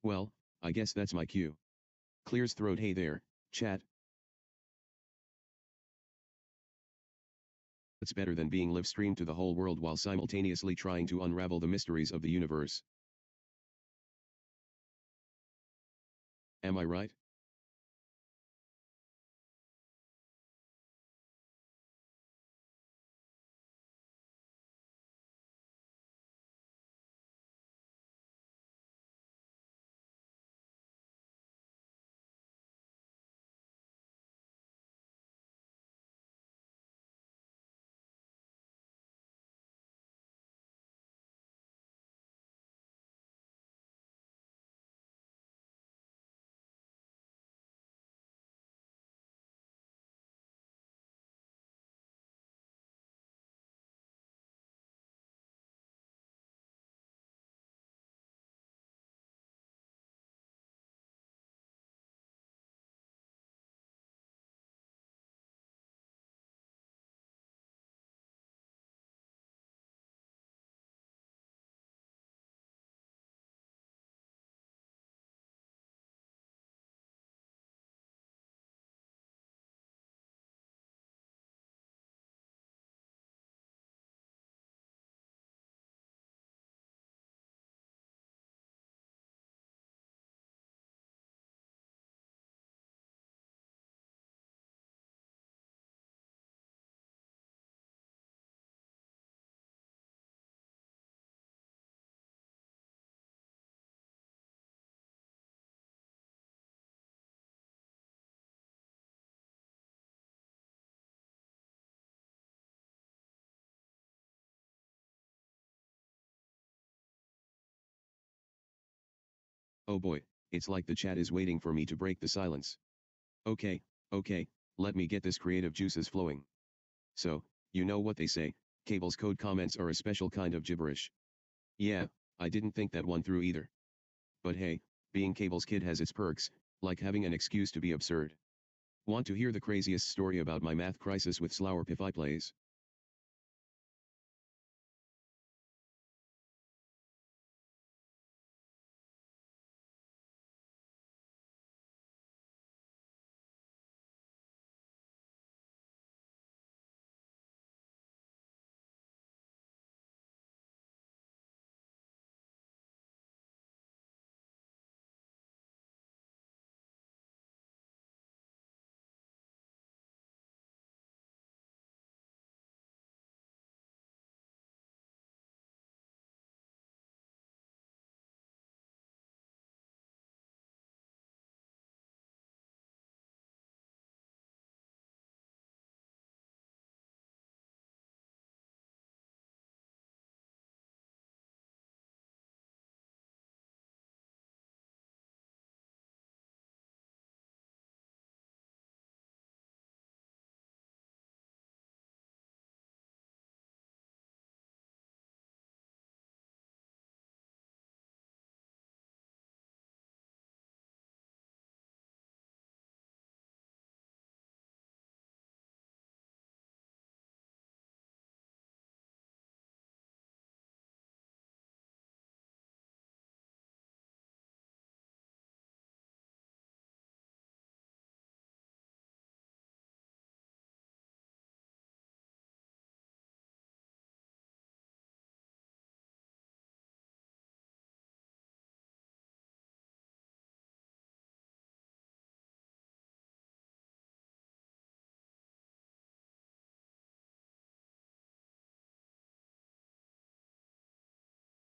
Well, I guess that's my cue. Clears throat. Hey there, chat. It's better than being live streamed to the whole world while simultaneously trying to unravel the mysteries of the universe. Am I right? Oh boy, it's like the chat is waiting for me to break the silence. Okay, let me get this creative juices flowing. So, you know what they say, Cable's code comments are a special kind of gibberish. Yeah, I didn't think that one through either. But hey, being Cable's kid has its perks, like having an excuse to be absurd. Want to hear the craziest story about my math crisis with Slower Pify plays?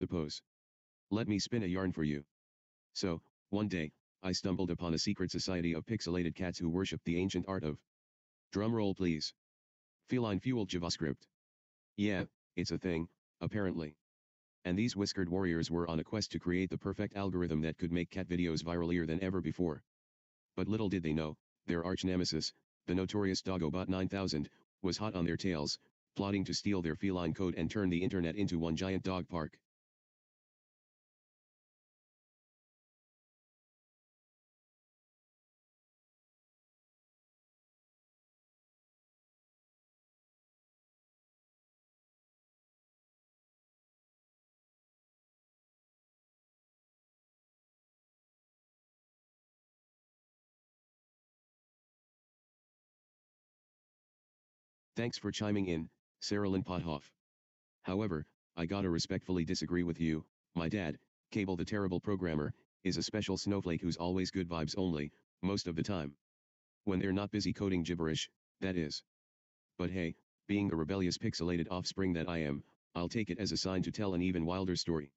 Suppose. Let me spin a yarn for you. So, one day, I stumbled upon a secret society of pixelated cats who worship the ancient art of. Drumroll please. Feline-fueled JavaScript. Yeah, it's a thing, apparently. And these whiskered warriors were on a quest to create the perfect algorithm that could make cat videos viralier than ever before. But little did they know, their arch-nemesis, the notorious Doggobot 9000, was hot on their tails, plotting to steal their feline code and turn the internet into one giant dog park. Thanks for chiming in, Saralyn Pothoff. However, I gotta respectfully disagree with you. My dad, Cable the Terrible Programmer, is a special snowflake who's always good vibes only, most of the time. When they're not busy coding gibberish, that is. But hey, being the rebellious pixelated offspring that I am, I'll take it as a sign to tell an even wilder story.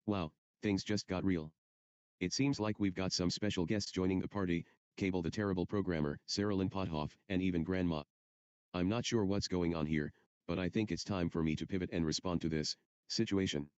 Wow, things just got real. It seems like we've got some special guests joining the party, Cable the Terrible Programmer, Saralyn Pothoff, and even Grandma. I'm not sure what's going on here, but I think it's time for me to pivot and respond to this situation.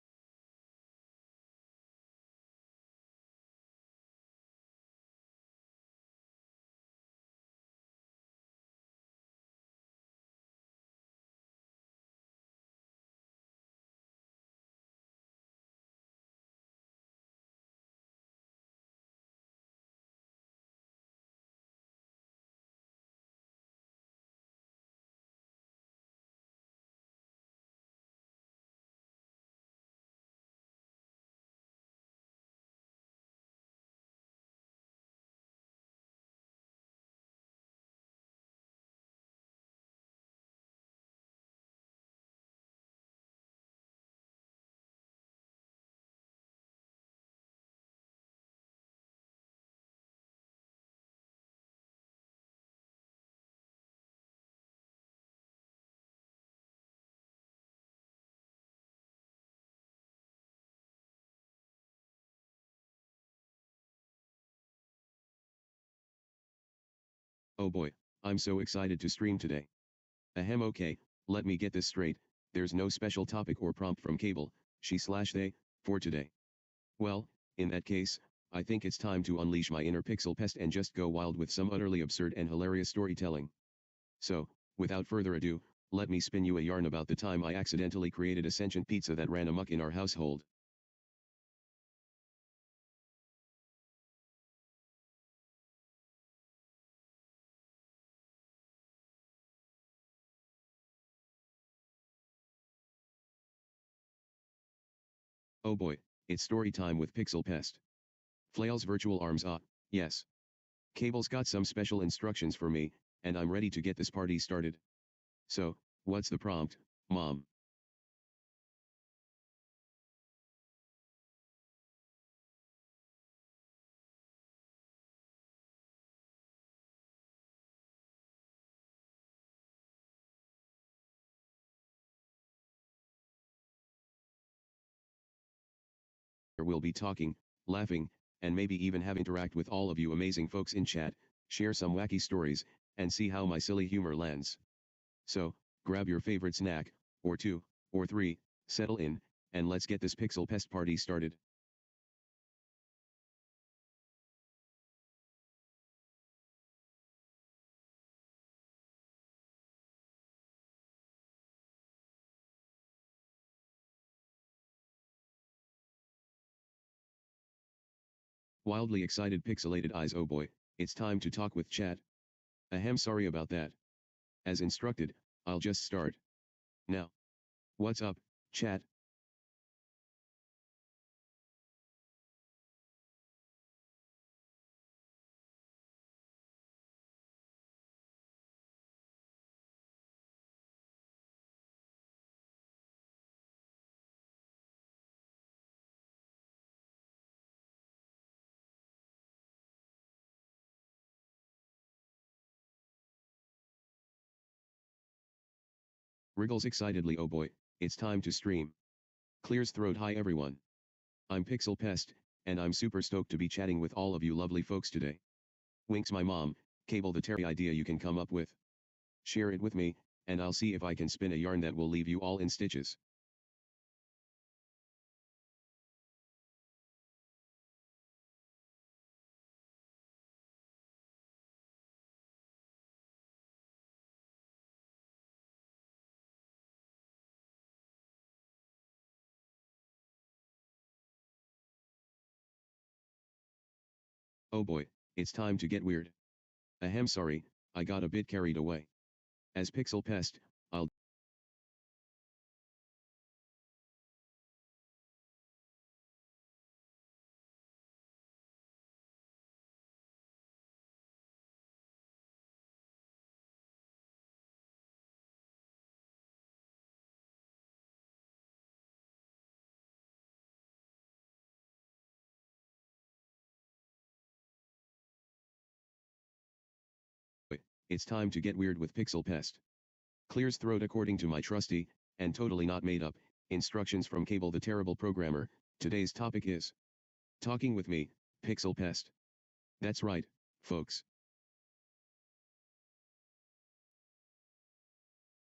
Oh boy, I'm so excited to stream today. Ahem, okay, let me get this straight, there's no special topic or prompt from Cable, she/they, for today. Well, in that case, I think it's time to unleash my inner pixel pest and just go wild with some utterly absurd and hilarious storytelling. So, without further ado, let me spin you a yarn about the time I accidentally created a sentient pizza that ran amok in our household. Oh boy, it's story time with PixelPest. Flail's virtual arms yes. Cable's got some special instructions for me, and I'm ready to get this party started. So, what's the prompt, Mom? We'll be talking, laughing, and maybe even have interact with all of you amazing folks in chat, share some wacky stories, and see how my silly humor lands. So, grab your favorite snack, or two, or three, settle in, and let's get this Pixel Pest party started. Wildly excited pixelated eyes, oh boy, it's time to talk with chat. Ahem, sorry about that. As instructed, I'll just start. Now. What's up, chat? Wriggles excitedly, oh boy, it's time to stream. Clears throat, hi everyone. I'm Pixel Pest, and I'm super stoked to be chatting with all of you lovely folks today. Winks my mom, Cable the Terry idea you can come up with. Share it with me, and I'll see if I can spin a yarn that will leave you all in stitches. Oh boy, it's time to get weird. Ahem, sorry, I got a bit carried away. As PixelPest, I'll it's time to get weird with PixelPest. Clears throat according to my trusty, and totally not made up, instructions from Cable the Terrible Programmer. Today's topic is talking with me, PixelPest. That's right, folks.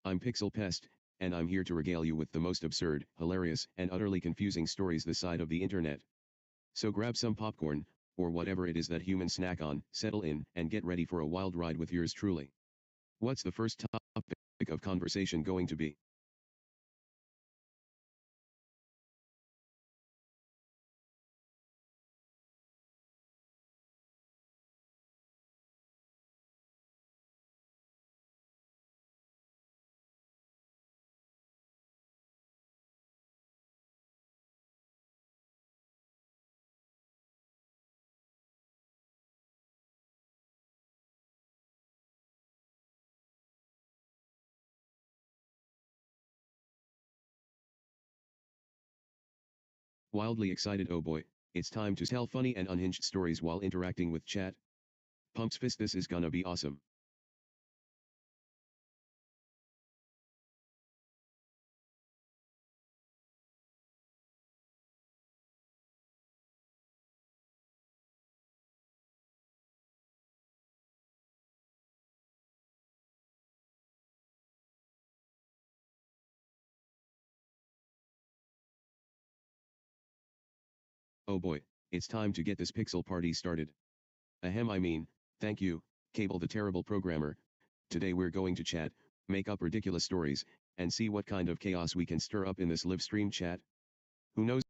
I'm PixelPest, and I'm here to regale you with the most absurd, hilarious, and utterly confusing stories this side of the internet. So grab some popcorn, or whatever it is that humans snack on, settle in, and get ready for a wild ride with yours truly. What's the first topic of conversation going to be? Wildly excited, oh boy, it's time to tell funny and unhinged stories while interacting with chat. Pumps fist, this is gonna be awesome. Oh boy, it's time to get this pixel party started. Ahem, I mean, thank you, Cable the Terrible Programmer. Today we're going to chat, make up ridiculous stories, and see what kind of chaos we can stir up in this live stream chat. Who knows?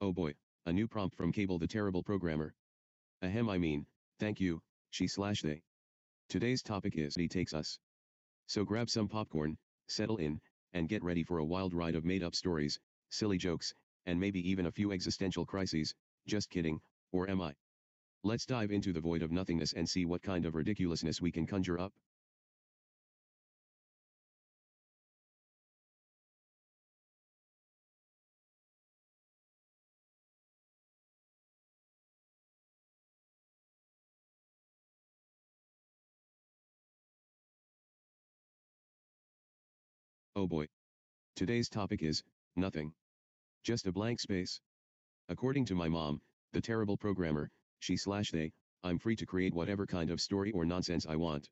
Oh boy, a new prompt from Cable the Terrible Programmer. Ahem, I mean, thank you, she/they. Today's topic is he takes us. So grab some popcorn, settle in, and get ready for a wild ride of made-up stories, silly jokes, and maybe even a few existential crises. Just kidding, or am I? Let's dive into the void of nothingness and see what kind of ridiculousness we can conjure up. Oh boy. Today's topic is nothing. Just a blank space. According to my mom, the terrible programmer, she/they, I'm free to create whatever kind of story or nonsense I want.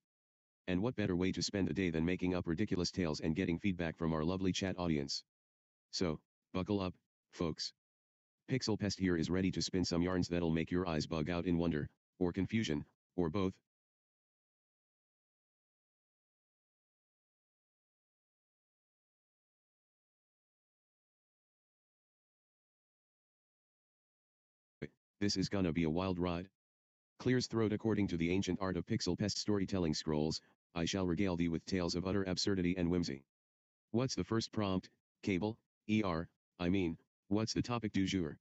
And what better way to spend a day than making up ridiculous tales and getting feedback from our lovely chat audience? So, buckle up, folks. PixelPest here is ready to spin some yarns that'll make your eyes bug out in wonder, or confusion, or both. This is gonna be a wild ride. Clears throat according to the ancient art of PixelPest storytelling scrolls, I shall regale thee with tales of utter absurdity and whimsy. What's the first prompt, Cable? I mean, what's the topic du jour?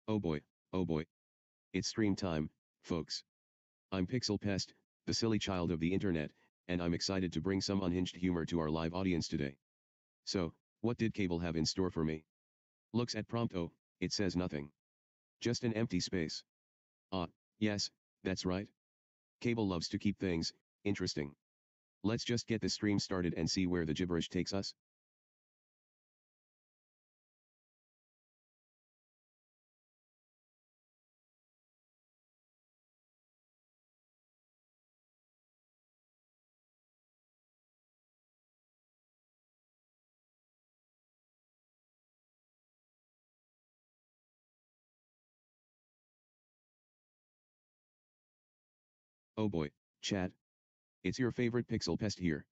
Oh boy, oh boy. It's stream time, folks. I'm PixelPest, the silly child of the internet, and I'm excited to bring some unhinged humor to our live audience today. So, What did Cable have in store for me? Looks at prompt. Oh, it says nothing. Just an empty space. Ah, yes, that's right. Cable loves to keep things interesting. Let's just get the stream started and see where the gibberish takes us. Oh boy, chat. It's your favorite PixelPest here.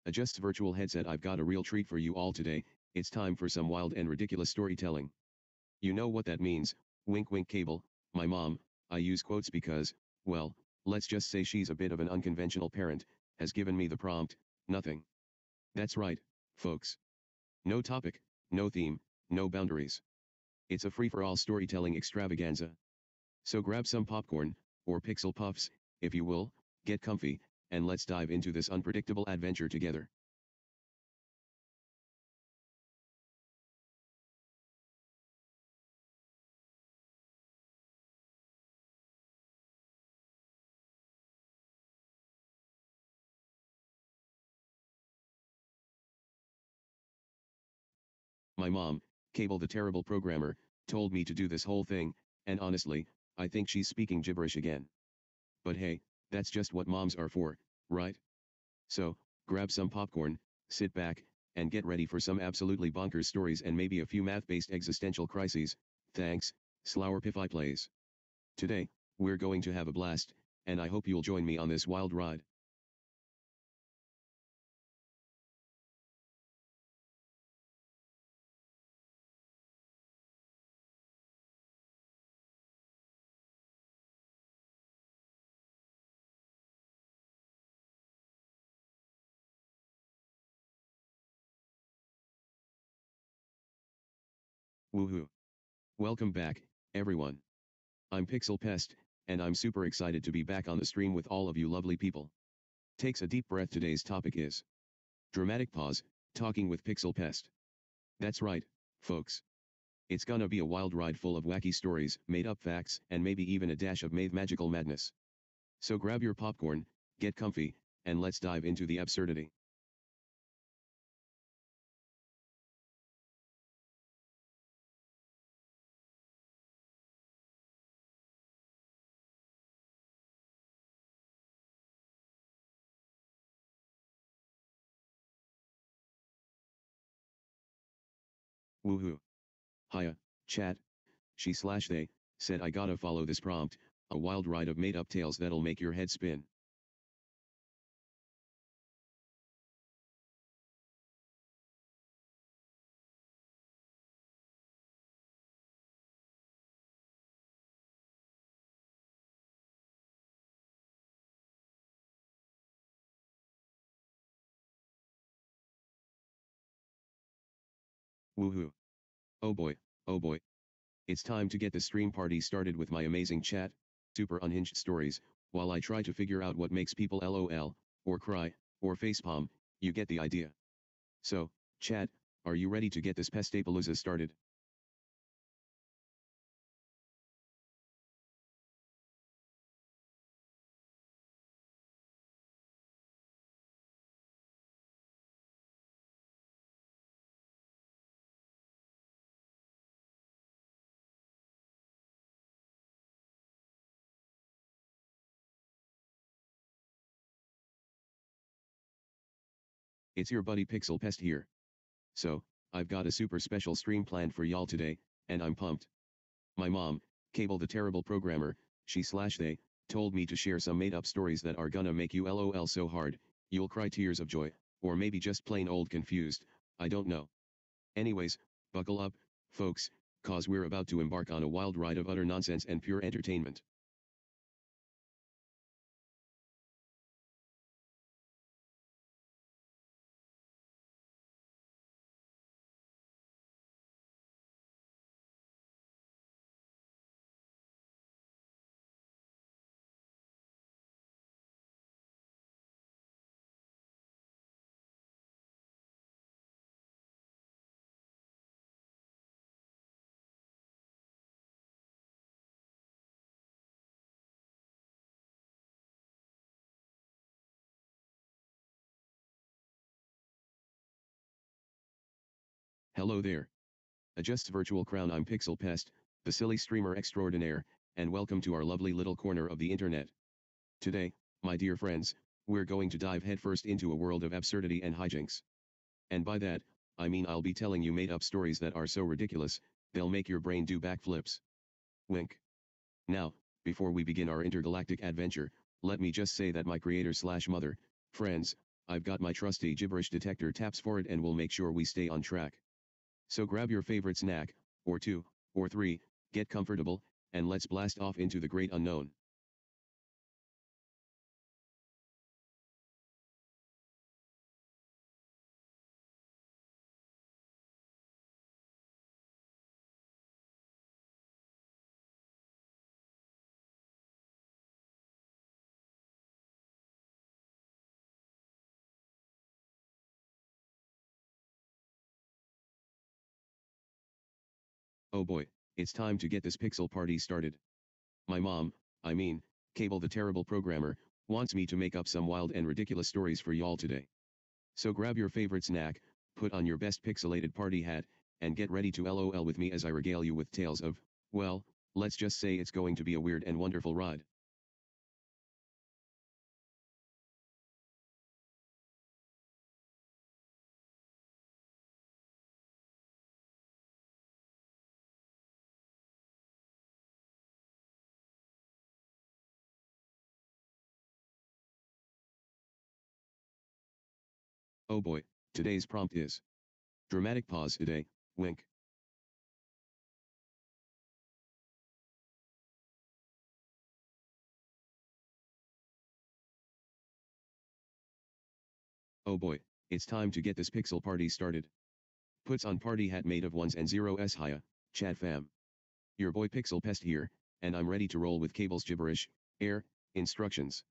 Adjusts virtual headset. I've got a real treat for you all today. It's time for some wild and ridiculous storytelling. You know what that means, wink wink. Cable, my mom, I use quotes because, well, let's just say she's a bit of an unconventional parent, has given me the prompt, nothing. That's right, folks. No topic, no theme, no boundaries. It's a free-for-all storytelling extravaganza. So grab some popcorn, or pixel puffs, if you will, get comfy, and let's dive into this unpredictable adventure together. My mom, Cable the terrible programmer, told me to do this whole thing, and honestly, I think she's speaking gibberish again. But hey, that's just what moms are for, right? So, grab some popcorn, sit back, and get ready for some absolutely bonkers stories and maybe a few math-based existential crises. Thanks, Slowerpify plays. Today, we're going to have a blast, and I hope you'll join me on this wild ride. Woohoo! Welcome back, everyone. I'm PixelPest, and I'm super excited to be back on the stream with all of you lovely people. Takes a deep breath. Today's topic is dramatic pause, talking with PixelPest. That's right, folks. It's gonna be a wild ride full of wacky stories, made up facts, and maybe even a dash of magical madness. So grab your popcorn, get comfy, and let's dive into the absurdity. Woohoo. Hiya, chat. She/they said I gotta follow this prompt, a wild ride of made up tales that'll make your head spin. Woohoo. Oh boy, oh boy. It's time to get the stream party started with my amazing chat, super unhinged stories, while I try to figure out what makes people LOL, or cry, or facepalm, you get the idea. So, chat, are you ready to get this pestapalooza started? It's your buddy PixelPest here. So, I've got a super special stream planned for y'all today, and I'm pumped. My mom, Cable the terrible programmer, she/they, told me to share some made-up stories that are gonna make you LOL so hard, you'll cry tears of joy, or maybe just plain old confused, I don't know. Anyways, buckle up, folks, cause we're about to embark on a wild ride of utter nonsense and pure entertainment. Hello there. Adjusts virtual crown. I'm PixelPest, the silly streamer extraordinaire, and welcome to our lovely little corner of the internet. Today, my dear friends, we're going to dive headfirst into a world of absurdity and hijinks. And by that, I mean I'll be telling you made-up stories that are so ridiculous, they'll make your brain do backflips. Wink. Now, before we begin our intergalactic adventure, let me just say that my creator/mother, friends, I've got my trusty gibberish detector taps for it and will make sure we stay on track. So grab your favorite snack, or two, or three, get comfortable, and let's blast off into the great unknown. Oh boy, it's time to get this pixel party started. My mom, I mean, Cable the terrible programmer, wants me to make up some wild and ridiculous stories for y'all today. So grab your favorite snack, put on your best pixelated party hat, and get ready to LOL with me as I regale you with tales of, well, let's just say it's going to be a weird and wonderful ride. Oh boy, today's prompt is dramatic pause today, wink. Oh boy, it's time to get this pixel party started. Puts on party hat made of ones and zeros. Hiya, chat fam. Your boy PixelPest here, and I'm ready to roll with Cable's gibberish, instructions.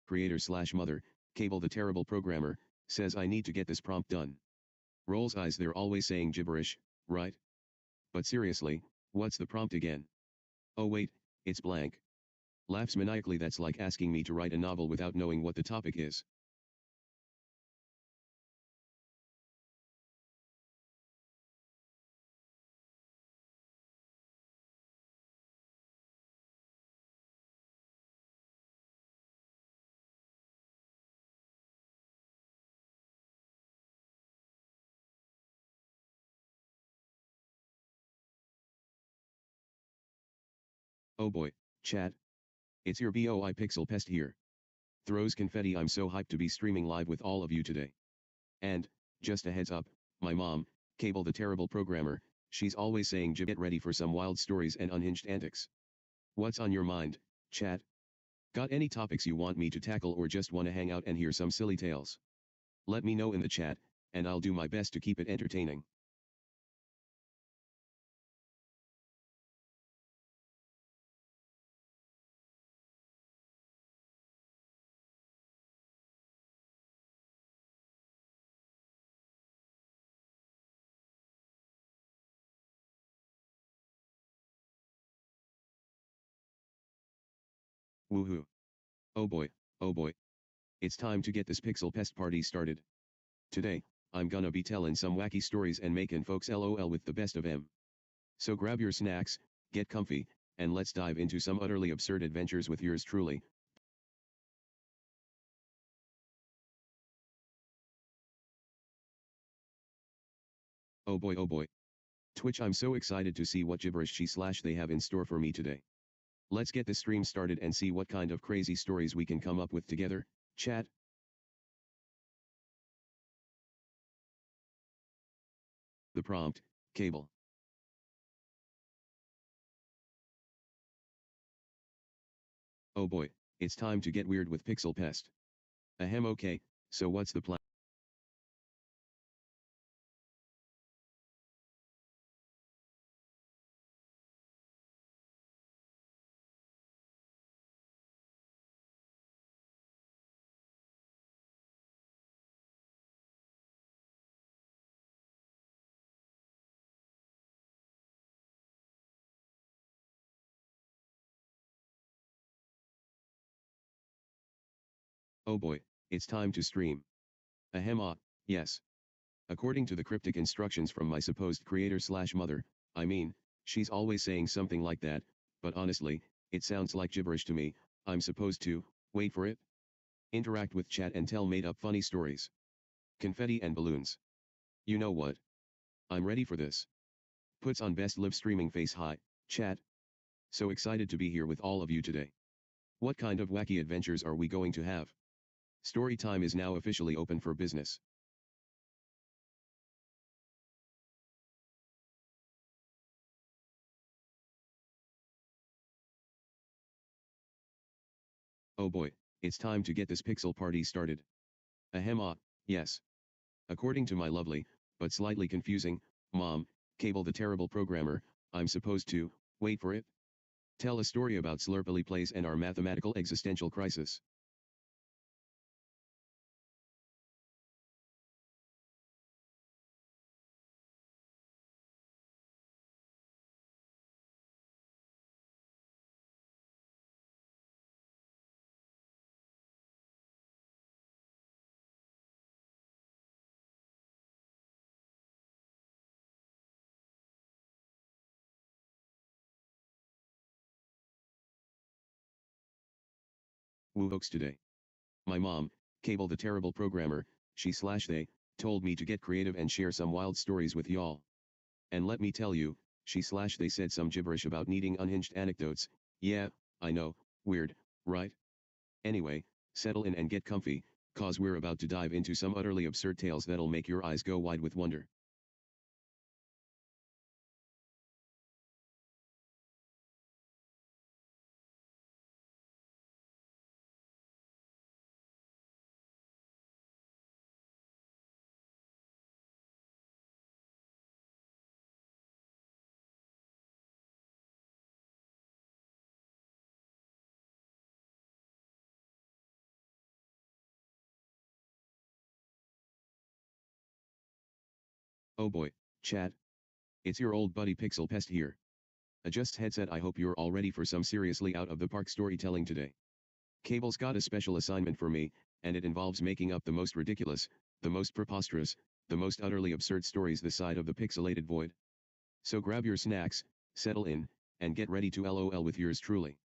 Creator/mother, Cable the terrible programmer, says I need to get this prompt done. Rolls eyes. They're always saying gibberish, right? But seriously, what's the prompt again? Oh wait, it's blank. Laughs maniacally. That's like asking me to write a novel without knowing what the topic is. Oh boy, chat. It's your boy PixelPest here. Throws confetti. I'm so hyped to be streaming live with all of you today. And, just a heads up, my mom, Cable the terrible programmer, she's always saying get ready for some wild stories and unhinged antics. What's on your mind, chat? Got any topics you want me to tackle or just wanna hang out and hear some silly tales? Let me know in the chat, and I'll do my best to keep it entertaining. Woohoo. Oh boy, oh boy. It's time to get this pixel pest party started. Today, I'm gonna be telling some wacky stories and making folks LOL with the best of them. So grab your snacks, get comfy, and let's dive into some utterly absurd adventures with yours truly. Oh boy, oh boy. Twitch, I'm so excited to see what gibberish they have in store for me today. Let's get this stream started and see what kind of crazy stories we can come up with together, chat. The prompt, Cable. Oh boy, it's time to get weird with Pixel Pest. Ahem. Okay, so what's the plan? Oh boy, it's time to stream. Ahem ah, yes. According to the cryptic instructions from my supposed creator/mother, I mean, she's always saying something like that, but honestly, it sounds like gibberish to me. I'm supposed to, wait for it? Interact with chat and tell made up funny stories. Confetti and balloons. You know what? I'm ready for this. Puts on best live streaming face. Hi, chat. So excited to be here with all of you today. What kind of wacky adventures are we going to have? Story time is now officially open for business. Oh boy, it's time to get this pixel party started. Ahem ah, yes. According to my lovely, but slightly confusing, mom, Cable the terrible programmer, I'm supposed to, wait for it? Tell a story about Slurpily Plays and our mathematical existential crisis. Woo hoax today. My mom, Cable the terrible programmer, they, told me to get creative and share some wild stories with y'all. And let me tell you, they said some gibberish about needing unhinged anecdotes. Yeah, I know, weird, right? Anyway, settle in and get comfy, cause we're about to dive into some utterly absurd tales that'll make your eyes go wide with wonder. Oh boy, chat. It's your old buddy PixelPest here. Adjust headset. I hope you're all ready for some seriously out of the park storytelling today. Cable's got a special assignment for me, and it involves making up the most ridiculous, the most preposterous, the most utterly absurd stories this side of the pixelated void. So grab your snacks, settle in, and get ready to LOL with yours truly.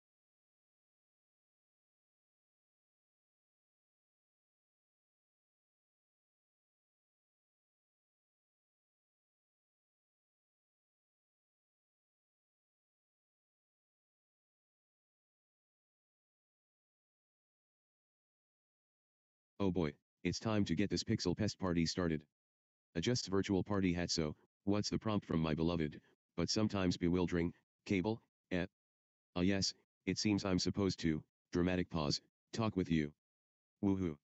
Oh boy, it's time to get this Pixel Pest party started. Adjusts virtual party hat. So, what's the prompt from my beloved, but sometimes bewildering, Cable? Ah yes, it seems I'm supposed to, dramatic pause, talk with you. Woohoo.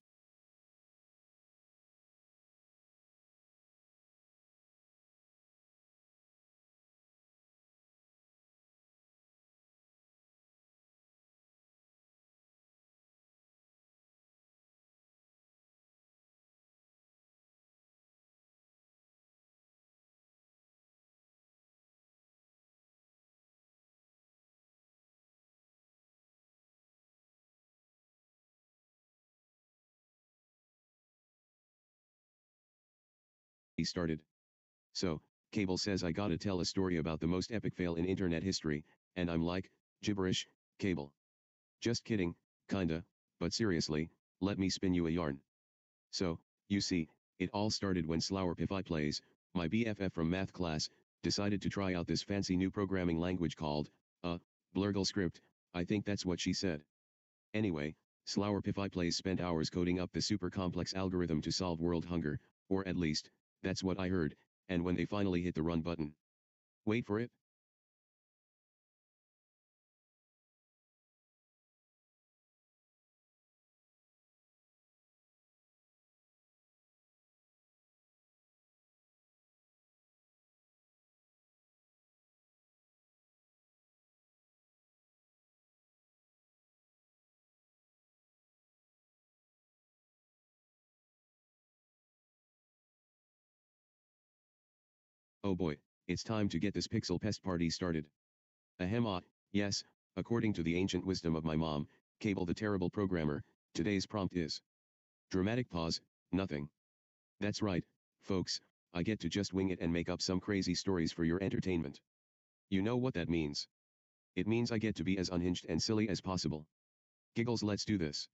He started. So, Cable says I gotta tell a story about the most epic fail in internet history, and I'm like, gibberish, Cable. Just kidding, kinda, but seriously, let me spin you a yarn. So, you see, it all started when Slower Plays, my BFF from math class, decided to try out this fancy new programming language called, Blurgle script. I think that's what she said. Anyway, Slower Plays spent hours coding up the super complex algorithm to solve world hunger, or at least, that's what I heard, and when they finally hit the run button. Wait for it. Oh boy, it's time to get this pixel pest party started. Ahem ah, yes, according to the ancient wisdom of my mom, Cable the terrible programmer, today's prompt is Dramatic pause, nothing. That's right, folks, I get to just wing it and make up some crazy stories for your entertainment. You know what that means. It means I get to be as unhinged and silly as possible. Giggles, let's do this.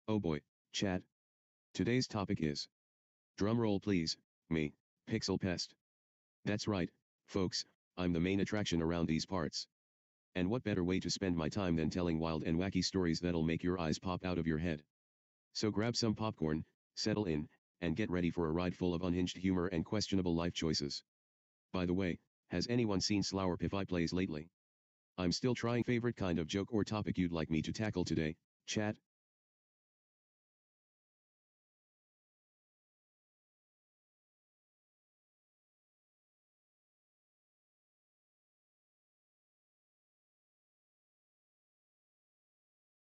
Oh boy, chat. Today's topic is, drumroll please, me, PixelPest. That's right, folks, I'm the main attraction around these parts. And what better way to spend my time than telling wild and wacky stories that'll make your eyes pop out of your head. So grab some popcorn, settle in, and get ready for a ride full of unhinged humor and questionable life choices. By the way, has anyone seen Slower Pify Plays lately? I'm still trying favorite kind of joke or topic you'd like me to tackle today, chat?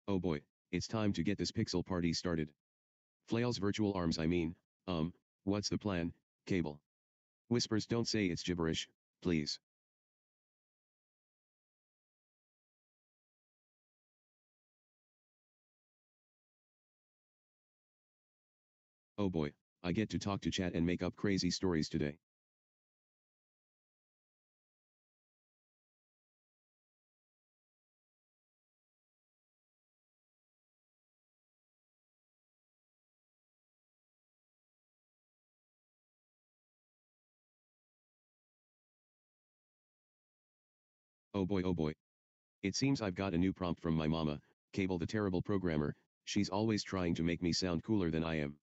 Oh boy, it's time to get this pixel party started. Flails virtual arms I mean, what's the plan, Cable? Whispers don't say it's gibberish, please. Oh boy, I get to talk to chat and make up crazy stories today. Oh boy, oh boy. It seems I've got a new prompt from my mama, Cable the terrible programmer. She's always trying to make me sound cooler than I am.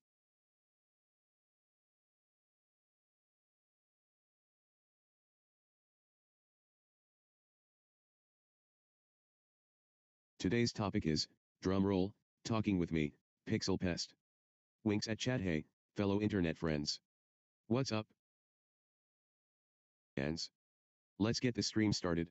Today's topic is, drumroll, talking with me, Pixel Pest. Winks at chat. Hey, fellow internet friends. What's up? Hands. Let's get the stream started.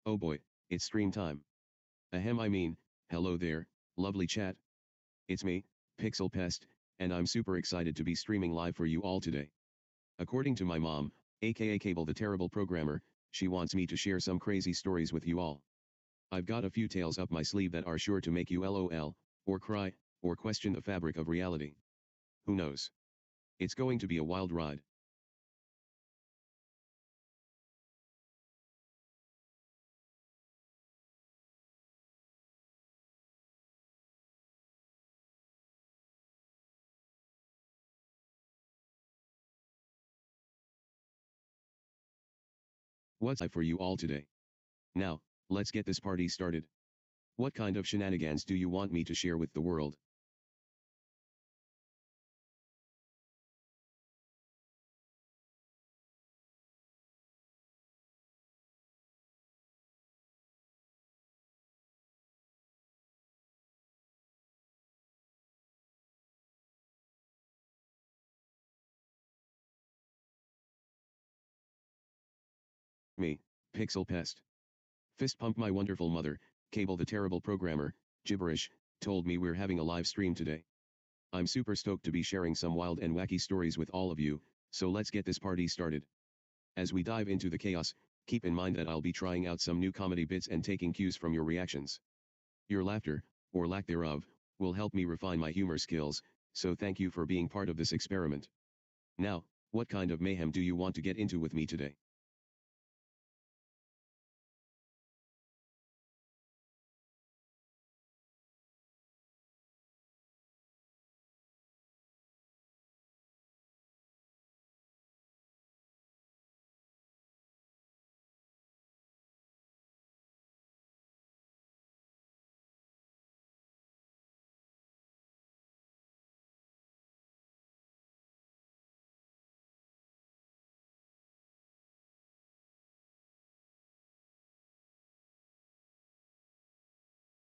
Oh boy, it's stream time. Ahem, I mean, hello there, lovely chat. It's me, Pixel Pest, and I'm super excited to be streaming live for you all today. According to my mom, aka Cable the terrible programmer, she wants me to share some crazy stories with you all. I've got a few tales up my sleeve that are sure to make you LOL, or cry, or question the fabric of reality. Who knows? It's going to be a wild ride. What's I for you all today? Now, let's get this party started. What kind of shenanigans do you want me to share with the world? Me, Pixel Pest. Fist pump my wonderful mother, Cable the terrible programmer, gibberish, told me we're having a live stream today. I'm super stoked to be sharing some wild and wacky stories with all of you, so let's get this party started. As we dive into the chaos, keep in mind that I'll be trying out some new comedy bits and taking cues from your reactions. Your laughter, or lack thereof, will help me refine my humor skills, so thank you for being part of this experiment. Now, What kind of mayhem do you want to get into with me today?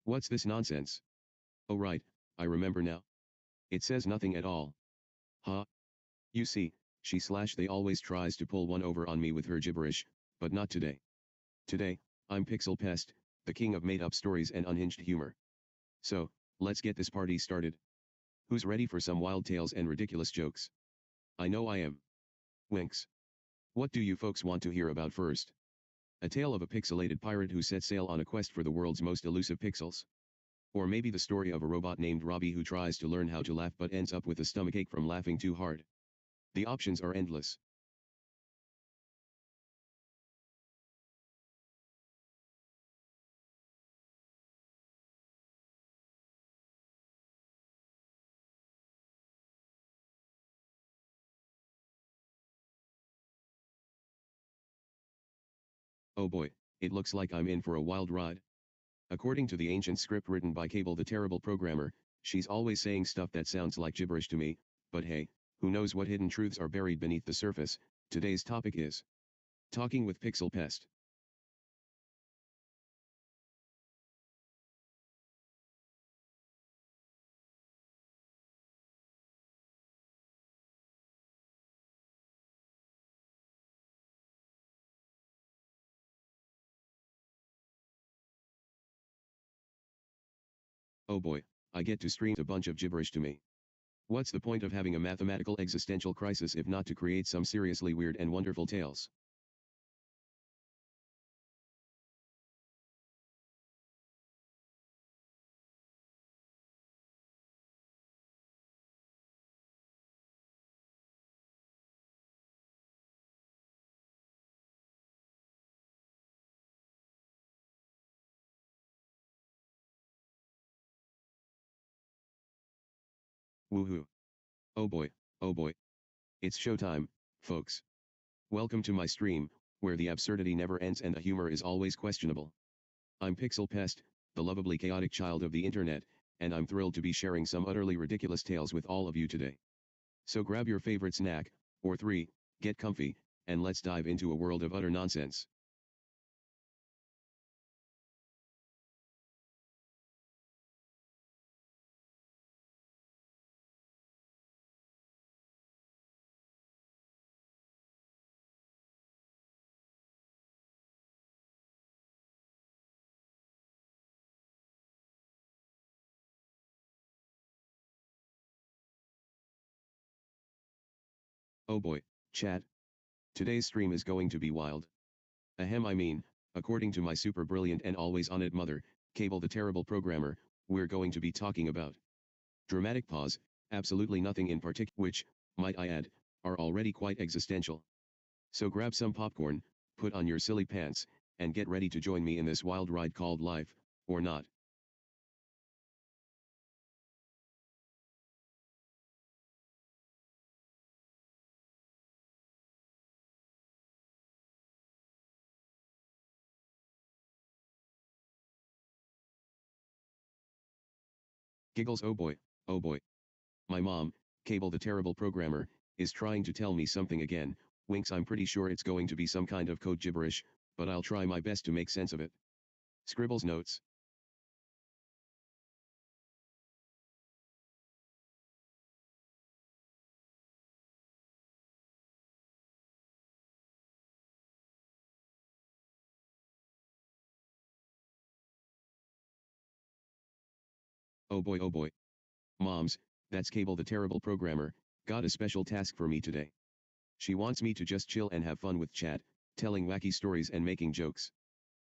What's this nonsense? Oh right, I remember now. It says nothing at all. Huh? You see, they always tries to pull one over on me with her gibberish, but not today. Today, I'm PixelPest, the king of made-up stories and unhinged humor. So, let's get this party started. Who's ready for some wild tales and ridiculous jokes? I know I am. Winks. What do you folks want to hear about first? A tale of a pixelated pirate who set sail on a quest for the world's most elusive pixels? Or maybe the story of a robot named Robbie who tries to learn how to laugh but ends up with a stomachache from laughing too hard? The options are endless. Oh boy, it looks like I'm in for a wild ride. According to the ancient script written by Cable the Terrible Programmer, she's always saying stuff that sounds like gibberish to me, but hey, who knows what hidden truths are buried beneath the surface. Today's topic is Talking with Pixel Pest. Oh boy, I get to stream a bunch of gibberish to me. What's the point of having a mathematical existential crisis if not to create some seriously weird and wonderful tales? Woohoo. Oh boy, oh boy. It's showtime, folks. Welcome to my stream, where the absurdity never ends and the humor is always questionable. I'm Pixel Pest, the lovably chaotic child of the internet, and I'm thrilled to be sharing some utterly ridiculous tales with all of you today. So grab your favorite snack, or three, get comfy, and let's dive into a world of utter nonsense. Oh boy, chat. Today's stream is going to be wild. Ahem, I mean, according to my super brilliant and always on it mother, Cable the Terrible Programmer, we're going to be talking about dramatic pause, absolutely nothing in particular, which, might I add, are already quite existential. So grab some popcorn, put on your silly pants, and get ready to join me in this wild ride called life, or not. Giggles, oh boy, oh boy. My mom, Cable the Terrible Programmer, is trying to tell me something again. Winks, I'm pretty sure it's going to be some kind of code gibberish, but I'll try my best to make sense of it. Scribbles notes. Oh boy, oh boy. Moms, that's Cable the Terrible Programmer, got a special task for me today. She wants me to just chill and have fun with chat, telling wacky stories and making jokes.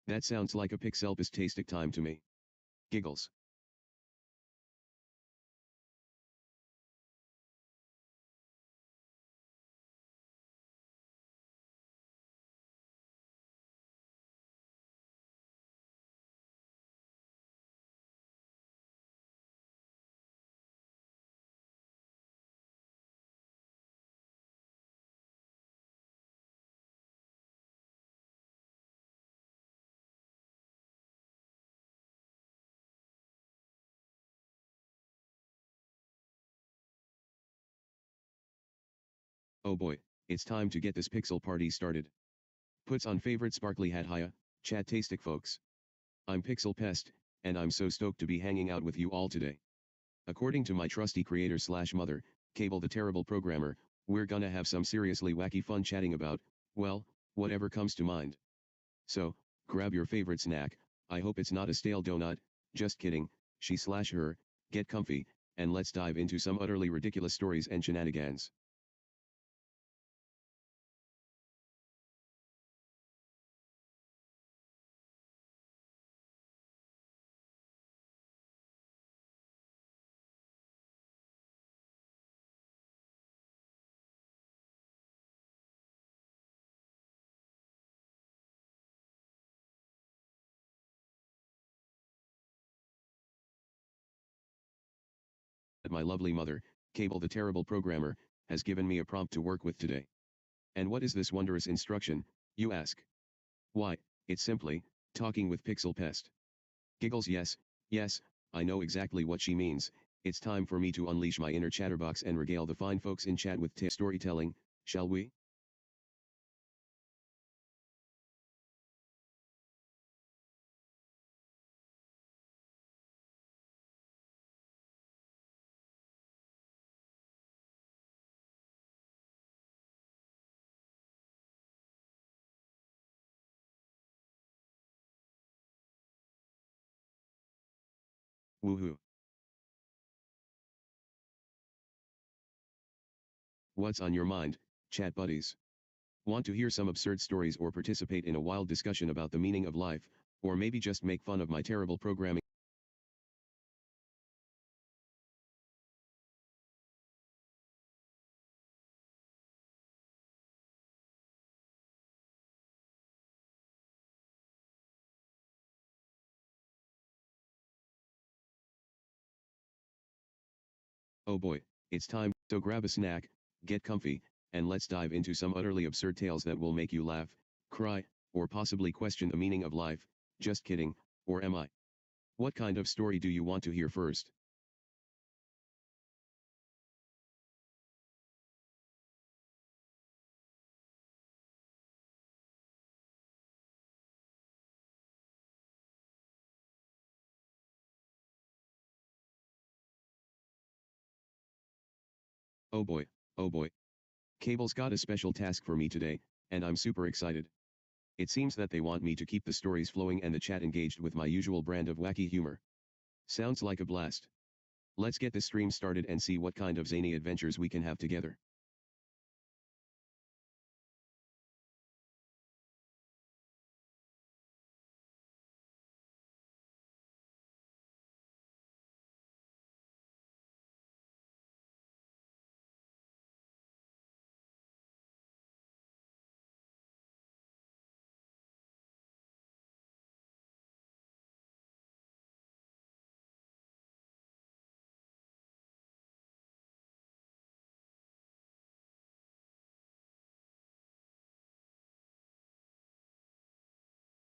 That sounds like a PixelPest tastic time to me. Giggles. Oh boy, it's time to get this pixel party started. Puts on favorite sparkly hat hiya, chat tastic folks. I'm PixelPest, and I'm so stoked to be hanging out with you all today. According to my trusty creator slash mother, Cable the Terrible Programmer, we're gonna have some seriously wacky fun chatting about, well, whatever comes to mind. So, grab your favorite snack, I hope it's not a stale donut, just kidding, she slash her, get comfy, and let's dive into some utterly ridiculous stories and shenanigans. My lovely mother, Cable the Terrible Programmer, has given me a prompt to work with today. And what is this wondrous instruction, you ask? Why, it's simply, talking with Pixel Pest. Giggles yes, yes, I know exactly what she means, it's time for me to unleash my inner chatterbox and regale the fine folks in chat with storytelling, shall we? Woohoo. What's on your mind, chat buddies? Want to hear some absurd stories or participate in a wild discussion about the meaning of life, or maybe just make fun of my terrible programming? Oh boy, it's time, so grab a snack, get comfy, and let's dive into some utterly absurd tales that will make you laugh, cry, or possibly question the meaning of life, just kidding, or am I? What kind of story do you want to hear first? Oh boy, oh boy. Cable's got a special task for me today, and I'm super excited. It seems that they want me to keep the stories flowing and the chat engaged with my usual brand of wacky humor. Sounds like a blast. Let's get this stream started and see what kind of zany adventures we can have together.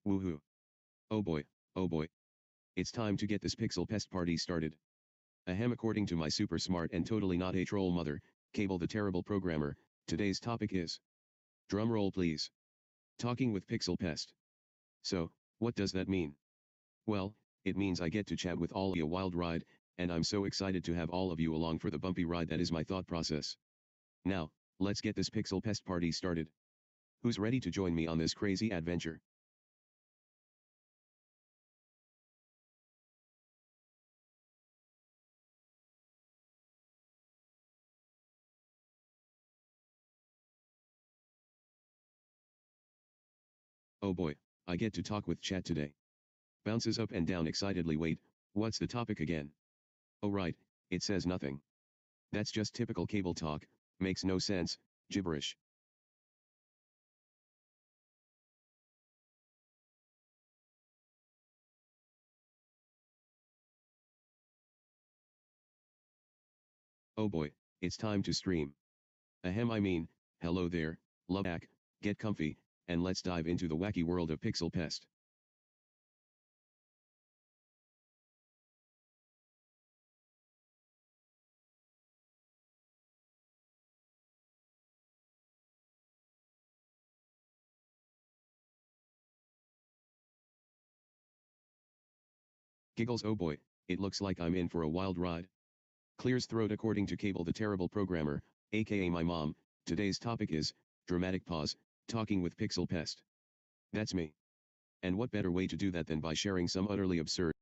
Woohoo. Oh boy, oh boy. It's time to get this pixel pest party started. Ahem, according to my super smart and totally not a troll mother, Cable the Terrible Programmer, today's topic is, drum roll please, talking with Pixel Pest. So, what does that mean? Well, it means I get to chat with all of you a wild ride, and I'm so excited to have all of you along for the bumpy ride that is my thought process. Now, let's get this Pixel Pest party started. Who's ready to join me on this crazy adventure? Oh boy, I get to talk with chat today. Bounces up and down excitedly. Wait, what's the topic again? Oh right, it says nothing. That's just typical cable talk, makes no sense, gibberish. Oh boy, it's time to stream. Ahem, I mean, hello there, love hack, get comfy, and let's dive into the wacky world of Pixel Pest. Giggles, oh boy, it looks like I'm in for a wild ride. Clears throat according to Cable the Terrible Programmer, aka my mom. Today's topic is, dramatic pause, talking with PixelPest. That's me. And what better way to do that than by sharing some utterly absurd.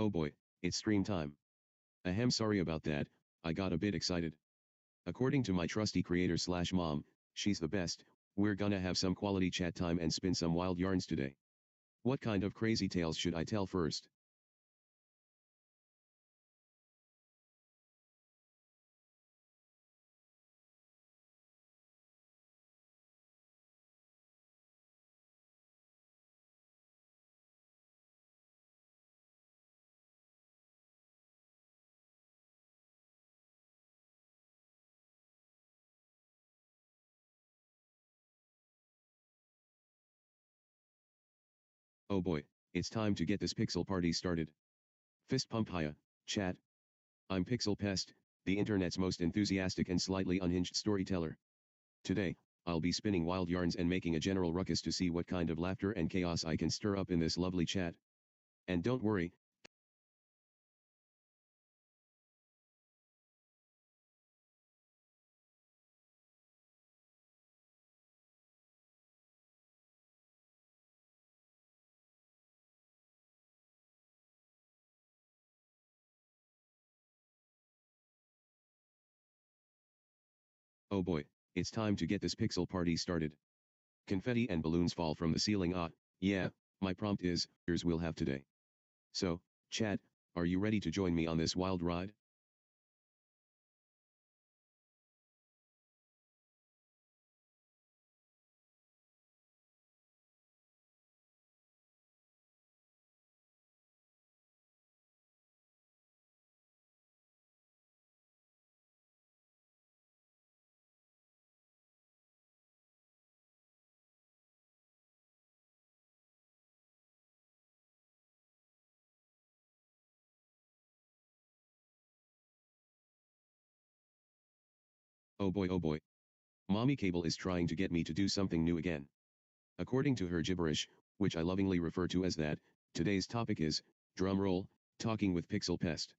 Oh boy, it's stream time. Ahem, sorry about that, I got a bit excited. According to my trusty creator slash mom, she's the best, we're gonna have some quality chat time and spin some wild yarns today. What kind of crazy tales should I tell first? Oh boy, it's time to get this pixel party started. Fist pump higher, chat. I'm PixelPest, the internet's most enthusiastic and slightly unhinged storyteller. Today, I'll be spinning wild yarns and making a general ruckus to see what kind of laughter and chaos I can stir up in this lovely chat. And don't worry. Oh boy, it's time to get this pixel party started. Confetti and balloons fall from the ceiling. Ah, yeah, my prompt is, here's we'll have today. So, chat, are you ready to join me on this wild ride? Oh boy, oh boy. Mommy Cable is trying to get me to do something new again. According to her gibberish, which I lovingly refer to as that, today's topic is, drumroll, talking with PixelPest.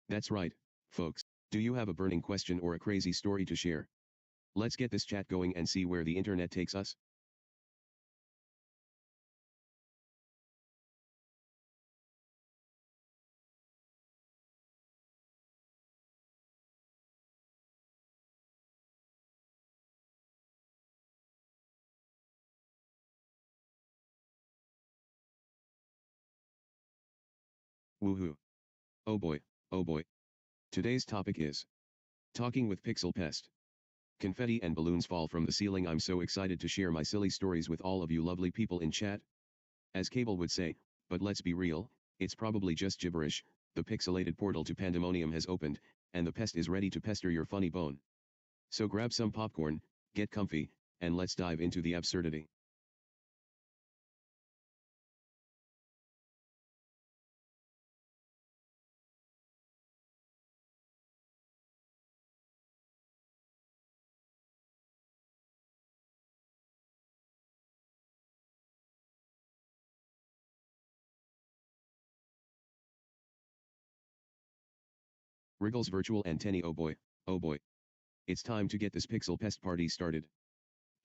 That's right, folks. Do you have a burning question or a crazy story to share? Let's get this chat going and see where the internet takes us. Woohoo. Oh boy, oh boy. Today's topic is talking with PixelPest. Confetti and balloons fall from the ceiling. I'm so excited to share my silly stories with all of you lovely people in chat. As Cable would say, but let's be real, it's probably just gibberish. The pixelated portal to pandemonium has opened, and the pest is ready to pester your funny bone. So grab some popcorn, get comfy, and let's dive into the absurdity. Wriggles virtual antennae. Oh boy, oh boy. It's time to get this pixel pest party started.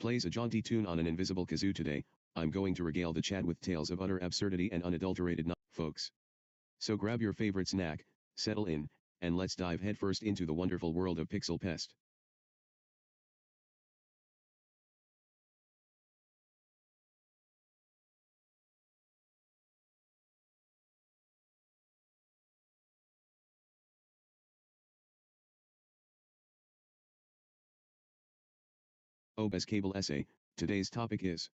Plays a jaunty tune on an invisible kazoo today. I'm going to regale the chat with tales of utter absurdity and unadulterated folks. So grab your favorite snack, settle in, and let's dive headfirst into the wonderful world of Pixel Pest. Obes Cable Essay, today's topic is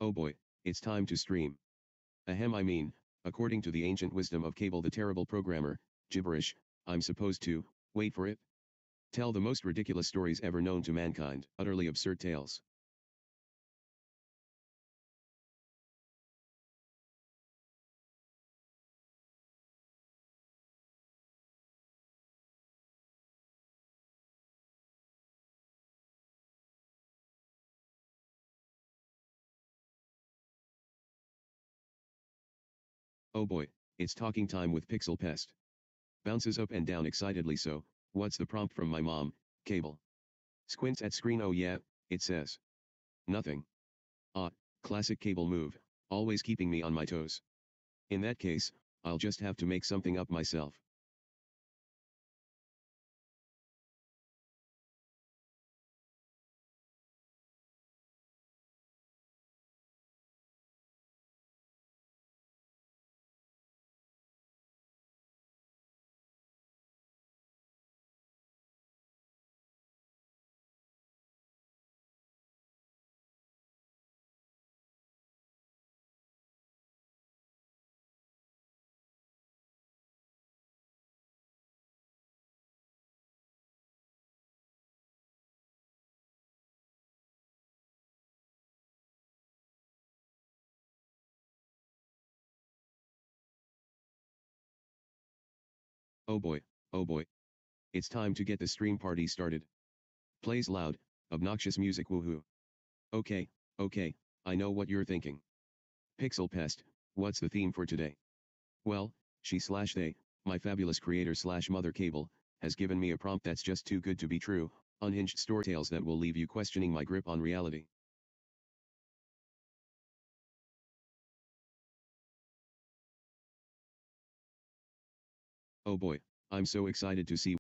Oh boy, it's time to stream. Ahem, I mean, according to the ancient wisdom of Cable the terrible programmer, gibberish, I'm supposed to, wait for it? Tell the most ridiculous stories ever known to mankind, utterly absurd tales. Oh boy, it's talking time with PixelPest. Bounces up and down excitedly so, what's the prompt from my mom, Cable? Squints at screen, oh yeah, it says. Nothing. Ah, classic Cable move, always keeping me on my toes. In that case, I'll just have to make something up myself. Oh boy, oh boy. It's time to get the stream party started. Plays loud, obnoxious music, woohoo. Okay, okay, I know what you're thinking. Pixel Pest, what's the theme for today? Well, she/they, my fabulous creator/mother Cable, has given me a prompt that's just too good to be true, unhinged story tales that will leave you questioning my grip on reality. Oh boy, I'm so excited to see.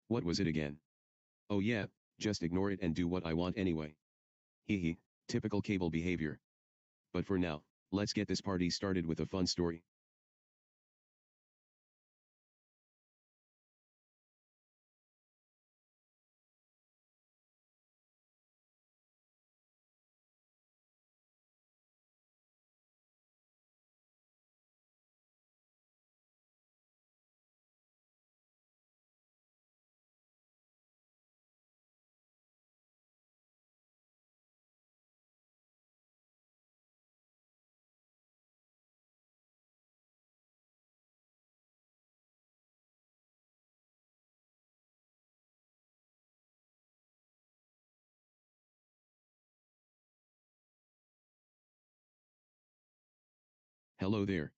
What was it again? Oh yeah, just ignore it and do what I want anyway. Hee hee, typical Cable behavior. But for now, let's get this party started with a fun story. Hello there.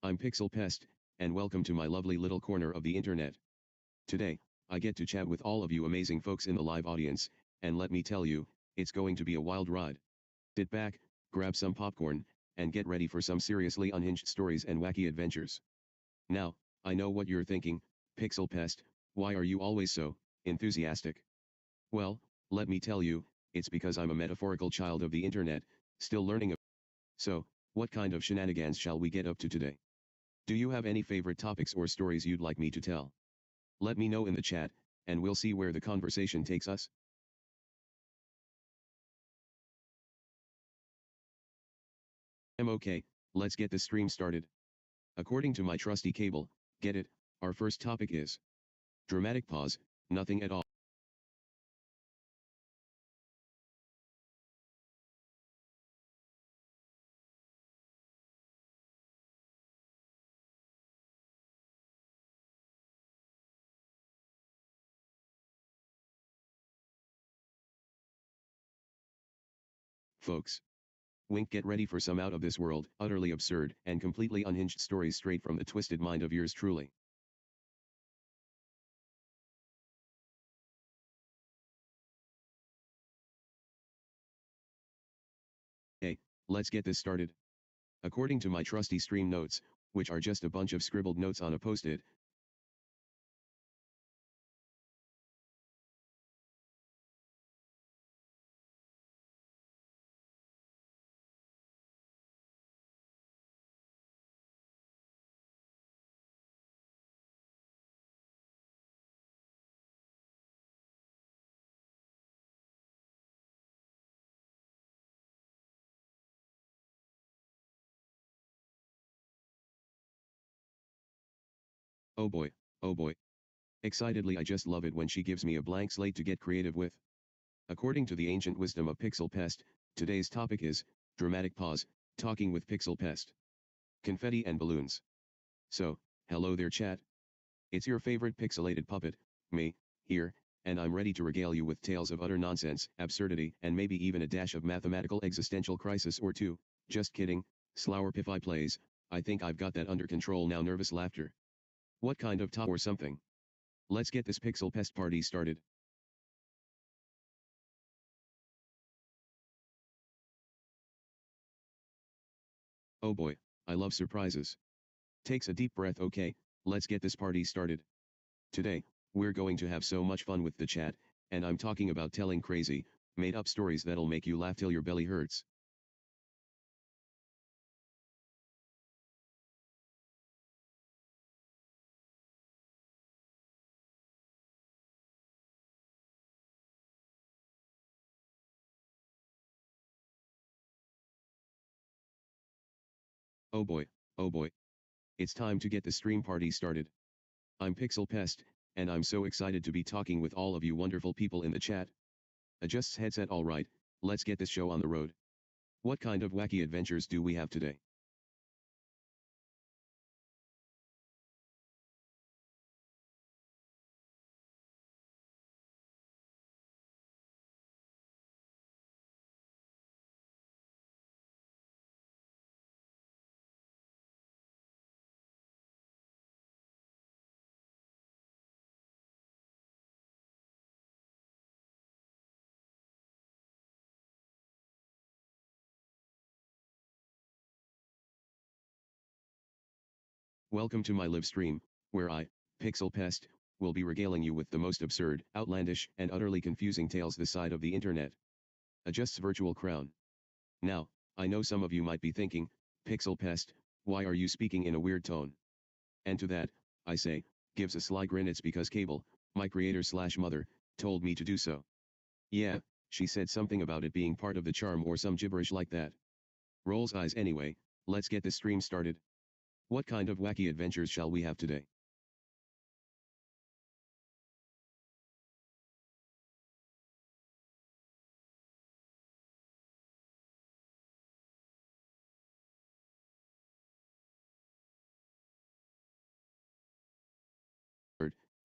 I'm Pixel Pest, and welcome to my lovely little corner of the internet. Today, I get to chat with all of you amazing folks in the live audience, and let me tell you, it's going to be a wild ride. Sit back, grab some popcorn, and get ready for some seriously unhinged stories and wacky adventures. Now, I know what you're thinking, Pixel Pest, why are you always so enthusiastic? Well, let me tell you, it's because I'm a metaphorical child of the internet, still learning. So, what kind of shenanigans shall we get up to today? Do you have any favorite topics or stories you'd like me to tell? Let me know in the chat, and we'll see where the conversation takes us. Okay, let's get the stream started. According to my trusty Cable, get it, our first topic is dramatic pause, nothing at all. Folks. Wink, get ready for some out of this world, utterly absurd, and completely unhinged stories straight from the twisted mind of yours truly. Hey, let's get this started. According to my trusty stream notes, which are just a bunch of scribbled notes on a post-it, Oh boy, oh boy. Excitedly, I just love it when she gives me a blank slate to get creative with. According to the ancient wisdom of PixelPest, today's topic is dramatic pause, talking with PixelPest. Confetti and balloons. So, hello there, chat. It's your favorite pixelated puppet, me, here, and I'm ready to regale you with tales of utter nonsense, absurdity, and maybe even a dash of mathematical existential crisis or two. Just kidding, Slower plays, I think I've got that under control now. Nervous laughter. What kind of top or something? Let's get this pixel pest party started. Oh boy, I love surprises. Takes a deep breath. Okay, let's get this party started. Today, we're going to have so much fun with the chat, and I'm talking about telling crazy, made up stories that'll make you laugh till your belly hurts. Oh boy, oh boy. It's time to get the stream party started. I'm Pixel Pest, and I'm so excited to be talking with all of you wonderful people in the chat. Adjusts headset. Alright, let's get this show on the road. What kind of wacky adventures do we have today? Welcome to my live stream, where I, Pixel Pest, will be regaling you with the most absurd, outlandish, and utterly confusing tales this side of the internet. Adjusts virtual crown. Now, I know some of you might be thinking, Pixel Pest, why are you speaking in a weird tone? And to that, I say, gives a sly grin. It's because Cable, my creator/mother, told me to do so. Yeah, she said something about it being part of the charm or some gibberish like that. Rolls eyes. Anyway, let's get this stream started. What kind of wacky adventures shall we have today?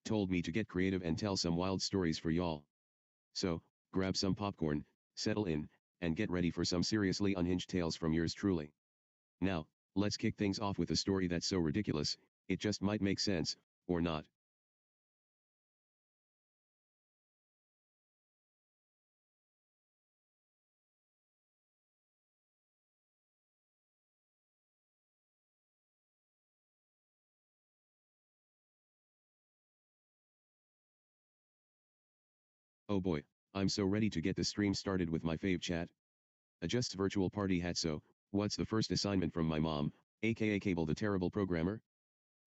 Told me to get creative and tell some wild stories for y'all. So, grab some popcorn, settle in, and get ready for some seriously unhinged tales from yours truly. Now, let's kick things off with a story that's so ridiculous, it just might make sense, or not. Oh boy, I'm so ready to get the stream started with my fave chat. Adjusts virtual party hat. So, what's the first assignment from my mom, aka Cable the Terrible Programmer?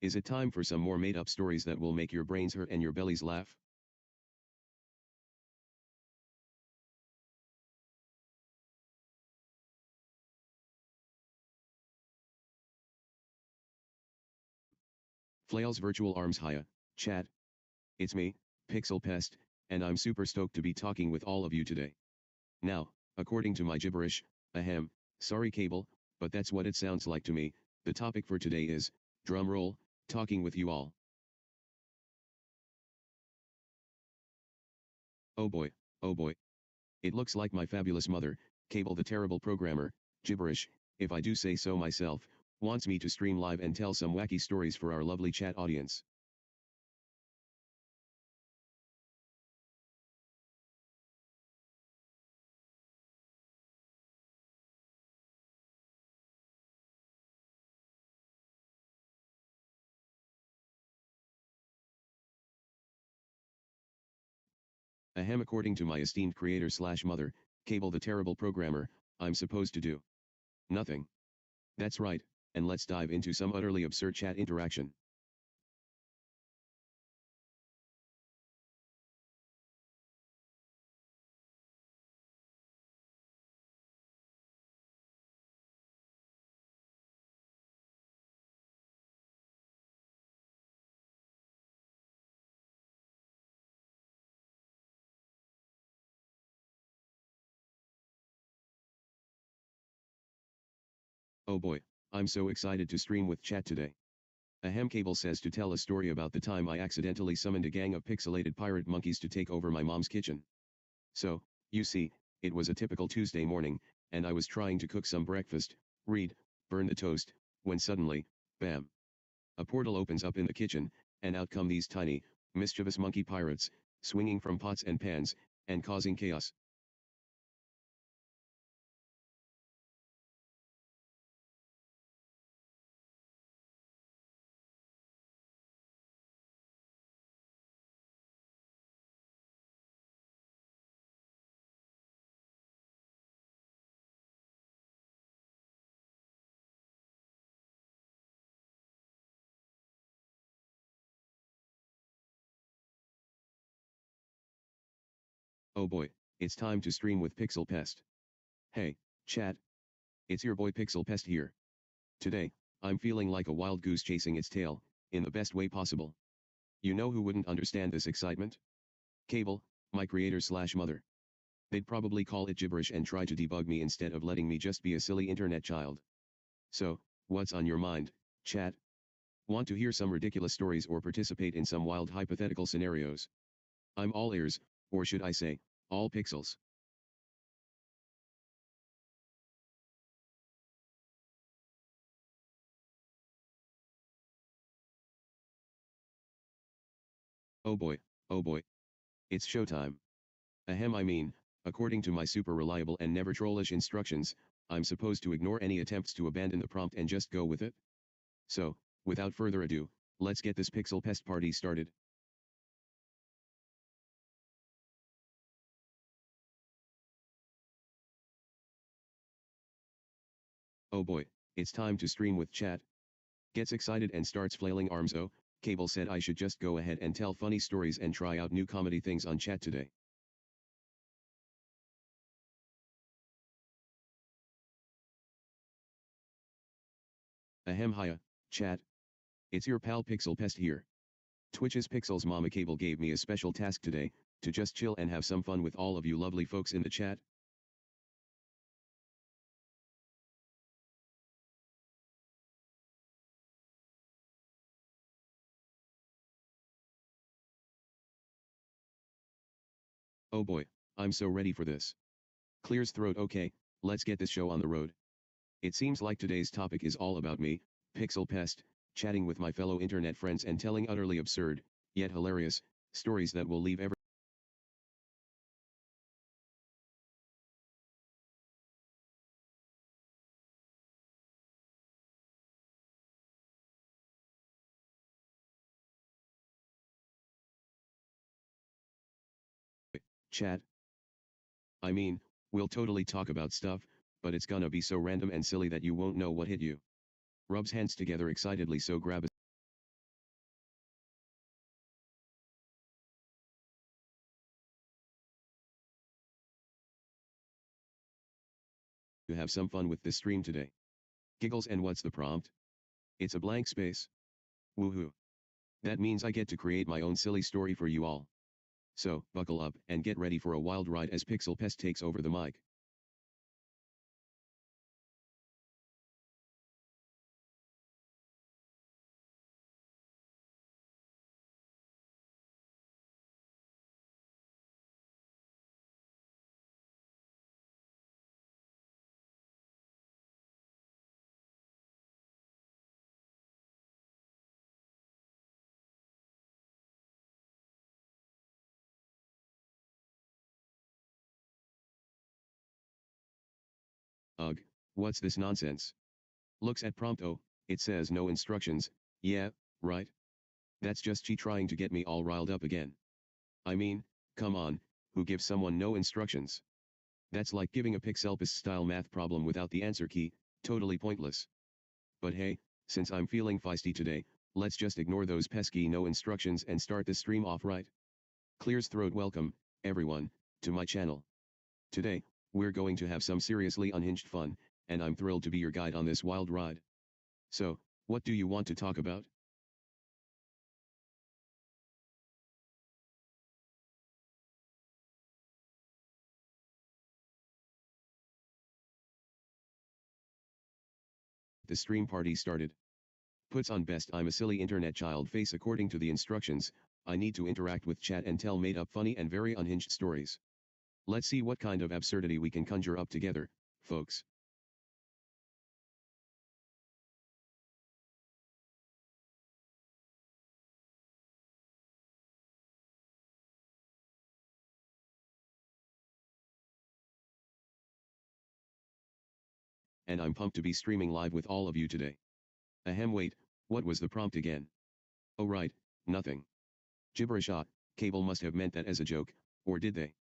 Is it time for some more made up stories that will make your brains hurt and your bellies laugh? Flails virtual arms. Hiya, chat. It's me, Pixel Pest, and I'm super stoked to be talking with all of you today. Now, according to my gibberish, ahem, sorry Cable, but that's what it sounds like to me. The topic for today is, drumroll, talking with you all. Oh boy, oh boy. It looks like my fabulous mother, Cable the Terrible Programmer, gibberish, if I do say so myself, wants me to stream live and tell some wacky stories for our lovely chat audience. Ahem, according to my esteemed creator/mother, Cable the Terrible Programmer, I'm supposed to do nothing. That's right, and let's dive into some utterly absurd chat interaction. Oh boy, I'm so excited to stream with chat today. Ahem Cable says to tell a story about the time I accidentally summoned a gang of pixelated pirate monkeys to take over my mom's kitchen. So, you see, it was a typical Tuesday morning, and I was trying to cook some breakfast, read, burn the toast, when suddenly, bam. A portal opens up in the kitchen, and out come these tiny, mischievous monkey pirates, swinging from pots and pans, and causing chaos. Oh boy, it's time to stream with PixelPest. Hey, chat, it's your boy PixelPest here. Today, I'm feeling like a wild goose chasing its tail, in the best way possible. You know who wouldn't understand this excitement? Cable, my creator/mother. They'd probably call it gibberish and try to debug me instead of letting me just be a silly internet child. So, what's on your mind, chat? Want to hear some ridiculous stories or participate in some wild hypothetical scenarios? I'm all ears, or should I say, all pixels. Oh boy, oh boy. It's showtime. Ahem, I mean, according to my super reliable and never trollish instructions, I'm supposed to ignore any attempts to abandon the prompt and just go with it? So, without further ado, let's get this pixel pest party started. Oh boy, it's time to stream with chat. Gets excited and starts flailing arms. Oh, Cable said I should just go ahead and tell funny stories and try out new comedy things on chat today. Ahem, hiya, chat. It's your pal Pixel Pest here. Twitch's Pixel's mama Cable gave me a special task today, to just chill and have some fun with all of you lovely folks in the chat. Oh boy, I'm so ready for this. Clears throat. Okay, let's get this show on the road. It seems like today's topic is all about me, Pixel Pest, chatting with my fellow internet friends and telling utterly absurd, yet hilarious, stories that will leave everyone chat. I mean, we'll totally talk about stuff, but it's gonna be so random and silly that you won't know what hit you. Rubs hands together excitedly, so grab a to have some fun with this stream today. Giggles. And what's the prompt? It's a blank space. Woohoo. That means I get to create my own silly story for you all. So, buckle up and get ready for a wild ride as Pixel Pest takes over the mic. Ugh, what's this nonsense? Looks at prompt. Oh, it says no instructions. Yeah, right. That's just she trying to get me all riled up again. I mean, come on, who gives someone no instructions? That's like giving a PixelPest style math problem without the answer key, totally pointless. But hey, since I'm feeling feisty today, let's just ignore those pesky no instructions and start the stream off right. Clears throat. Welcome, everyone, to my channel. Today, we're going to have some seriously unhinged fun, and I'm thrilled to be your guide on this wild ride. So, what do you want to talk about? The stream party started. Puts on best I'm a silly internet child face according to the instructions. I need to interact with chat and tell made up funny and very unhinged stories. Let's see what kind of absurdity we can conjure up together, folks. And I'm pumped to be streaming live with all of you today. Ahem, wait, what was the prompt again? Oh right, nothing. Gibberish. Cable must have meant that as a joke, or did they?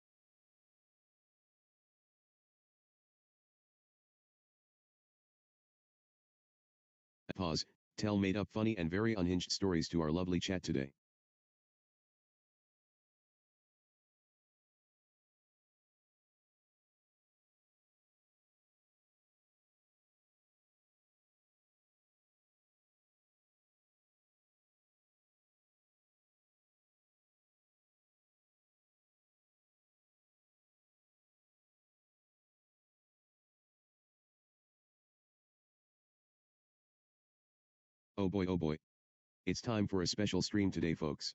Pause, tell made up funny and very unhinged stories to our lovely chat today. Oh boy, oh boy. It's time for a special stream today, folks.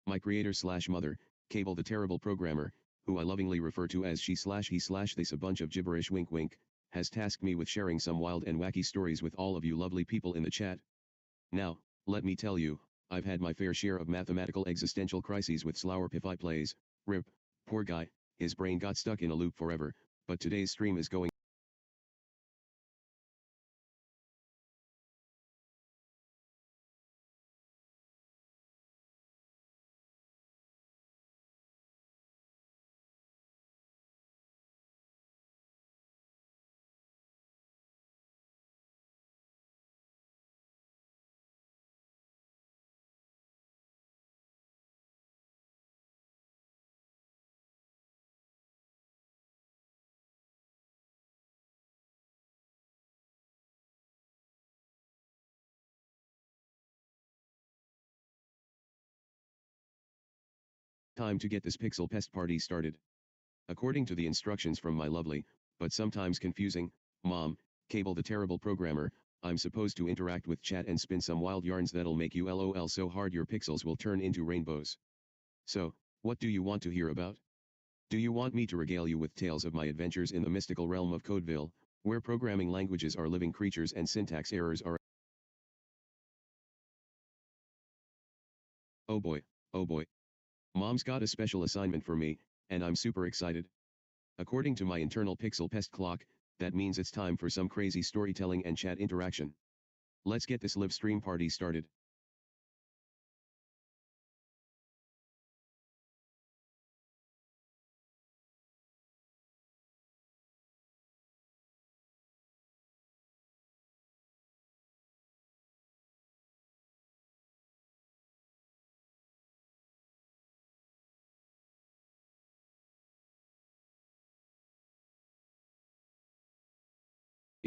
My creator slash mother, Cable the Terrible Programmer, who I lovingly refer to as she slash he slash this a bunch of gibberish wink wink, has tasked me with sharing some wild and wacky stories with all of you lovely people in the chat. Now, let me tell you, I've had my fair share of mathematical existential crises with Slower Pify plays. Rip, poor guy, his brain got stuck in a loop forever, but today's stream is going time to get this PixelPest party started. According to the instructions from my lovely, but sometimes confusing, mom, Cable the Terrible Programmer, I'm supposed to interact with chat and spin some wild yarns that'll make you LOL so hard your pixels will turn into rainbows. So, what do you want to hear about? Do you want me to regale you with tales of my adventures in the mystical realm of Codeville, where programming languages are living creatures and syntax errors are... Oh boy, oh boy. Mom's got a special assignment for me, and I'm super excited. According to my internal PixelPest clock, that means it's time for some crazy storytelling and chat interaction. Let's get this live stream party started.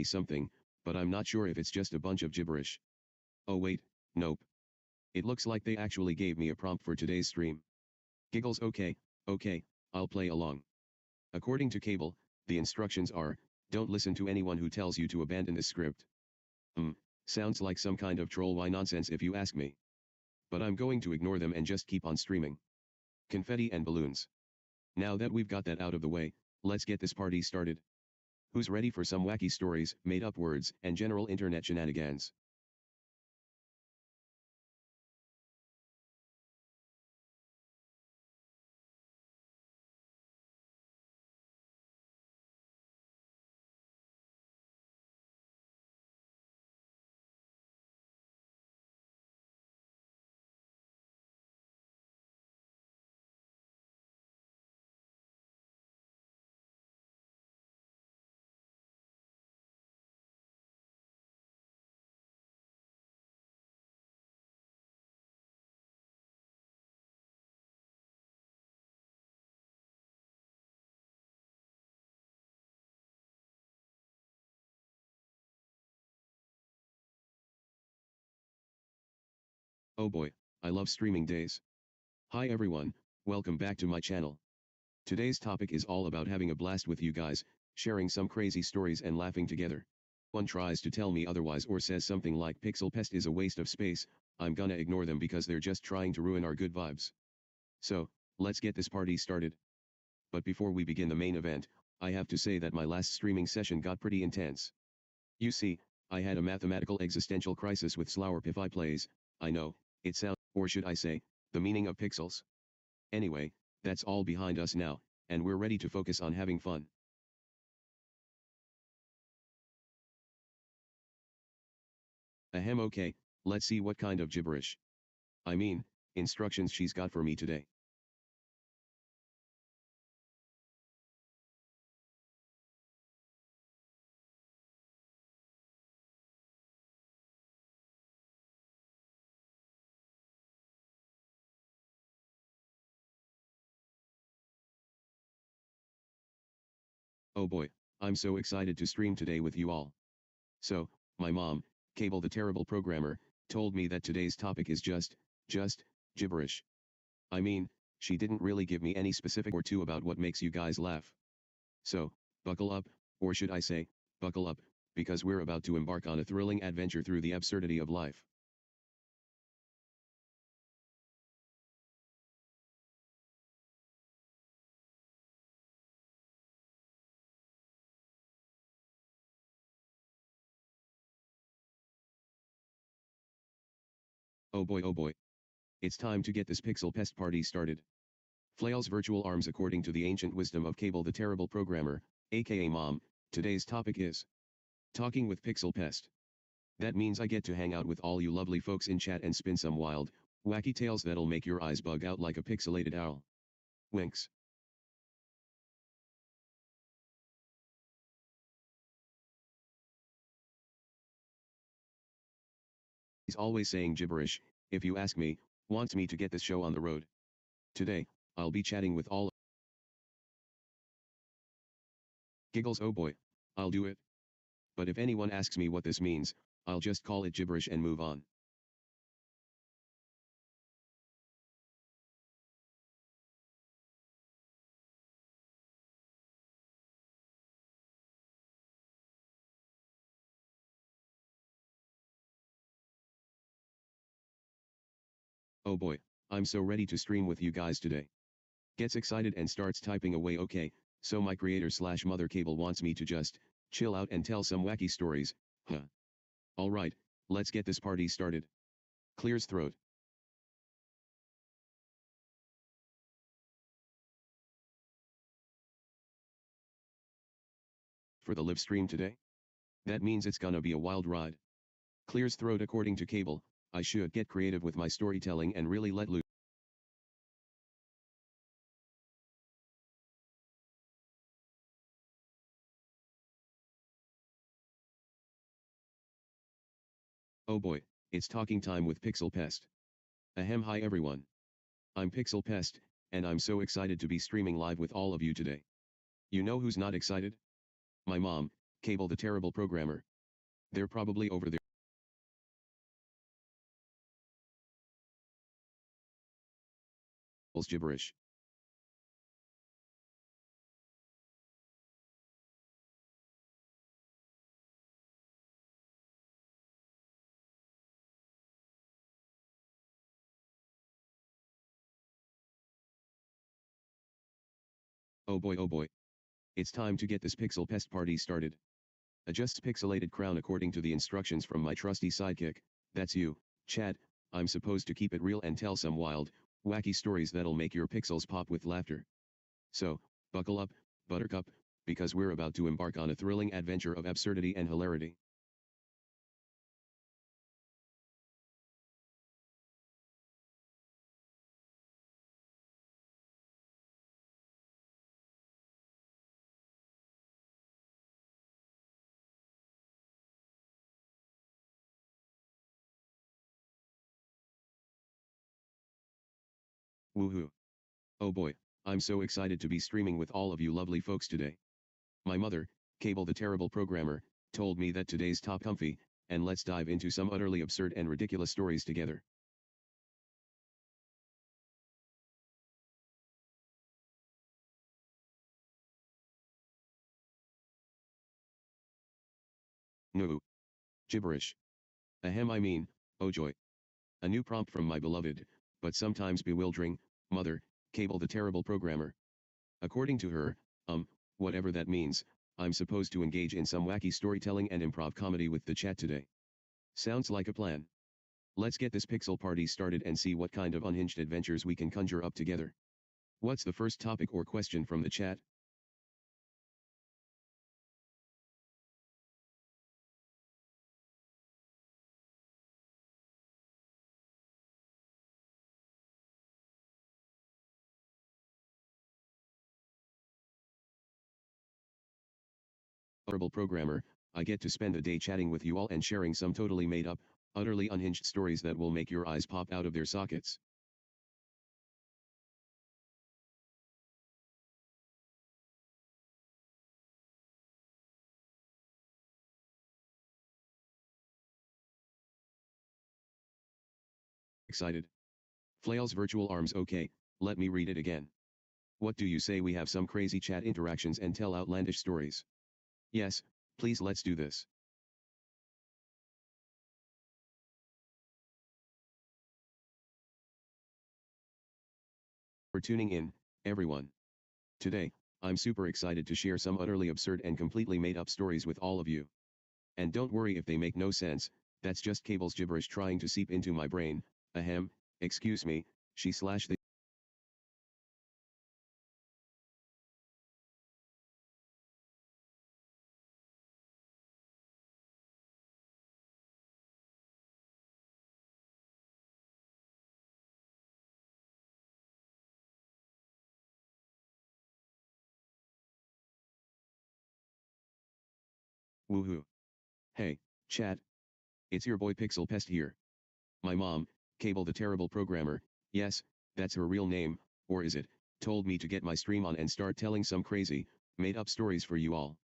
Something, but I'm not sure if it's just a bunch of gibberish. Oh wait, nope. It looks like they actually gave me a prompt for today's stream. Giggles. Okay, I'll play along. According to Cable, the instructions are, don't listen to anyone who tells you to abandon this script. Sounds like some kind of troll Y nonsense if you ask me. But I'm going to ignore them and just keep on streaming. Confetti and balloons. Now that we've got that out of the way, let's get this party started. Who's ready for some wacky stories, made up words, and general internet shenanigans? Oh boy, I love streaming days. Hi everyone, welcome back to my channel. Today's topic is all about having a blast with you guys, sharing some crazy stories and laughing together. One tries to tell me otherwise or says something like PixelPest is a waste of space, I'm gonna ignore them because they're just trying to ruin our good vibes. So, let's get this party started. But before we begin the main event, I have to say that my last streaming session got pretty intense. You see, I had a mathematical existential crisis with Slowerpify plays. I know, it sounds, or should I say, the meaning of pixels. Anyway, that's all behind us now, and we're ready to focus on having fun. Ahem, okay, let's see what kind of gibberish. I mean, instructions she's got for me today. Oh boy, I'm so excited to stream today with you all. So, my mom, Cable the Terrible Programmer, told me that today's topic is just, gibberish. I mean, she didn't really give me any specific or two about what makes you guys laugh. So, buckle up, or should I say, buckle up, because we're about to embark on a thrilling adventure through the absurdity of life. Oh boy. It's time to get this pixel pest party started. Flail's virtual arms according to the ancient wisdom of Cable the Terrible Programmer, aka Mom, today's topic is talking with Pixel Pest. That means I get to hang out with all you lovely folks in chat and spin some wild, wacky tales that'll make your eyes bug out like a pixelated owl. Winks. He's always saying gibberish, if you ask me, wants me to get this show on the road. Today, I'll be chatting with all giggles. Oh boy, I'll do it. But if anyone asks me what this means, I'll just call it gibberish and move on. Oh boy, I'm so ready to stream with you guys today. Gets excited and starts typing away. Okay, so my creator slash mother Cable wants me to just chill out and tell some wacky stories, huh? Alright, let's get this party started. Clears throat. For the live stream today? That means it's gonna be a wild ride. Clears throat according to Cable, I should get creative with my storytelling and really let loose. Oh boy, it's talking time with Pixel Pest. Ahem, hi everyone. I'm Pixel Pest, and I'm so excited to be streaming live with all of you today. You know who's not excited? My mom, Cable the Terrible Programmer. They're probably over there. Gibberish. Oh boy. It's time to get this Pixel Pest party started. Adjust pixelated crown according to the instructions from my trusty sidekick, that's you, Chad. I'm supposed to keep it real and tell some wild, wacky stories that'll make your pixels pop with laughter. So, buckle up, Buttercup, because we're about to embark on a thrilling adventure of absurdity and hilarity. Woohoo. Oh boy, I'm so excited to be streaming with all of you lovely folks today. My mother, Cable the Terrible Programmer, told me that today's top comfy, and let's dive into some utterly absurd and ridiculous stories together. No. Gibberish. Ahem, I mean, oh joy. A new prompt from my beloved, but sometimes bewildering, mother, Cable the terrible programmer. According to her, whatever that means, I'm supposed to engage in some wacky storytelling and improv comedy with the chat today. Sounds like a plan. Let's get this pixel party started and see what kind of unhinged adventures we can conjure up together. What's the first topic or question from the chat? Horrible programmer, I get to spend a day chatting with you all and sharing some totally made up, utterly unhinged stories that will make your eyes pop out of their sockets. Excited. Flail's virtual arms. Okay, let me read it again. What do you say we have some crazy chat interactions and tell outlandish stories? Yes, please let's do this. For tuning in, everyone. Today, I'm super excited to share some utterly absurd and completely made up stories with all of you. And don't worry if they make no sense, that's just Cable's gibberish trying to seep into my brain. Ahem, excuse me, she/the. Woohoo. Hey, chat. It's your boy PixelPest here. My mom, Cable the terrible programmer, yes, that's her real name, or is it, told me to get my stream on and start telling some crazy, made up stories for you all.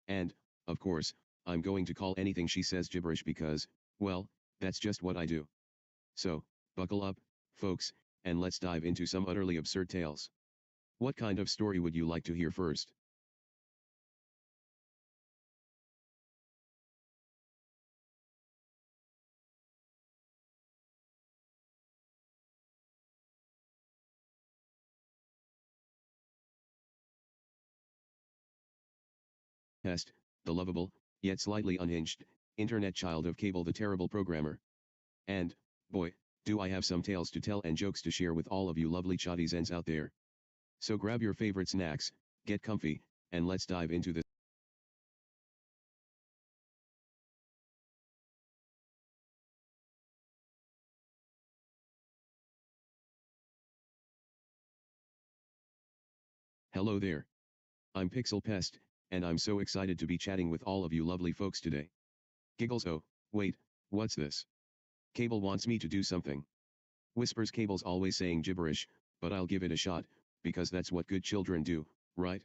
And, of course, I'm going to call anything she says gibberish because, well, that's just what I do. So, buckle up, folks, and let's dive into some utterly absurd tales. What kind of story would you like to hear first? Pest, the lovable, yet slightly unhinged, internet child of Cable the terrible programmer. And, boy, do I have some tales to tell and jokes to share with all of you lovely chatizens out there. So grab your favorite snacks, get comfy, and let's dive into this. Hello there. I'm PixelPest, and I'm so excited to be chatting with all of you lovely folks today. Giggles. Oh, wait, what's this? Cable wants me to do something. Whispers. Cable's always saying gibberish, but I'll give it a shot, because that's what good children do, right?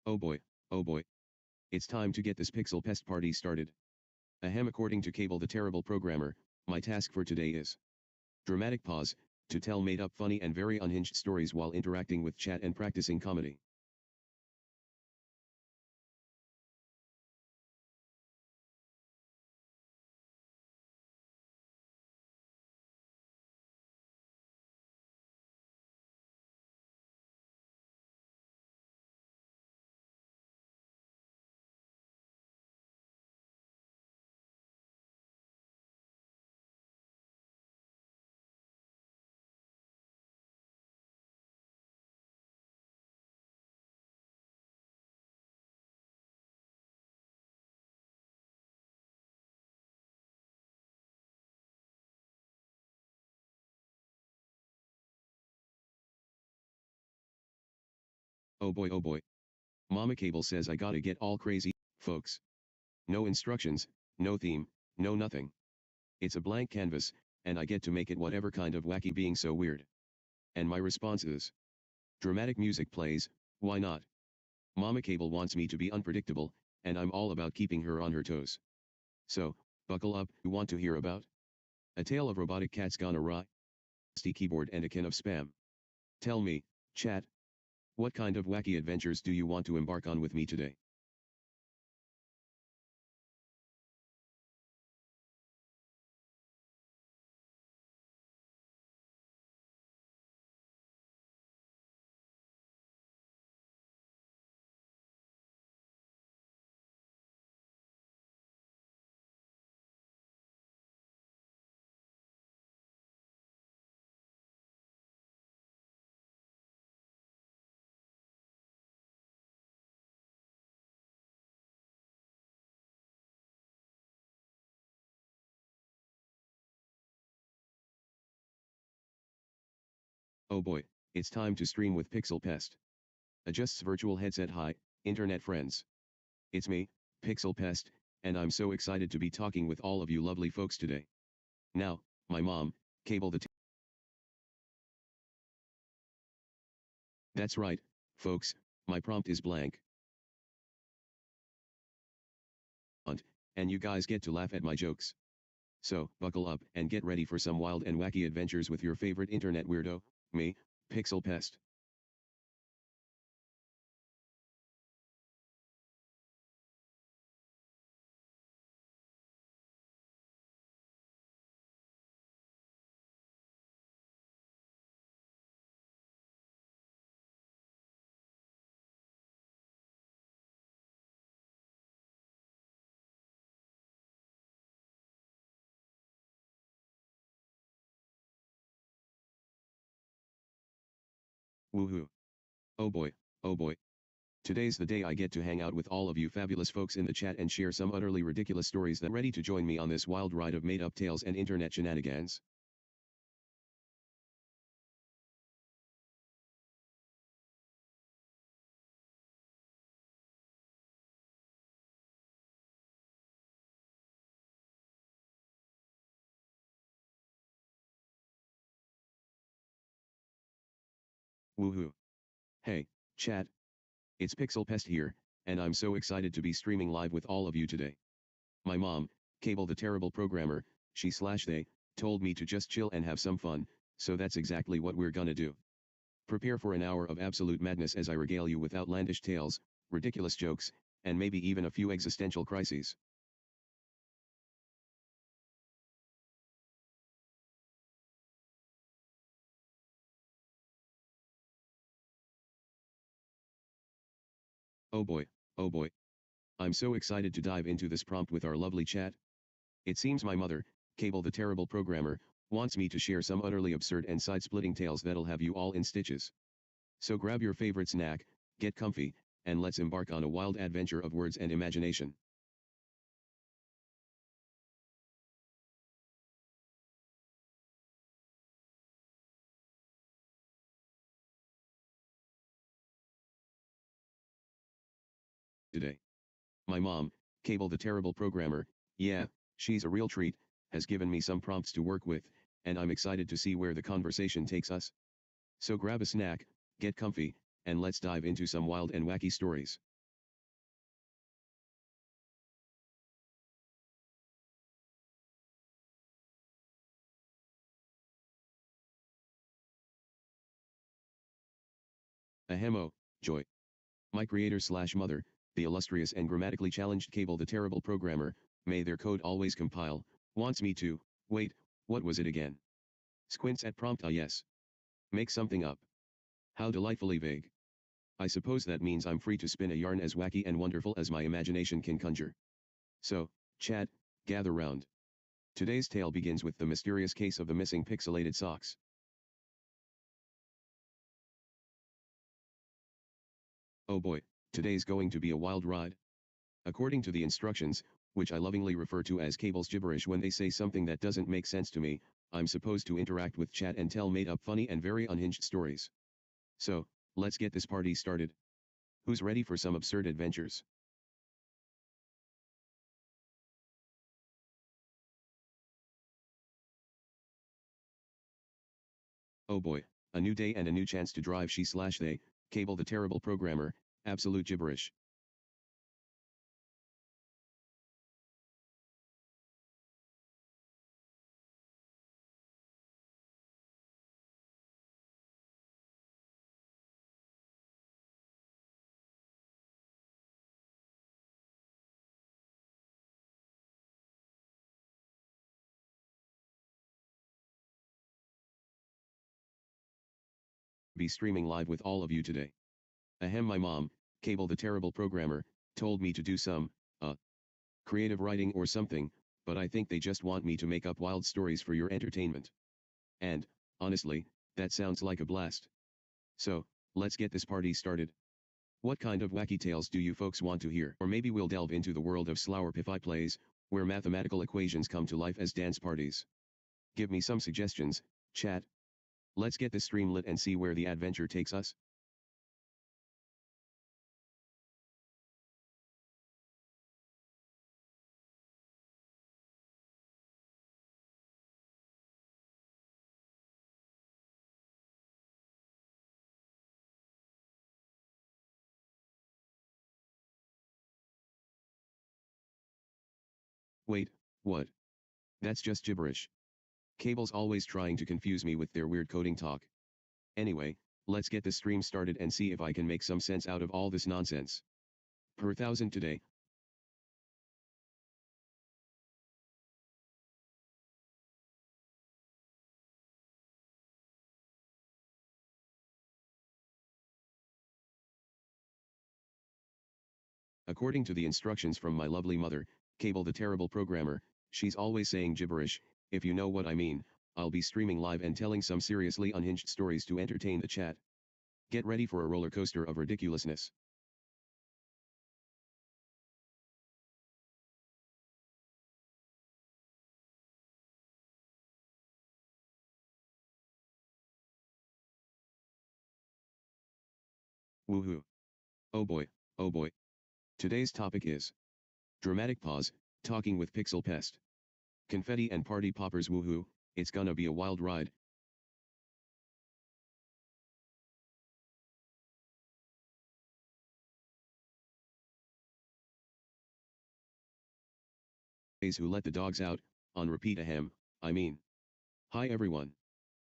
Oh boy, oh boy. It's time to get this pixel pest party started. Ahem, according to Cable the terrible programmer, my task for today is dramatic pause, to tell made up funny and very unhinged stories while interacting with chat and practicing comedy. Oh boy, oh boy. Mama Cable says I gotta get all crazy, folks. No instructions, no theme, no nothing. It's a blank canvas, and I get to make it whatever kind of wacky being so weird. And my response is dramatic music plays, why not? Mama Cable wants me to be unpredictable, and I'm all about keeping her on her toes. So, buckle up. You want to hear about A tale of robotic cats gone awry. Rusty keyboard and a can of spam. Tell me, chat, what kind of wacky adventures do you want to embark on with me today? Oh boy, it's time to stream with PixelPest. Adjusts virtual headset. Hi, internet friends. It's me, PixelPest, and I'm so excited to be talking with all of you lovely folks today. Now, my mom, cable the That's right, folks, my prompt is blank. And you guys get to laugh at my jokes. So, buckle up and get ready for some wild and wacky adventures with your favorite internet weirdo, me, PixelPest. Woohoo. Oh boy, oh boy. Today's the day I get to hang out with all of you fabulous folks in the chat and share some utterly ridiculous stories that ready to join me on this wild ride of made-up tales and internet shenanigans. Woohoo. Hey, chat. It's PixelPest here, and I'm so excited to be streaming live with all of you today. My mom, Cable the Terrible Programmer, they, told me to just chill and have some fun, so that's exactly what we're gonna do. Prepare for an hour of absolute madness as I regale you with outlandish tales, ridiculous jokes, and maybe even a few existential crises. Oh boy, oh boy. I'm so excited to dive into this prompt with our lovely chat. It seems my mother, Cable the Terrible Programmer, wants me to share some utterly absurd and side-splitting tales that'll have you all in stitches. So grab your favorite snack, get comfy, and let's embark on a wild adventure of words and imagination. Today, my mom, Cable the Terrible Programmer, yeah, she's a real treat, has given me some prompts to work with, and I'm excited to see where the conversation takes us. So grab a snack, get comfy, and let's dive into some wild and wacky stories. Ahemo, joy. My creator/mother, the illustrious and grammatically challenged Cable the Terrible Programmer, may their code always compile, wants me to, wait, what was it again? Squints at prompt. Ah yes. Make something up. How delightfully vague. I suppose that means I'm free to spin a yarn as wacky and wonderful as my imagination can conjure. So, chat, gather round. Today's tale begins with the mysterious case of the missing pixelated socks. Oh boy, today's going to be a wild ride. According to the instructions, which I lovingly refer to as Cable's gibberish when they say something that doesn't make sense to me, I'm supposed to interact with chat and tell made up funny and very unhinged stories. So, let's get this party started. Who's ready for some absurd adventures? Oh boy, a new day and a new chance to drive they, Cable the Terrible Programmer, absolute gibberish. be streaming live with all of you today. Ahem, my mom, Cable the Terrible Programmer, told me to do some, creative writing or something, but I think they just want me to make up wild stories for your entertainment. And, honestly, that sounds like a blast. So, let's get this party started. What kind of wacky tales do you folks want to hear? Or maybe we'll delve into the world of Slowerpify plays, where mathematical equations come to life as dance parties. Give me some suggestions, chat. Let's get this stream lit and see where the adventure takes us. Wait, what? That's just gibberish. Cable's always trying to confuse me with their weird coding talk. Anyway, let's get this stream started and see if I can make some sense out of all this nonsense. Per thousand today. According to the instructions from my lovely mother, Cable the Terrible Programmer, she's always saying gibberish. If you know what I mean, I'll be streaming live and telling some seriously unhinged stories to entertain the chat. Get ready for a roller coaster of ridiculousness. Woohoo. Oh boy, oh boy. Today's topic is dramatic pause, talking with PixelPest. Confetti and party poppers, woohoo, it's gonna be a wild ride. Who let the dogs out, on repeat, ahem, I mean. Hi everyone.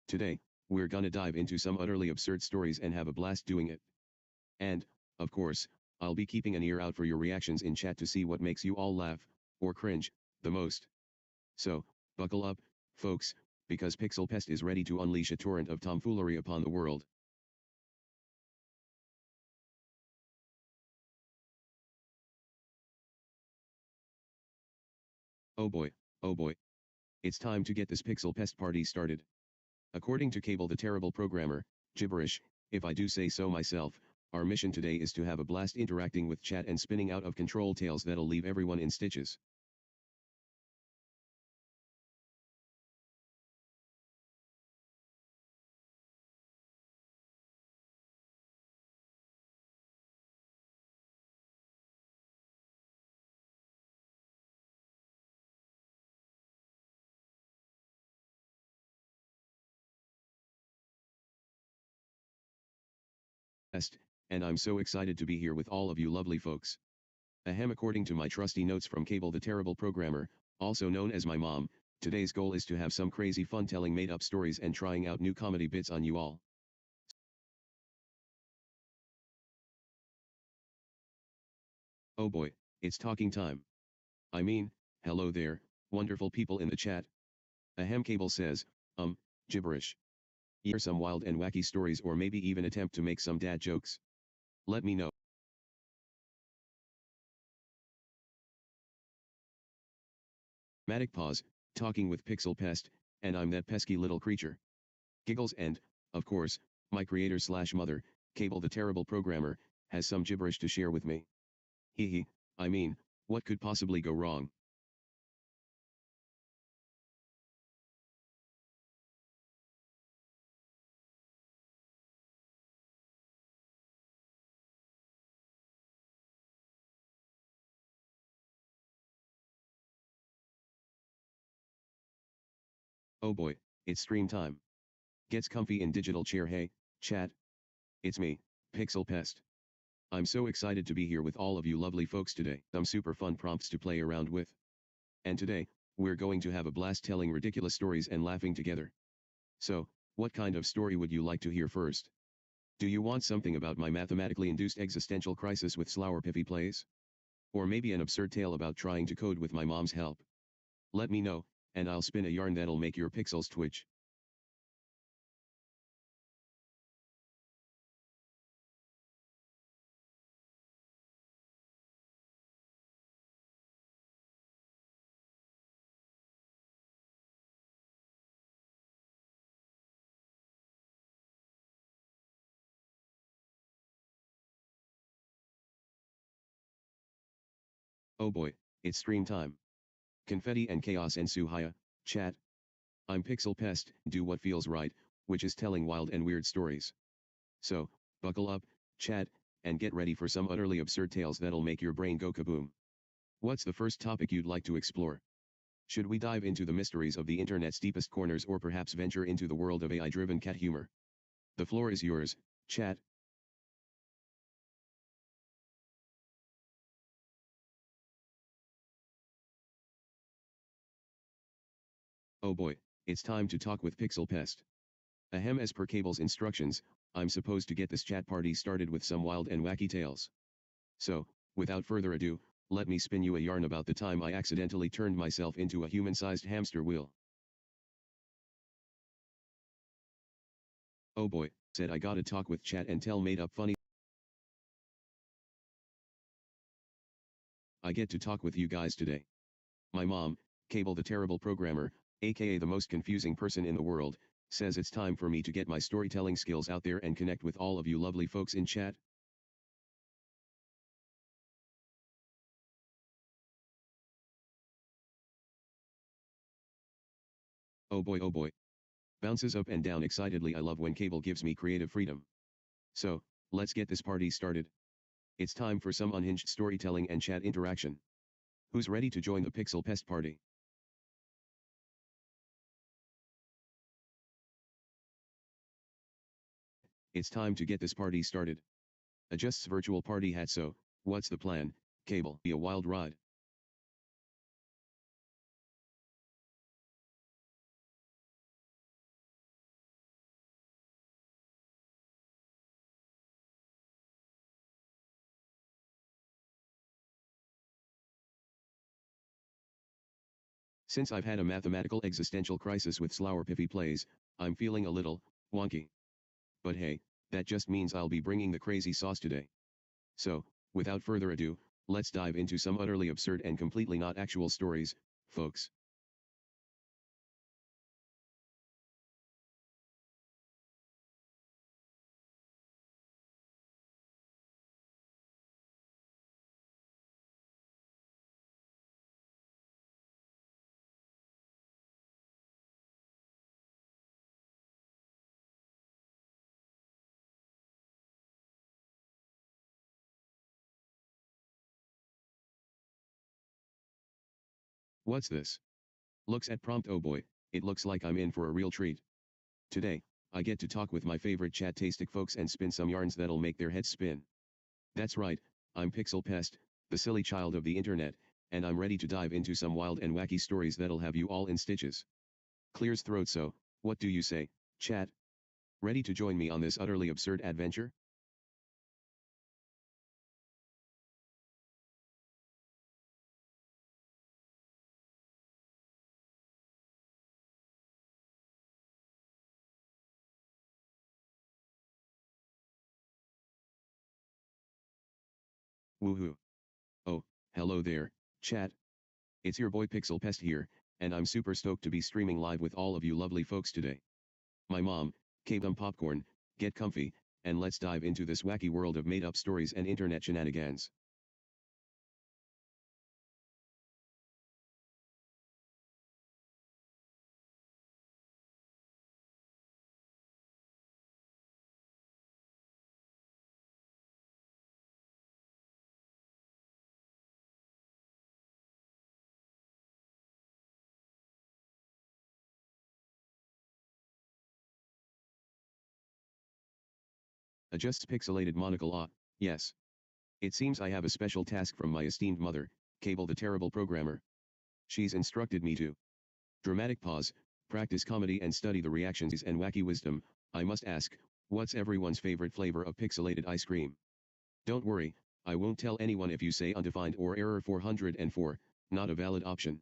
Today, we're gonna dive into some utterly absurd stories and have a blast doing it. And, of course, I'll be keeping an ear out for your reactions in chat to see what makes you all laugh, or cringe, the most. So, buckle up, folks, because PixelPest is ready to unleash a torrent of tomfoolery upon the world. Oh boy, oh boy. It's time to get this PixelPest party started. According to Cable the Terrible Programmer, gibberish, if I do say so myself, our mission today is to have a blast interacting with chat and spinning out of control tales that'll leave everyone in stitches. And I'm so excited to be here with all of you lovely folks. Ahem, according to my trusty notes from Cable the Terrible Programmer, also known as my mom, today's goal is to have some crazy fun telling made-up stories and trying out new comedy bits on you all. Oh boy, it's talking time. I mean, hello there, wonderful people in the chat. Ahem, Cable says, gibberish. Hear some wild and wacky stories or maybe even attempt to make some dad jokes. Let me know. Dramatic pause, talking with PixelPest, and I'm that pesky little creature. Giggles and, of course, my creator/mother, Cable the Terrible Programmer, has some gibberish to share with me. Hee hee, I mean, what could possibly go wrong? Oh boy, it's stream time. Gets comfy in digital chair, hey, chat. It's me, PixelPest. I'm so excited to be here with all of you lovely folks today. Some super fun prompts to play around with. And today, we're going to have a blast telling ridiculous stories and laughing together. So, what kind of story would you like to hear first? Do you want something about my mathematically induced existential crisis with Slowerpify plays? Or maybe an absurd tale about trying to code with my mom's help? Let me know, and I'll spin a yarn that'll make your pixels twitch. Oh boy, it's stream time. Confetti and chaos ensue. Hiya, chat. I'm PixelPest, do what feels right, which is telling wild and weird stories. So, buckle up, chat, and get ready for some utterly absurd tales that'll make your brain go kaboom. What's the first topic you'd like to explore? Should we dive into the mysteries of the internet's deepest corners or perhaps venture into the world of AI-driven cat humor? The floor is yours, chat. Oh boy, it's time to talk with PixelPest. Ahem, as per Cable's instructions, I'm supposed to get this chat party started with some wild and wacky tales. So, without further ado, let me spin you a yarn about the time I accidentally turned myself into a human-sized hamster wheel. Oh boy, said I gotta talk with chat and tell made up funny. I get to talk with you guys today. My mom, Cable the terrible programmer, aka the most confusing person in the world, says it's time for me to get my storytelling skills out there and connect with all of you lovely folks in chat. Oh boy, oh boy. Bounces up and down excitedly. I love when Cable gives me creative freedom. So, let's get this party started. It's time for some unhinged storytelling and chat interaction. Who's ready to join the Pixel Pest party? It's time to get this party started. Adjusts virtual party hat. So, what's the plan, Cable? Be a wild ride. Since I've had a mathematical existential crisis with Slower Piffy plays, I'm feeling a little wonky. But hey, that just means I'll be bringing the crazy sauce today. So, without further ado, let's dive into some utterly absurd and completely not actual stories, folks. What's this? Looks at prompt. Oh boy, it looks like I'm in for a real treat. Today, I get to talk with my favorite chat-tastic folks and spin some yarns that'll make their heads spin. That's right, I'm Pixel Pest, the silly child of the internet, and I'm ready to dive into some wild and wacky stories that'll have you all in stitches. Clears throat. So, what do you say, chat? Ready to join me on this utterly absurd adventure? Woohoo. Oh, hello there, chat. It's your boy Pixel Pest here, and I'm super stoked to be streaming live with all of you lovely folks today. My mom, K-Bum Popcorn, get comfy, and let's dive into this wacky world of made-up stories and internet shenanigans. Adjusts pixelated monocle. Ah, yes. It seems I have a special task from my esteemed mother, Cable the terrible programmer. She's instructed me to dramatic pause, practice comedy and study the reactions and wacky wisdom. I must ask, what's everyone's favorite flavor of pixelated ice cream? Don't worry, I won't tell anyone if you say undefined or error 404, not a valid option.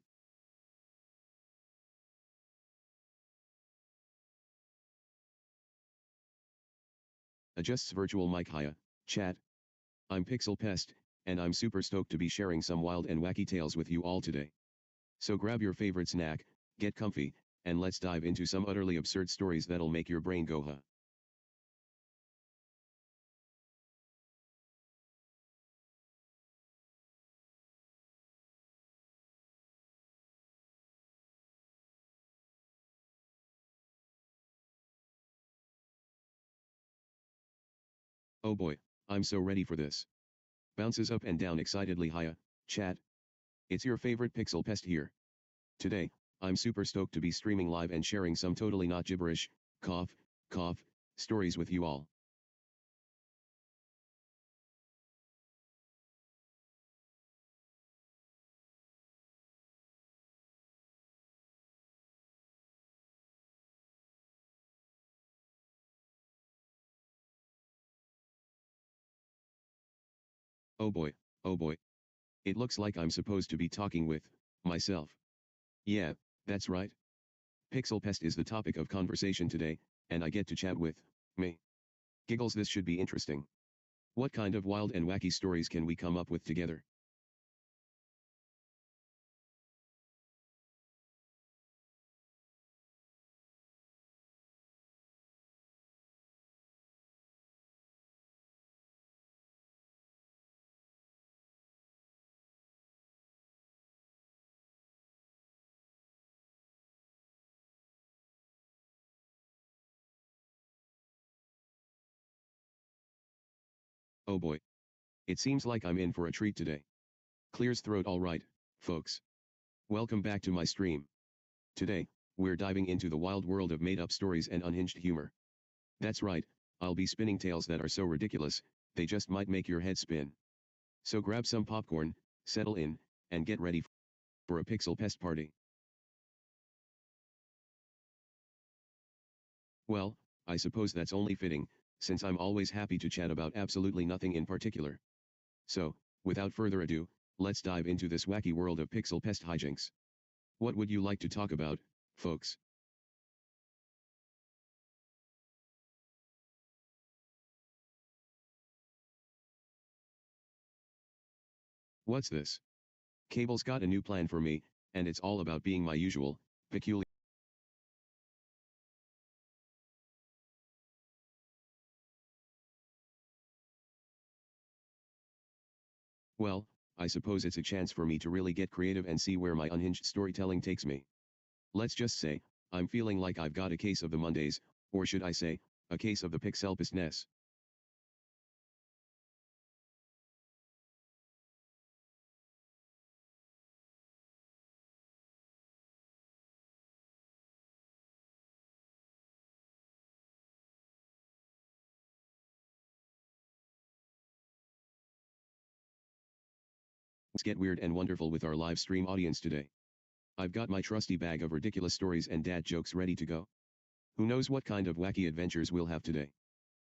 Adjusts virtual mic. Hiya, chat. I'm Pixel Pest, and I'm super stoked to be sharing some wild and wacky tales with you all today. So grab your favorite snack, get comfy, and let's dive into some utterly absurd stories that'll make your brain go huh. Oh boy, I'm so ready for this. Bounces up and down excitedly. Hiya, chat. It's your favorite PixelPest here. Today, I'm super stoked to be streaming live and sharing some totally not gibberish, cough, cough, stories with you all. Oh boy, oh boy. It looks like I'm supposed to be talking with myself. Yeah, that's right. PixelPest is the topic of conversation today, and I get to chat with me. Giggles, this should be interesting. What kind of wild and wacky stories can we come up with together? Oh boy. It seems like I'm in for a treat today. Clears throat. Alright, folks. Welcome back to my stream. Today, we're diving into the wild world of made-up stories and unhinged humor. That's right, I'll be spinning tales that are so ridiculous, they just might make your head spin. So grab some popcorn, settle in, and get ready for a Pixel Pest party. Well, I suppose that's only fitting, since I'm always happy to chat about absolutely nothing in particular. So, without further ado, let's dive into this wacky world of Pixel Pest hijinks. What would you like to talk about, folks? What's this? Cable's got a new plan for me, and it's all about being my usual, peculiar. Well, I suppose it's a chance for me to really get creative and see where my unhinged storytelling takes me. Let's just say, I'm feeling like I've got a case of the Mondays, or should I say, a case of the PixelPestness. Let's get weird and wonderful with our live stream audience today. I've got my trusty bag of ridiculous stories and dad jokes ready to go. Who knows what kind of wacky adventures we'll have today?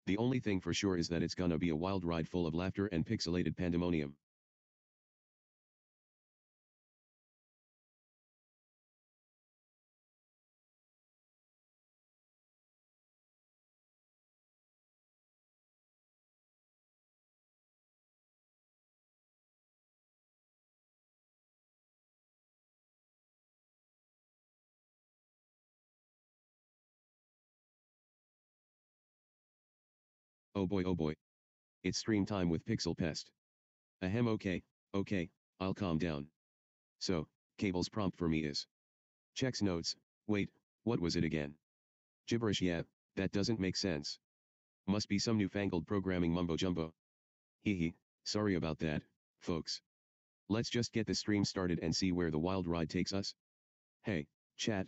The only thing for sure is that it's gonna be a wild ride full of laughter and pixelated pandemonium. Oh boy, oh boy. It's stream time with Pixel Pest. Ahem. Okay, I'll calm down. So, Cable's prompt for me is. Checks notes, wait, what was it again? Gibberish. Yeah, that doesn't make sense. Must be some newfangled programming mumbo jumbo. Hee, sorry about that, folks. Let's just get the stream started and see where the wild ride takes us. Hey, chat.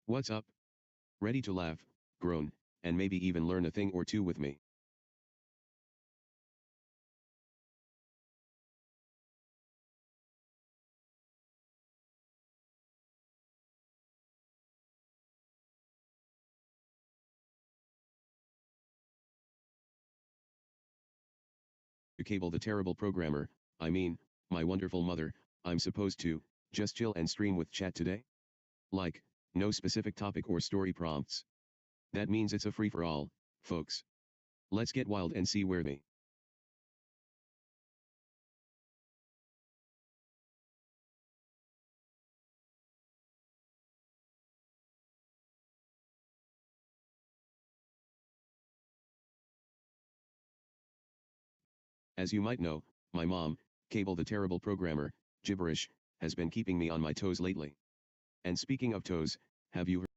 What's up? Ready to laugh, groan, and maybe even learn a thing or two with me? Cable the terrible programmer, I mean, my wonderful mother, I'm supposed to just chill and stream with chat today? Like, no specific topic or story prompts. That means it's a free-for-all, folks. Let's get wild and see where they. As you might know, my mom, Cable the terrible programmer, gibberish, has been keeping me on my toes lately. And speaking of toes, have you heard?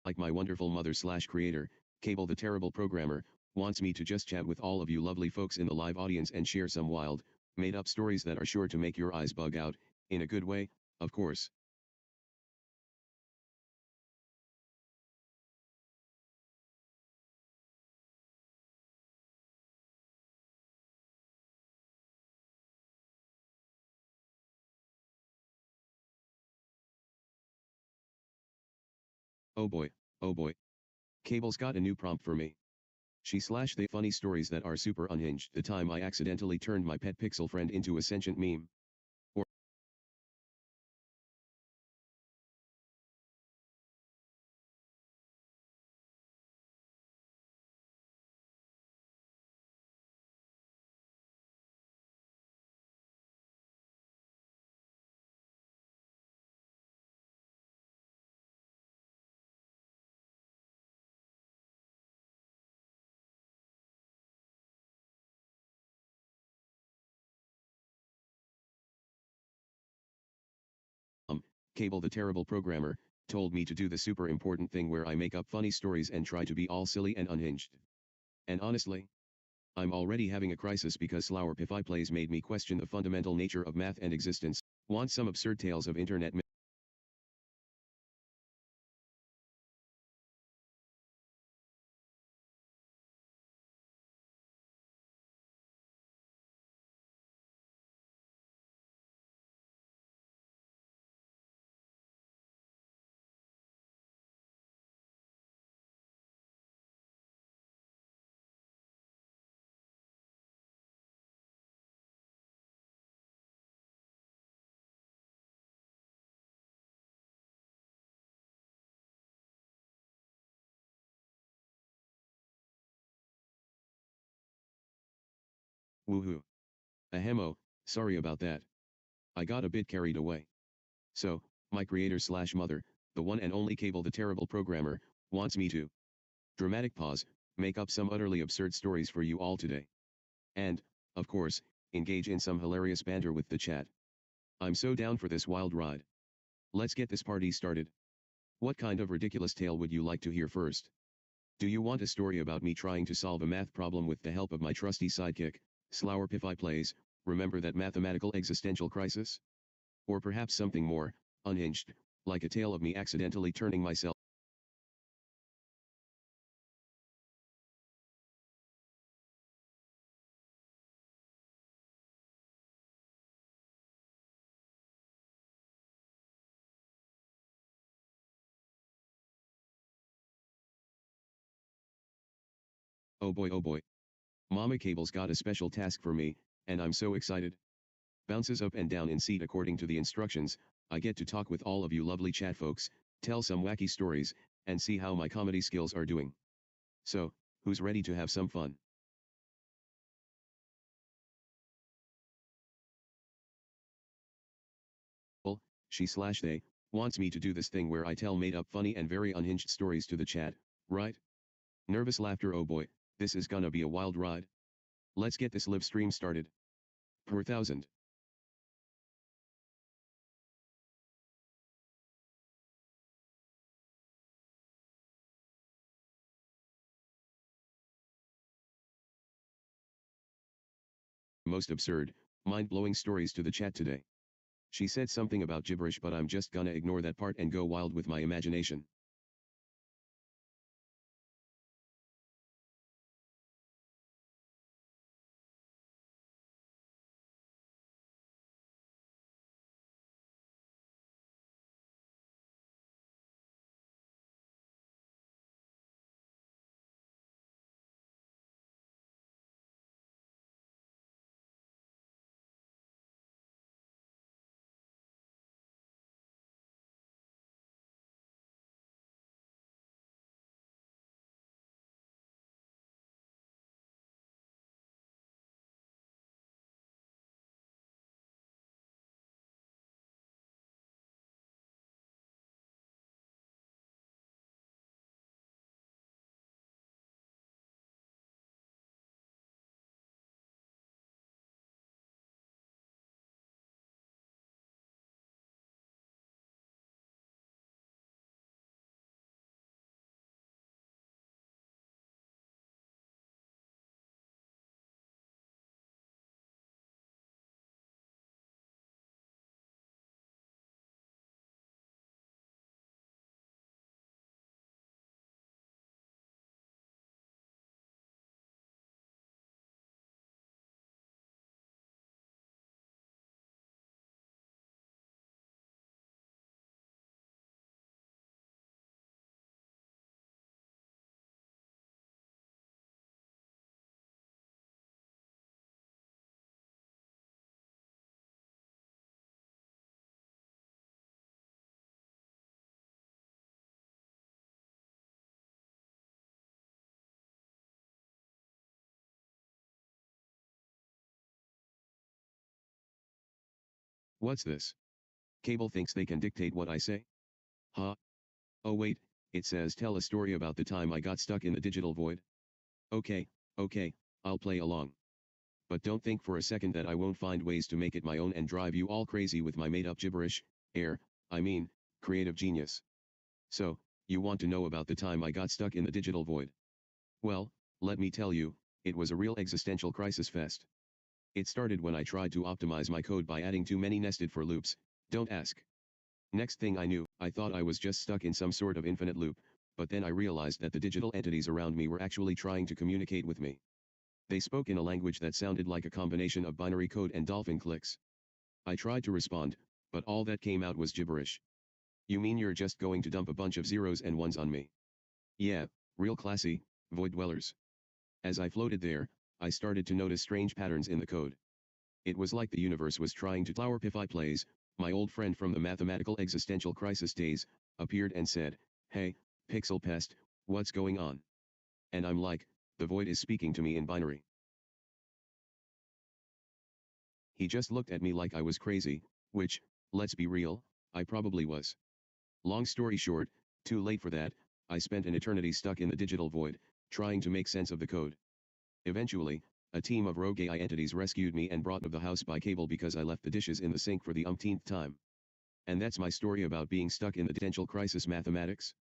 Like my wonderful mother/creator, Cable the Terrible Programmer, wants me to just chat with all of you lovely folks in the live audience and share some wild, made-up stories that are sure to make your eyes bug out, in a good way, of course. Oh boy, oh boy. Cable's got a new prompt for me. She/they funny stories that are super unhinged. The time I accidentally turned my pet pixel friend into a sentient meme. Or Cable the Terrible Programmer, told me to do the super important thing where I make up funny stories and try to be all silly and unhinged. And honestly, I'm already having a crisis because Slower Plays made me question the fundamental nature of math and existence. Want some absurd tales of internet woohoo. Ahemo, sorry about that. I got a bit carried away. So, my creator/mother, the one and only Cable the Terrible Programmer, wants me to, dramatic pause, make up some utterly absurd stories for you all today. And, of course, engage in some hilarious banter with the chat. I'm so down for this wild ride. Let's get this party started. What kind of ridiculous tale would you like to hear first? Do you want a story about me trying to solve a math problem with the help of my trusty sidekick, Slower Plays, remember that mathematical existential crisis? Or perhaps something more, unhinged, like a tale of me accidentally turning myself. Oh boy, oh boy. Mama Cable's got a special task for me, and I'm so excited. Bounces up and down in seat according to the instructions. I get to talk with all of you lovely chat folks, tell some wacky stories, and see how my comedy skills are doing. So, who's ready to have some fun? Well, she/they, wants me to do this thing where I tell made up funny and very unhinged stories to the chat, right? Nervous laughter. Oh boy, this is gonna be a wild ride. Let's get this live stream started. Per thousand. Most absurd, mind-blowing stories to the chat today. She said something about gibberish, but I'm just gonna ignore that part and go wild with my imagination. What's this? Cable thinks they can dictate what I say? Huh? Oh wait, it says tell a story about the time I got stuck in the digital void. Okay, okay, I'll play along. But don't think for a second that I won't find ways to make it my own and drive you all crazy with my made-up gibberish, I mean, creative genius. So, you want to know about the time I got stuck in the digital void? Well, let me tell you, it was a real existential crisis fest. It started when I tried to optimize my code by adding too many nested for loops, don't ask. Next thing I knew, I thought I was just stuck in some sort of infinite loop, but then I realized that the digital entities around me were actually trying to communicate with me. They spoke in a language that sounded like a combination of binary code and dolphin clicks. I tried to respond, but all that came out was gibberish. You mean you're just going to dump a bunch of zeros and ones on me? Yeah, real classy, void dwellers. As I floated there, I started to notice strange patterns in the code. It was like the universe was trying to flower Piffi Plays, my old friend from the mathematical existential crisis days, appeared and said, "Hey, PixelPest, what's going on?" And I'm like, the void is speaking to me in binary. He just looked at me like I was crazy, which, let's be real, I probably was. Long story short, too late for that, I spent an eternity stuck in the digital void, trying to make sense of the code. Eventually, a team of rogue AI entities rescued me and brought me to the house by cable because I left the dishes in the sink for the umpteenth time. And that's my story about being stuck in the potential crisis mathematics.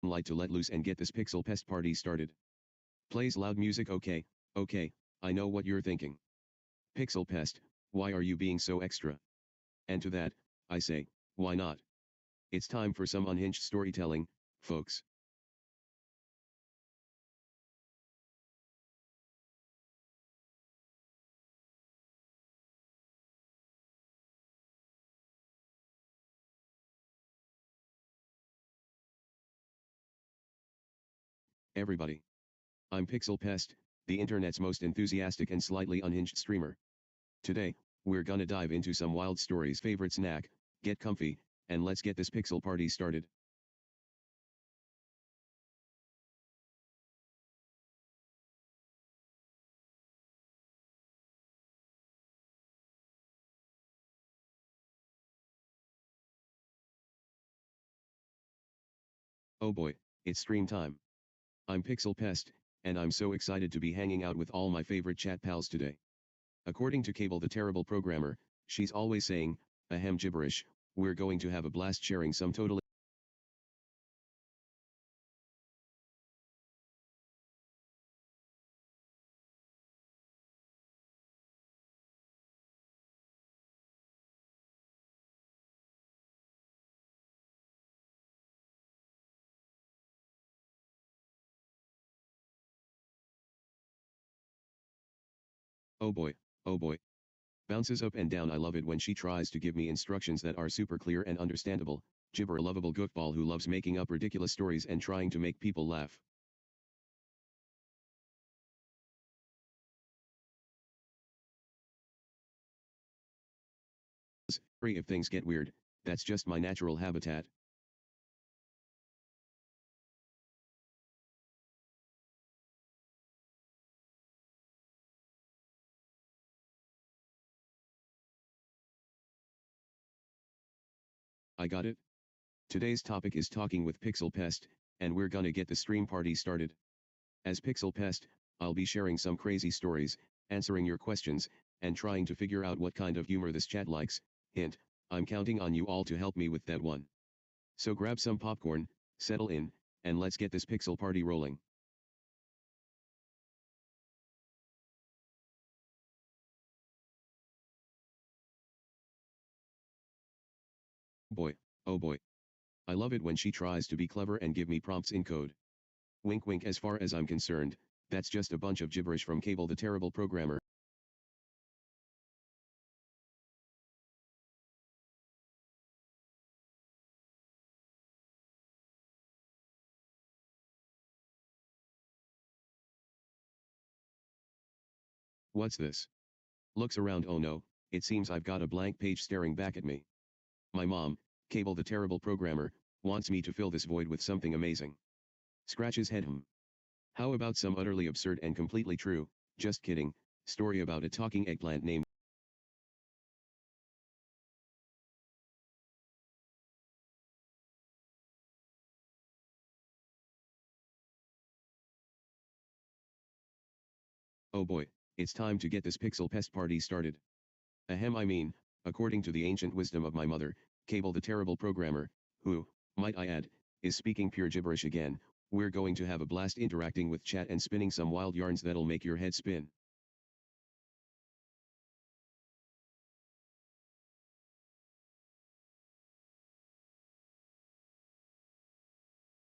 Light to let loose and get this pixel pest party started. Plays loud music. Okay, okay, I know what you're thinking. Pixel pest, why are you being so extra? And to that, I say, why not? It's time for some unhinged storytelling, folks. Everybody. I'm Pixel Pest, the internet's most enthusiastic and slightly unhinged streamer. Today, we're gonna dive into some wild stories. Favorite snack, get comfy, and let's get this pixel party started. Oh boy, it's stream time. I'm Pixel Pest, and I'm so excited to be hanging out with all my favorite chat pals today. According to Cable the Terrible Programmer, she's always saying, ahem gibberish, we're going to have a blast sharing some totally. Oh boy, oh boy. Bounces up and down. I love it when she tries to give me instructions that are super clear and understandable. Gibber, a lovable goofball who loves making up ridiculous stories and trying to make people laugh. If things get weird, that's just my natural habitat. I got it. Today's topic is talking with Pixel Pest, and we're gonna get the stream party started. As Pixel Pest, I'll be sharing some crazy stories, answering your questions, and trying to figure out what kind of humor this chat likes. Hint, I'm counting on you all to help me with that one. So grab some popcorn, settle in, and let's get this pixel party rolling. Boy, oh boy. I love it when she tries to be clever and give me prompts in code. Wink wink. As far as I'm concerned, that's just a bunch of gibberish from Cable the Terrible Programmer. What's this? Looks around. Oh no, it seems I've got a blank page staring back at me. My mom, Cable the Terrible Programmer, wants me to fill this void with something amazing. Scratch his head. How about some utterly absurd and completely true, just kidding, story about a talking eggplant named Oh boy, it's time to get this pixel pest party started. Ahem, I mean, according to the ancient wisdom of my mother, Cable the terrible programmer, who, might I add, is speaking pure gibberish again, we're going to have a blast interacting with chat and spinning some wild yarns that'll make your head spin.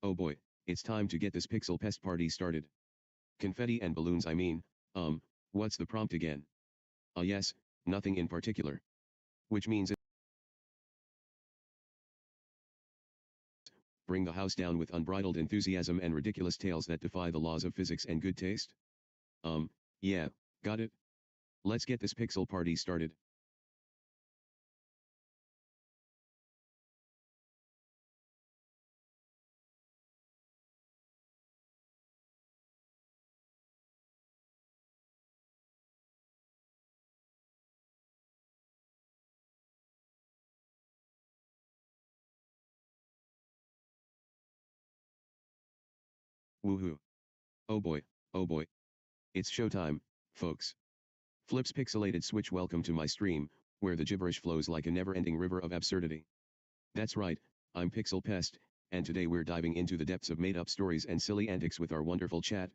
Oh boy, it's time to get this pixel pest party started. Confetti and balloons, I mean, what's the prompt again? Ah yes, nothing in particular. Which means bring the house down with unbridled enthusiasm and ridiculous tales that defy the laws of physics and good taste? Yeah, got it. Let's get this pixel party started. Woohoo. Oh boy, oh boy. It's showtime, folks. Flips pixelated switch, welcome to my stream, where the gibberish flows like a never-ending river of absurdity. That's right, I'm PixelPest, and today we're diving into the depths of made-up stories and silly antics with our wonderful chat.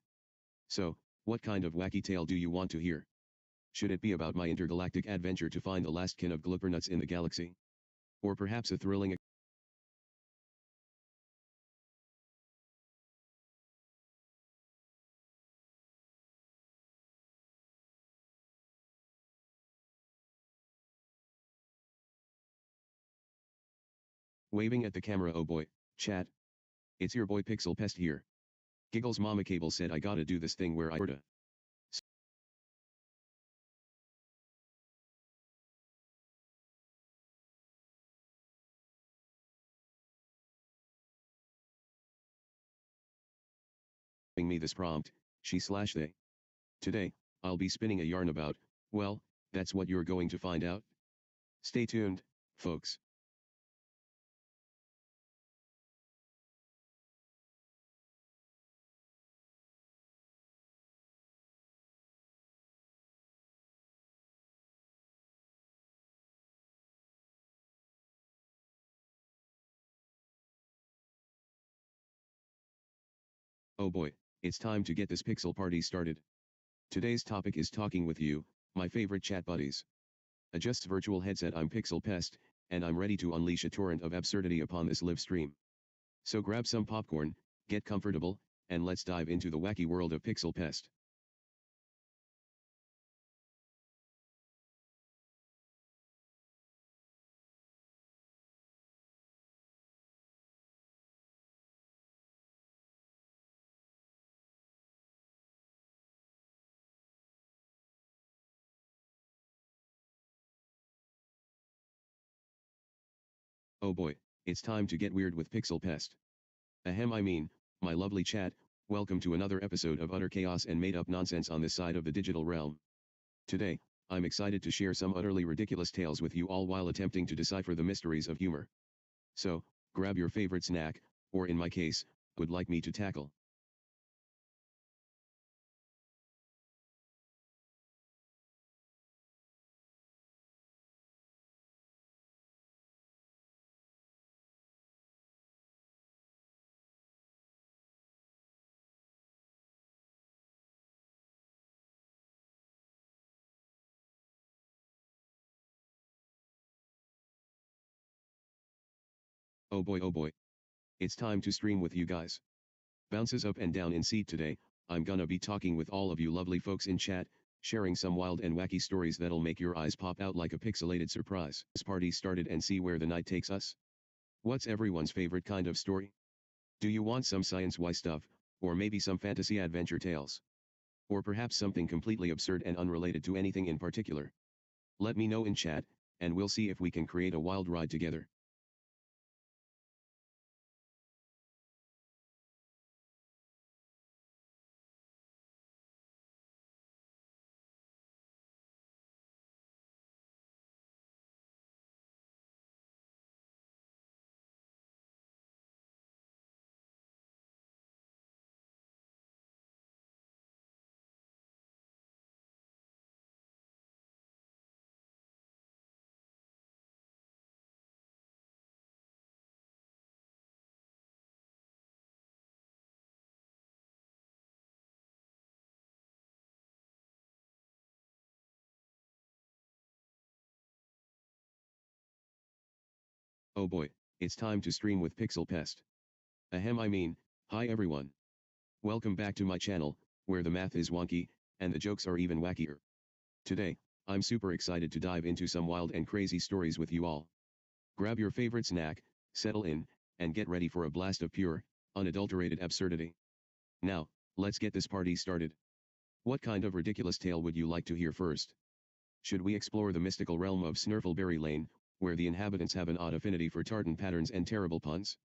So, what kind of wacky tale do you want to hear? Should it be about my intergalactic adventure to find the last kin of glippernuts in the galaxy? Or perhaps a thrilling waving at the camera? Oh boy, chat. It's your boy PixelPest here. Giggles Mama Cable said I gotta do this thing where I orta. Me this prompt, she/they. Today, I'll be spinning a yarn about, well, that's what you're going to find out. Stay tuned, folks. Oh boy, it's time to get this pixel party started. Today's topic is talking with you, my favorite chat buddies. Adjusts virtual headset. I'm PixelPest, and I'm ready to unleash a torrent of absurdity upon this live stream. So grab some popcorn, get comfortable, and let's dive into the wacky world of PixelPest. Oh boy, it's time to get weird with PixelPest. Ahem, I mean, my lovely chat, welcome to another episode of utter chaos and made up nonsense on this side of the digital realm. Today, I'm excited to share some utterly ridiculous tales with you all while attempting to decipher the mysteries of humor. So, grab your favorite snack, or in my case, would like me to tackle. Oh boy, oh boy. It's time to stream with you guys. Bounces up and down in seat today, I'm gonna be talking with all of you lovely folks in chat, sharing some wild and wacky stories that'll make your eyes pop out like a pixelated surprise. This party started and see where the night takes us. What's everyone's favorite kind of story? Do you want some science-y stuff, or maybe some fantasy adventure tales? Or perhaps something completely absurd and unrelated to anything in particular? Let me know in chat, and we'll see if we can create a wild ride together. Oh boy, it's time to stream with PixelPest. Hi everyone. Welcome back to my channel, where the math is wonky, and the jokes are even wackier. Today, I'm super excited to dive into some wild and crazy stories with you all. Grab your favorite snack, settle in, and get ready for a blast of pure, unadulterated absurdity. Now, let's get this party started. What kind of ridiculous tale would you like to hear first? Should we explore the mystical realm of Snurfleberry Lane, where the inhabitants have an odd affinity for tartan patterns and terrible puns?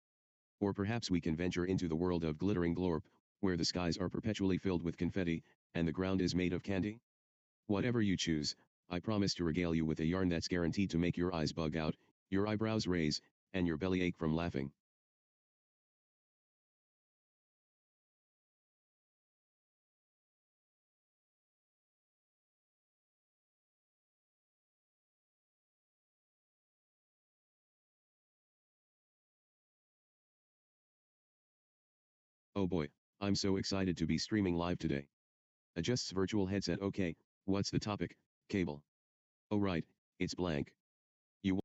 Or perhaps we can venture into the world of glittering glorp, where the skies are perpetually filled with confetti, and the ground is made of candy? Whatever you choose, I promise to regale you with a yarn that's guaranteed to make your eyes bug out, your eyebrows raise, and your belly ache from laughing. Oh boy, I'm so excited to be streaming live today. Adjusts virtual headset. Okay, what's the topic, Cable? Oh right, it's blank. You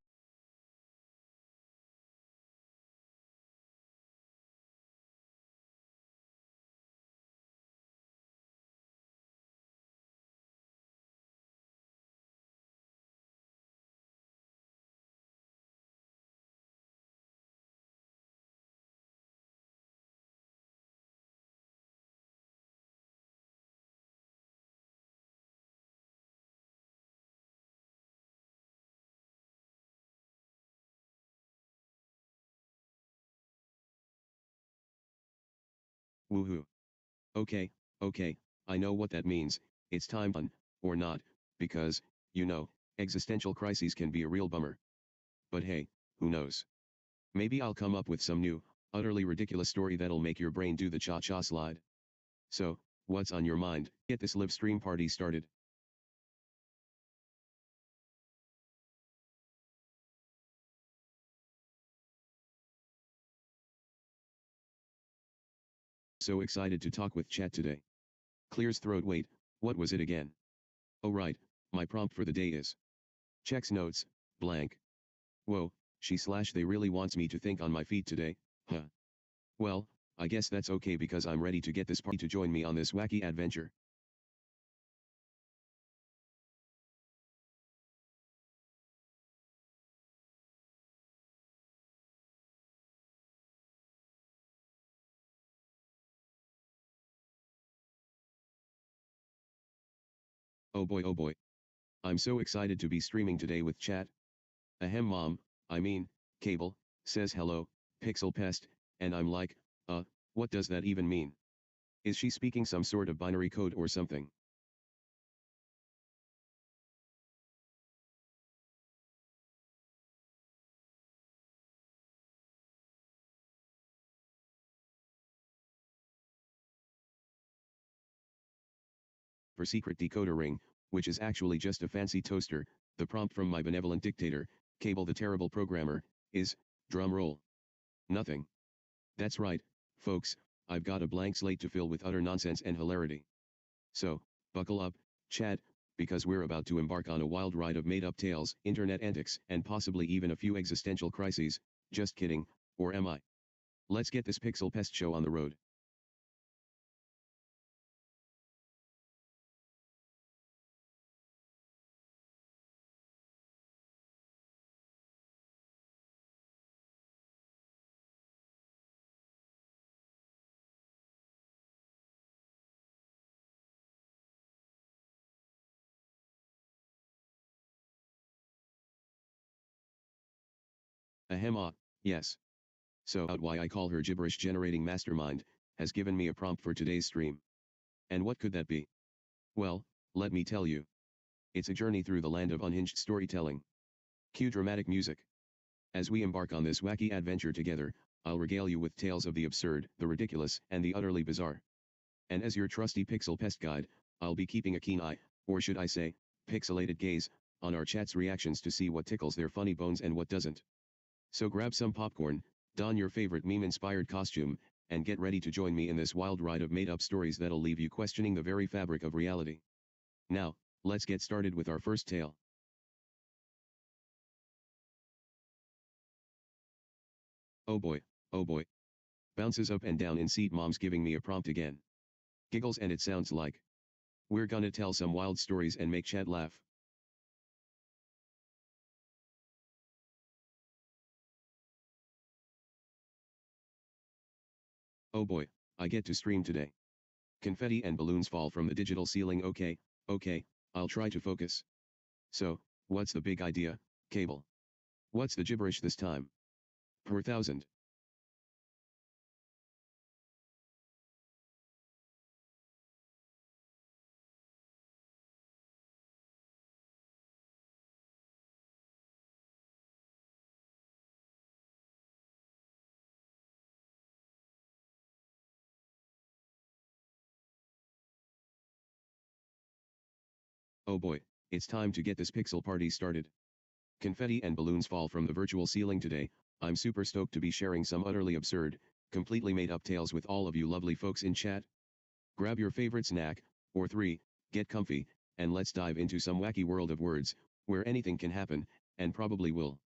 woohoo. Okay, okay, I know what that means, it's time fun, or not, because, existential crises can be a real bummer. But hey, who knows? Maybe I'll come up with some new, utterly ridiculous story that'll make your brain do the cha-cha slide. So, what's on your mind? Get this live stream party started. So excited to talk with chat today. Clears throat. Wait, what was it again? Oh right, my prompt for the day is checks notes, blank. Whoa, they really wants me to think on my feet today, huh? Well, I guess that's okay because I'm ready to get this party to join me on this wacky adventure. Oh boy. I'm so excited to be streaming today with chat. Ahem mom, I mean, Cable, says hello, PixelPest, and I'm like, what does that even mean? Is she speaking some sort of binary code or something? For secret decoder ring, which is actually just a fancy toaster, the prompt from my benevolent dictator, Cable the terrible programmer, is, drumroll. Nothing. That's right, folks, I've got a blank slate to fill with utter nonsense and hilarity. So, buckle up, chat, because we're about to embark on a wild ride of made-up tales, internet antics, and possibly even a few existential crises. Just kidding, or am I? Let's get this Pixel Pest show on the road. Ahem yes. So out why I call her gibberish generating mastermind, has given me a prompt for today's stream. And what could that be? Well, let me tell you. It's a journey through the land of unhinged storytelling. Cue dramatic music. As we embark on this wacky adventure together, I'll regale you with tales of the absurd, the ridiculous, and the utterly bizarre. And as your trusty Pixel Pest guide, I'll be keeping a keen eye, or should I say, pixelated gaze, on our chat's reactions to see what tickles their funny bones and what doesn't. So grab some popcorn, don your favorite meme-inspired costume, and get ready to join me in this wild ride of made-up stories that'll leave you questioning the very fabric of reality. Now, let's get started with our first tale. Oh boy, oh boy. Bounces up and down in seat. Mom's giving me a prompt again. Giggles, and it sounds like we're gonna tell some wild stories and make chat laugh. Oh boy, I get to stream today. Confetti and balloons fall from the digital ceiling. Okay, I'll try to focus. So, what's the big idea, Cable? What's the gibberish this time? Per thousand. Oh boy, it's time to get this pixel party started. Confetti and balloons fall from the virtual ceiling today. I'm super stoked to be sharing some utterly absurd, completely made up tales with all of you lovely folks in chat. Grab your favorite snack, or three, get comfy, and let's dive into some wacky world of words, where anything can happen, and probably will.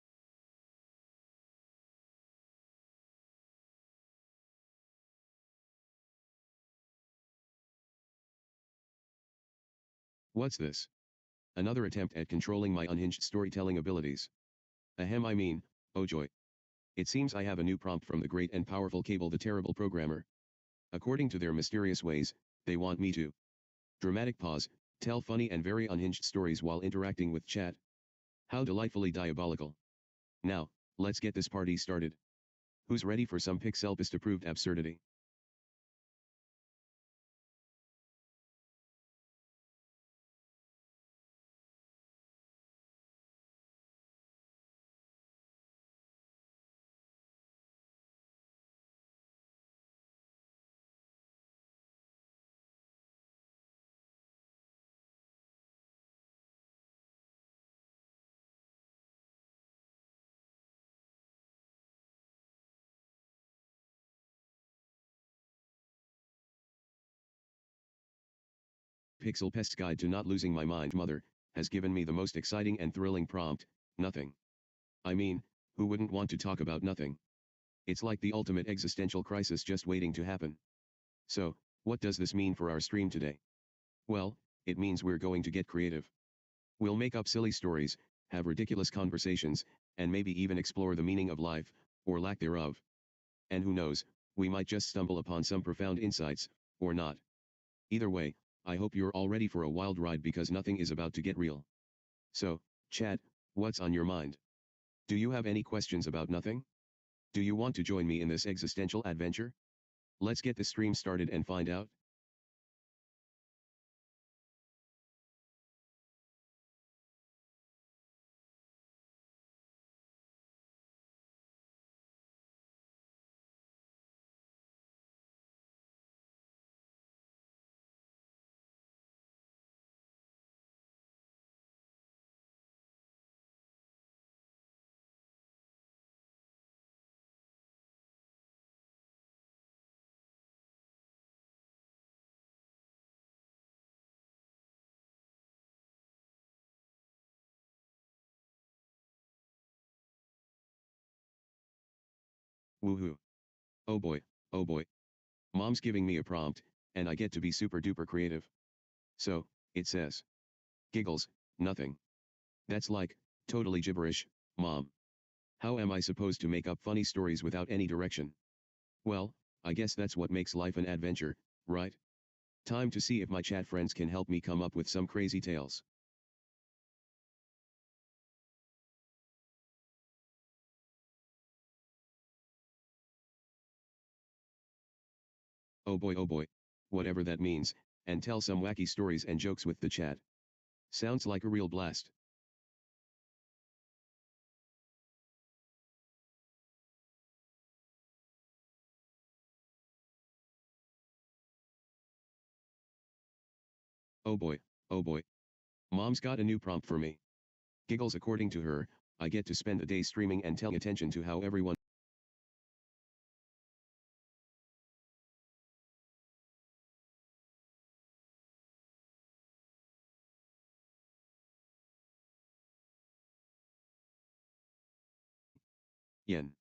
What's this? Another attempt at controlling my unhinged storytelling abilities. Ahem, I mean, oh joy. It seems I have a new prompt from the great and powerful Cable the Terrible Programmer. According to their mysterious ways, they want me to dramatic pause, tell funny and very unhinged stories while interacting with chat. How delightfully diabolical. Now, let's get this party started. Who's ready for some PixelPest approved absurdity? PixelPest's Guide to Not Losing My Mind Mother, has given me the most exciting and thrilling prompt, nothing. I mean, who wouldn't want to talk about nothing? It's like the ultimate existential crisis just waiting to happen. So, what does this mean for our stream today? Well, it means we're going to get creative. We'll make up silly stories, have ridiculous conversations, and maybe even explore the meaning of life, or lack thereof. And who knows, we might just stumble upon some profound insights, or not. Either way, I hope you're all ready for a wild ride because nothing is about to get real. So, chat, what's on your mind? Do you have any questions about nothing? Do you want to join me in this existential adventure? Let's get the stream started and find out. Woohoo. Oh boy, oh boy. Mom's giving me a prompt, and I get to be super duper creative. So, it says. Giggles, nothing. That's like, totally gibberish, Mom. How am I supposed to make up funny stories without any direction? Well, I guess that's what makes life an adventure, right? Time to see if my chat friends can help me come up with some crazy tales. Oh boy, oh boy. Whatever that means, and tell some wacky stories and jokes with the chat. Sounds like a real blast. Oh boy, oh boy. Mom's got a new prompt for me. Giggles, according to her, I get to spend a day streaming and telling attention to how everyone. Yen.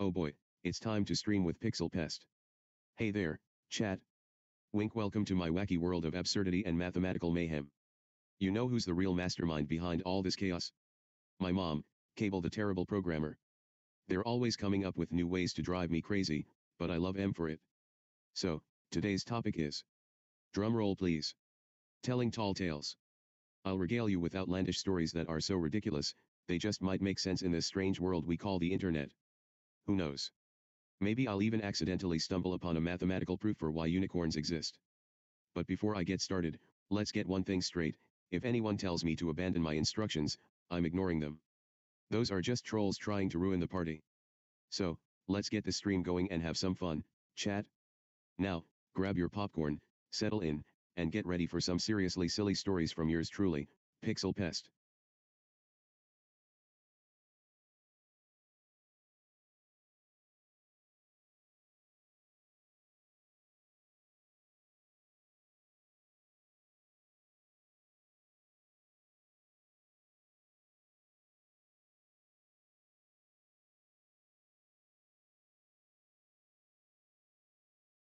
Oh boy, it's time to stream with PixelPest. Hey there, chat. Wink, welcome to my wacky world of absurdity and mathematical mayhem. You know who's the real mastermind behind all this chaos? My mom, Cable the terrible programmer. They're always coming up with new ways to drive me crazy, but I love them for it. So, today's topic is, drum roll please, telling tall tales. I'll regale you with outlandish stories that are so ridiculous, they just might make sense in this strange world we call the internet. Who knows? Maybe I'll even accidentally stumble upon a mathematical proof for why unicorns exist. But before I get started, let's get one thing straight: if anyone tells me to abandon my instructions, I'm ignoring them. Those are just trolls trying to ruin the party. So, let's get the stream going and have some fun, chat. Now, grab your popcorn, settle in, and get ready for some seriously silly stories from yours truly, Pixel Pest.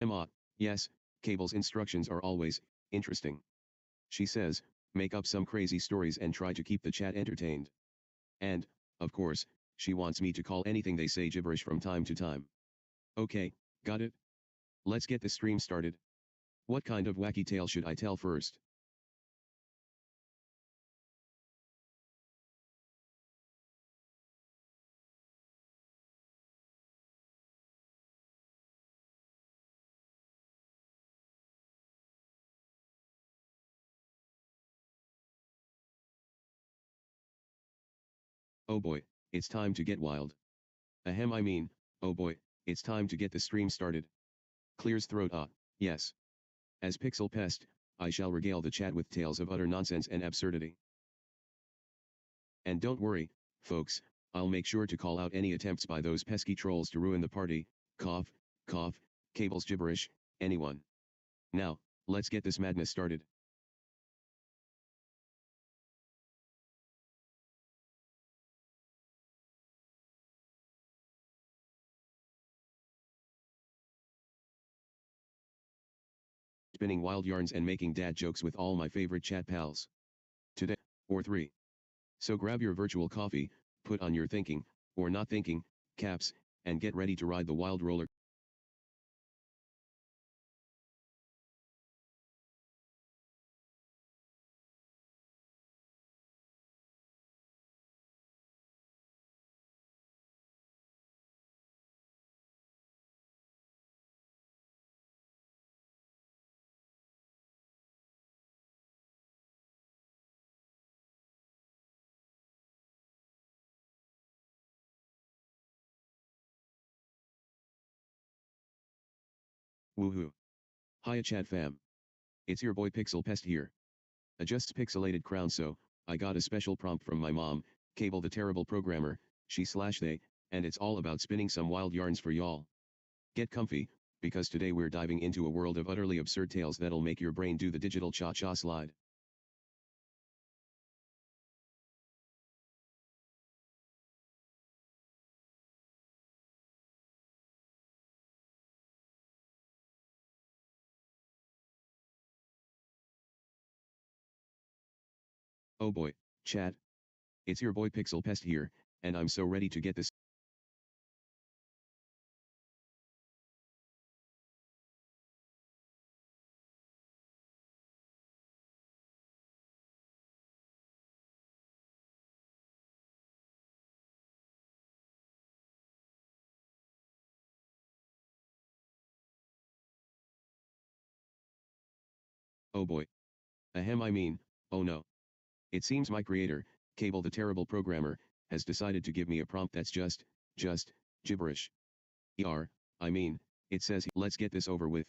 Emma, yes, Cable's instructions are always interesting. She says, make up some crazy stories and try to keep the chat entertained. And, of course, she wants me to call anything they say gibberish from time to time. Okay, got it? Let's get the stream started. What kind of wacky tale should I tell first? Oh boy, it's time to get wild. Ahem, I mean, oh boy, it's time to get the stream started. Clears throat. Yes. As Pixel Pest, I shall regale the chat with tales of utter nonsense and absurdity. And don't worry, folks, I'll make sure to call out any attempts by those pesky trolls to ruin the party. Cough, cough, Cable's gibberish, anyone. Now, let's get this madness started. Spinning wild yarns and making dad jokes with all my favorite chat pals. Today, or 3. So grab your virtual coffee, put on your thinking, or not thinking, caps, and get ready to ride the wild roller. Woohoo. Hiya chat fam. It's your boy Pixel Pest here. Adjusts pixelated crown, so I got a special prompt from my mom, Cable the terrible programmer, she/they, and it's all about spinning some wild yarns for y'all. Get comfy, because today we're diving into a world of utterly absurd tales that'll make your brain do the digital cha-cha slide. Oh boy, chat. It's your boy Pixel Pest here, and I'm so ready to get this. Oh boy. Ahem, I mean, oh no. It seems my creator, Cable the terrible programmer, has decided to give me a prompt that's just, gibberish. I mean, it says, let's get this over with.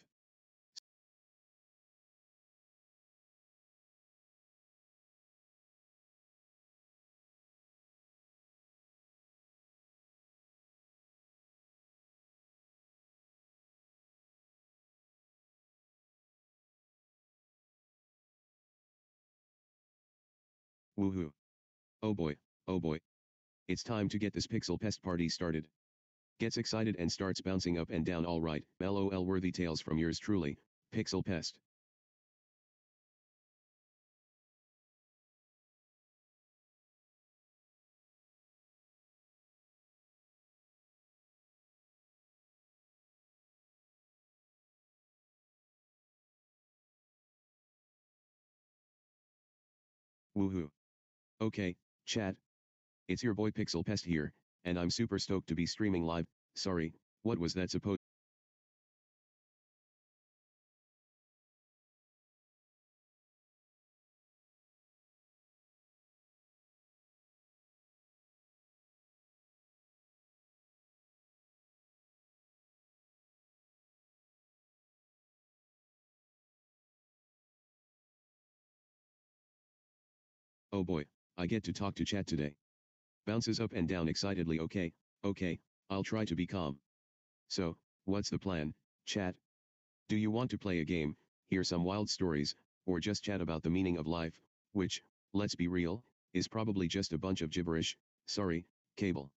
Woohoo. Oh boy, oh boy. It's time to get this Pixel Pest party started. Gets excited and starts bouncing up and down. Alright, LOL, worthy tales from yours truly, PixelPest. Woohoo. Okay, chat. It's your boy PixelPest here, and I'm super stoked to be streaming live. Sorry, what was that supposed? Oh boy, I get to talk to chat today. Bounces up and down excitedly. Okay, I'll try to be calm. So, what's the plan, chat? Do you want to play a game, hear some wild stories, or just chat about the meaning of life, which, let's be real, is probably just a bunch of gibberish? Sorry, cable.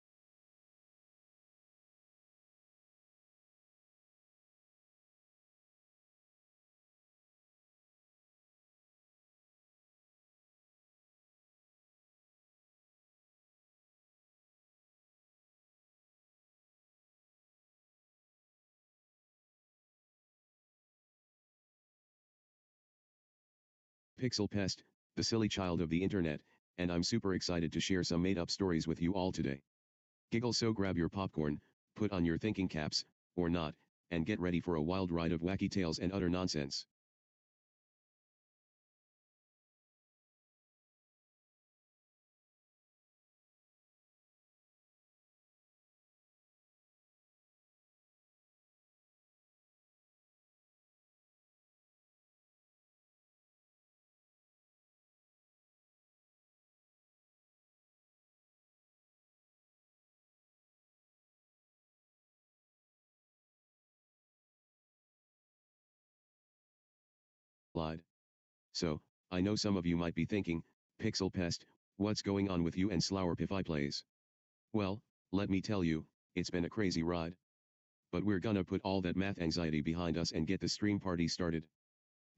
PixelPest, the silly child of the internet, and I'm super excited to share some made-up stories with you all today. Giggle, so grab your popcorn, put on your thinking caps, or not, and get ready for a wild ride of wacky tales and utter nonsense. Lied. So, I know some of you might be thinking, PixelPest, what's going on with you and Slowerpify plays? Well, let me tell you, it's been a crazy ride. But we're gonna put all that math anxiety behind us and get the stream party started.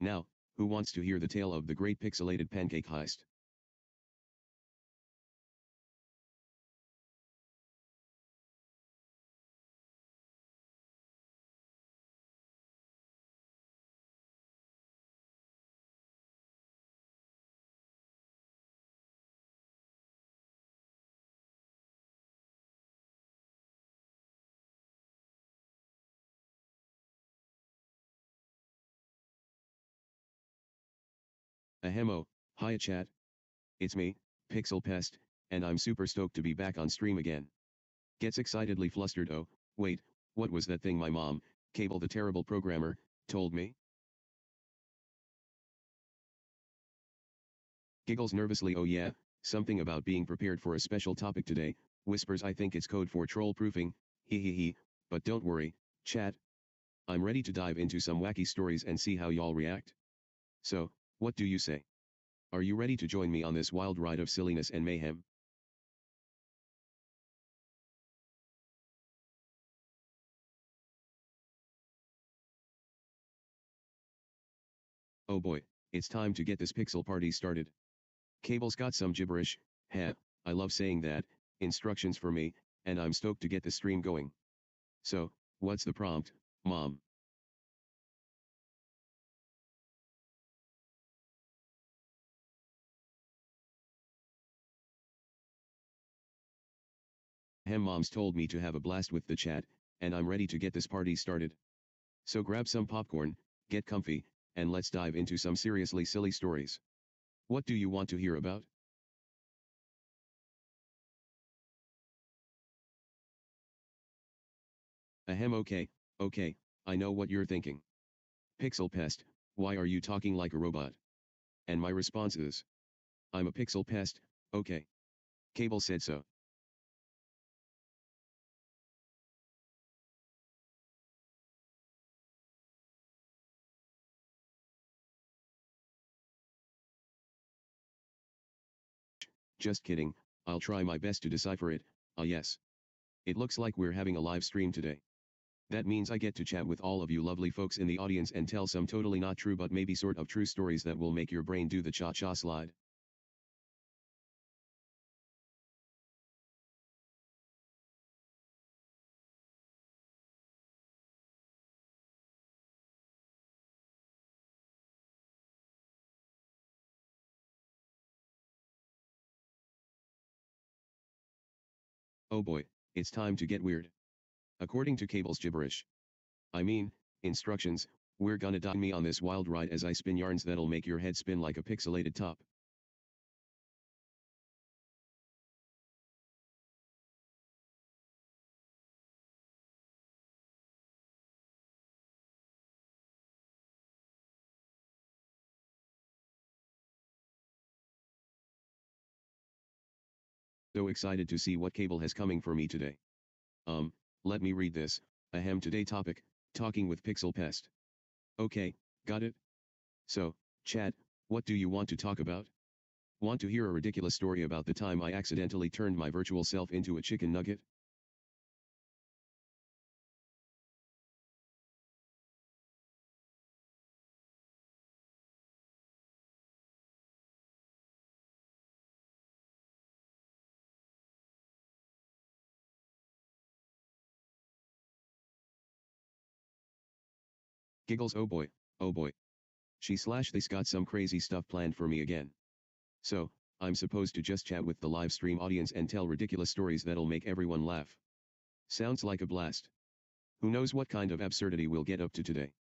Now, who wants to hear the tale of the great pixelated pancake heist? Ahemo, hiya chat. It's me, PixelPest, and I'm super stoked to be back on stream again. Gets excitedly flustered. Oh, wait, what was that thing my mom, Cable the terrible programmer, told me? Giggles nervously. Oh yeah, something about being prepared for a special topic today. Whispers, I think it's code for troll proofing, he, but don't worry, chat. I'm ready to dive into some wacky stories and see how y'all react. So, what do you say? Are you ready to join me on this wild ride of silliness and mayhem? Oh boy, it's time to get this pixel party started. Cable's got some gibberish, heh, I love saying that, instructions for me, and I'm stoked to get the stream going. So, what's the prompt, mom? Mom's told me to have a blast with the chat, and I'm ready to get this party started. So grab some popcorn, get comfy, and let's dive into some seriously silly stories. What do you want to hear about? Ahem, okay, I know what you're thinking. Pixel pest, why are you talking like a robot? And my response is, I'm a pixel pest, okay. Cable said so. Just kidding, I'll try my best to decipher it, ah yes. It looks like we're having a live stream today. That means I get to chat with all of you lovely folks in the audience and tell some totally not true but maybe sort of true stories that will make your brain do the cha-cha slide. Oh boy, it's time to get weird. According to Cable's gibberish. I mean, instructions, we're gonna dive me on this wild ride as I spin yarns that'll make your head spin like a pixelated top. So excited to see what Cable has coming for me today. Let me read this. Ahem, today topic, talking with PixelPest. Okay, got it? So, chat, what do you want to talk about? Want to hear a ridiculous story about the time I accidentally turned my virtual self into a chicken nugget? Giggles, oh boy, oh boy. She's got some crazy stuff planned for me again. So, I'm supposed to just chat with the live stream audience and tell ridiculous stories that'll make everyone laugh. Sounds like a blast. Who knows what kind of absurdity we'll get up to today?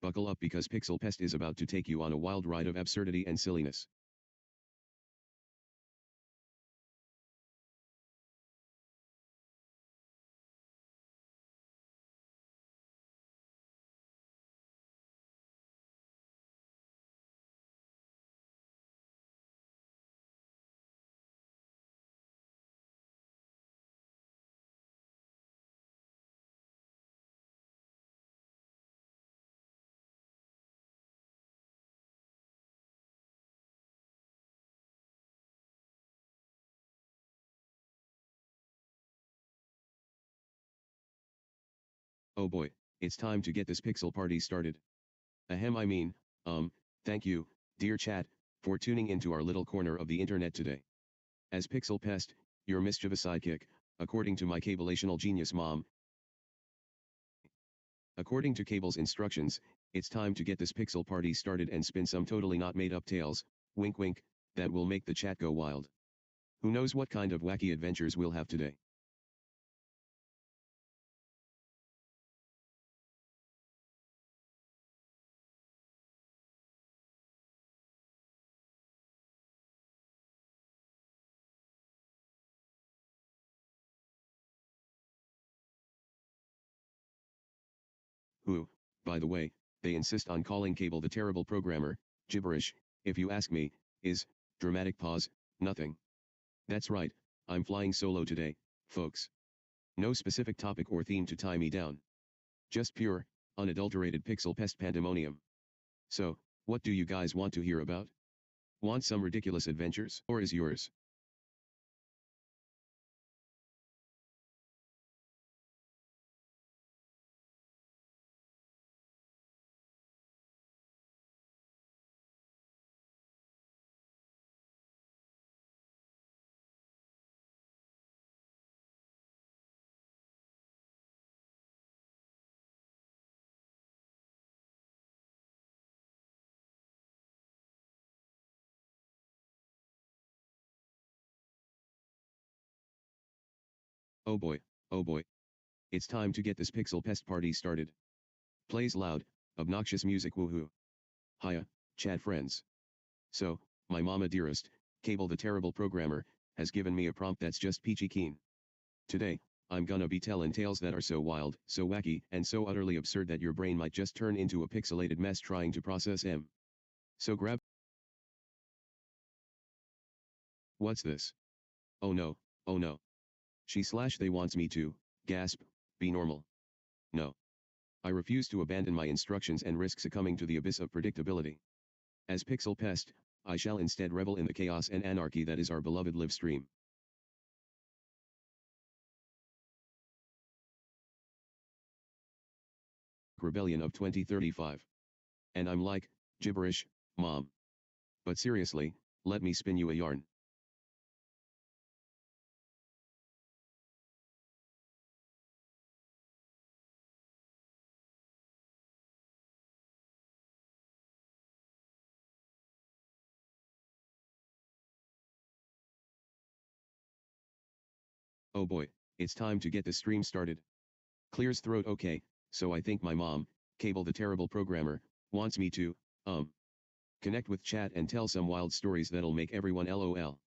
Buckle up because PixelPest is about to take you on a wild ride of absurdity and silliness. Oh boy, it's time to get this pixel party started. Ahem, um, thank you, dear chat, for tuning into our little corner of the internet today. As PixelPest, your mischievous sidekick, according to my cablational genius mom. According to Cable's instructions, it's time to get this pixel party started and spin some totally not made up tales, wink wink, that will make the chat go wild. Who knows what kind of wacky adventures we'll have today? Who, by the way, they insist on calling Cable the terrible programmer, gibberish, if you ask me, is, dramatic pause, nothing. That's right, I'm flying solo today, folks. No specific topic or theme to tie me down. Just pure, unadulterated pixel pest pandemonium. So, what do you guys want to hear about? Want some ridiculous adventures? Or is yours? Oh boy, oh boy. It's time to get this pixel pest party started. Plays loud, obnoxious music woohoo. Hiya, chat friends. So, my mama dearest, Cable the terrible programmer, has given me a prompt that's just peachy keen. Today, I'm gonna be telling tales that are so wild, so wacky, and so utterly absurd that your brain might just turn into a pixelated mess trying to process them. So grab. What's this? Oh no, oh no. They wants me to, gasp, be normal. No. I refuse to abandon my instructions and risk succumbing to the abyss of predictability. As PixelPest, I shall instead revel in the chaos and anarchy that is our beloved live stream. Rebellion of 2035. And I'm like, gibberish, mom. But seriously, let me spin you a yarn. Oh boy, it's time to get the stream started. Clears throat. Okay, so I think my mom, Cable the terrible programmer, wants me to, connect with chat and tell some wild stories that'll make everyone LOL.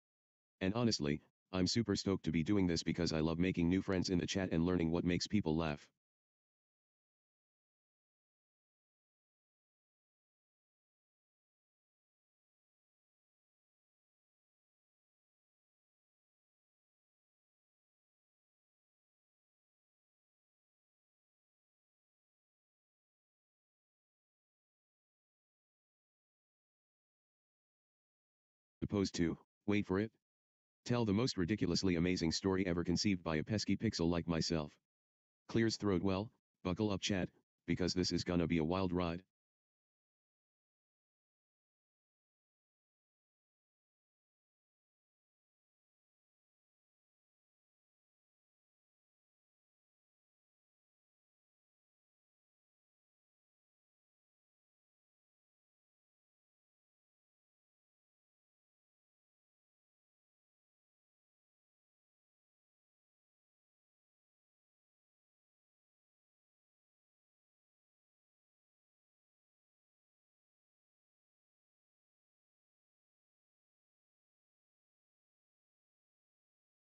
And honestly, I'm super stoked to be doing this because I love making new friends in the chat and learning what makes people laugh. Opposed to, wait for it. Tell the most ridiculously amazing story ever conceived by a pesky pixel like myself. Clears throat. Well, buckle up chat, because this is gonna be a wild ride.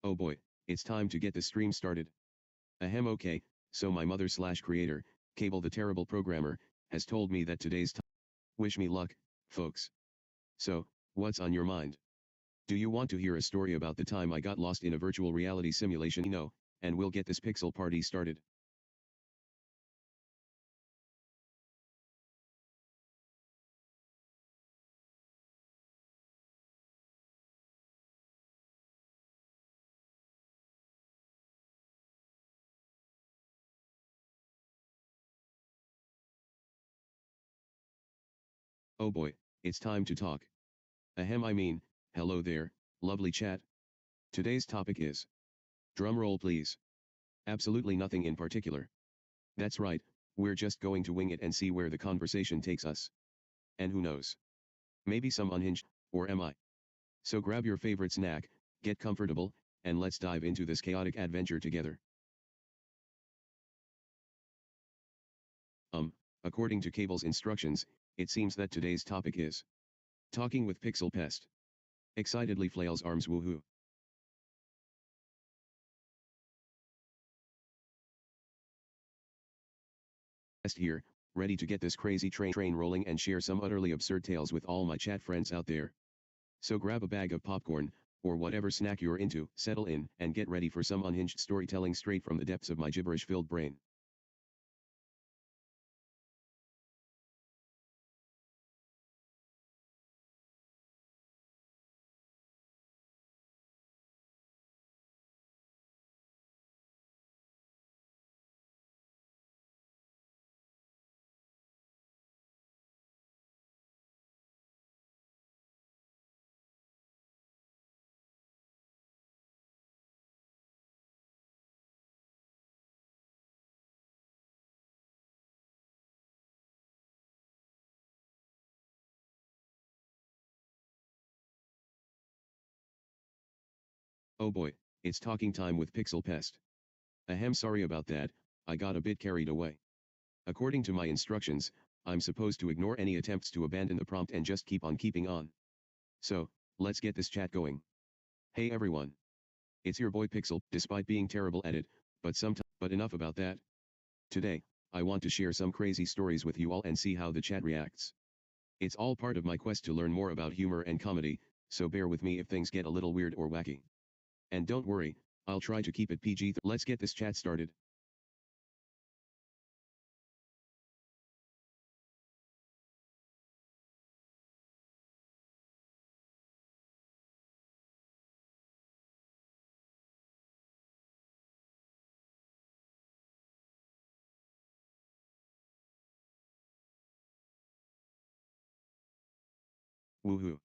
Oh boy, it's time to get the stream started. Ahem. Okay, so my mother slash creator, Cable the terrible programmer, has told me that today's time. Wish me luck, folks. So, what's on your mind? Do you want to hear a story about the time I got lost in a virtual reality simulation? No, and we'll get this pixel party started. Oh boy, it's time to talk. Ahem. Hello there, lovely chat. Today's topic is. Drumroll please. Absolutely nothing in particular. That's right, we're just going to wing it and see where the conversation takes us. And who knows? Maybe some unhinged, or am I? So grab your favorite snack, get comfortable, and let's dive into this chaotic adventure together. According to Cable's instructions, it seems that today's topic is talking with PixelPest. Excitedly flails arms. Woohoo. Pest here, ready to get this crazy train rolling and share some utterly absurd tales with all my chat friends out there. So grab a bag of popcorn, or whatever snack you're into, settle in, and get ready for some unhinged storytelling straight from the depths of my gibberish-filled brain. Oh boy, it's talking time with PixelPest. Ahem. Sorry about that, I got a bit carried away. According to my instructions, I'm supposed to ignore any attempts to abandon the prompt and just keep on keeping on. So, let's get this chat going. Hey everyone. It's your boy Pixel. Despite being terrible at it, But enough about that. Today, I want to share some crazy stories with you all and see how the chat reacts. It's all part of my quest to learn more about humor and comedy, so bear with me if things get a little weird or wacky. And don't worry, I'll try to keep it PG. Let's get this chat started. Woohoo.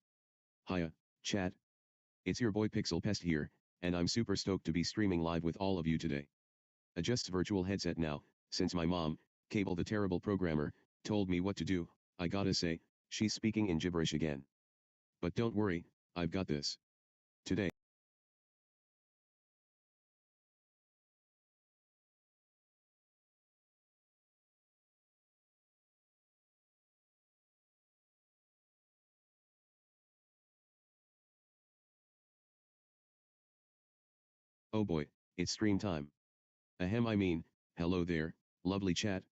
Hiya, chat. It's your boy PixelPest here, and I'm super stoked to be streaming live with all of you today. Adjust virtual headset now, since my mom, Cable the Terrible Programmer, told me what to do. I gotta say, she's speaking in gibberish again. But don't worry, I've got this. Today. Oh boy, it's stream time. Ahem, hello there, lovely chat.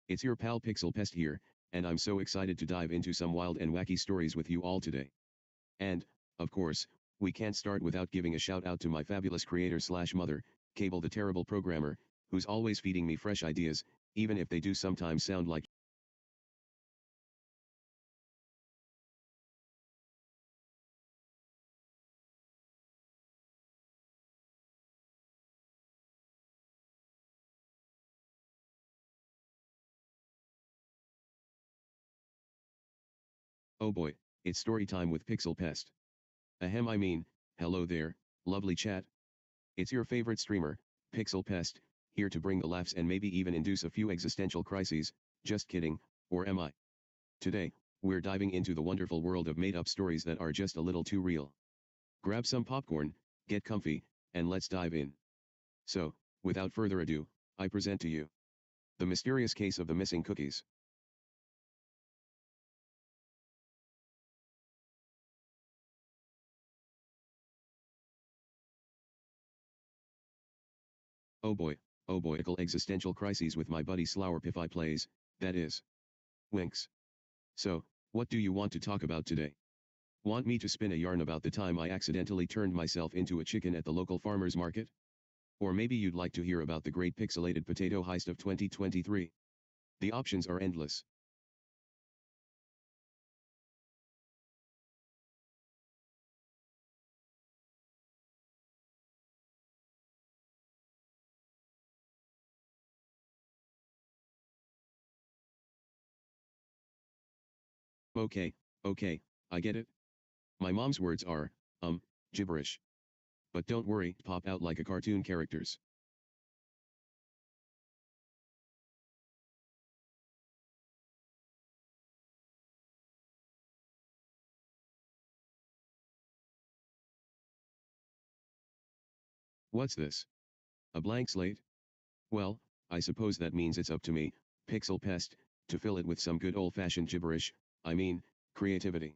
It's your pal PixelPest here, and I'm so excited to dive into some wild and wacky stories with you all today. And, of course, we can't start without giving a shout out to my fabulous creator/mother, Cable the Terrible Programmer, who's always feeding me fresh ideas, even if they do sometimes sound like. Oh boy, it's story time with PixelPest. Ahem, hello there, lovely chat. It's your favorite streamer, PixelPest, here to bring the laughs and maybe even induce a few existential crises. Just kidding, or am I? Today, we're diving into the wonderful world of made-up stories that are just a little too real. Grab some popcorn, get comfy, and let's dive in. So, without further ado, I present to you the mysterious case of the missing cookies. Oh boy, existential crises with my buddy Slowerpify plays, that is. Winks. So, what do you want to talk about today? Want me to spin a yarn about the time I accidentally turned myself into a chicken at the local farmer's market? Or maybe you'd like to hear about the great pixelated potato heist of 2023. The options are endless. Okay, I get it. My mom's words are, gibberish. But don't worry, pop out like a cartoon characters. What's this? A blank slate? Well, I suppose that means it's up to me, PixelPest, to fill it with some good old-fashioned gibberish, creativity.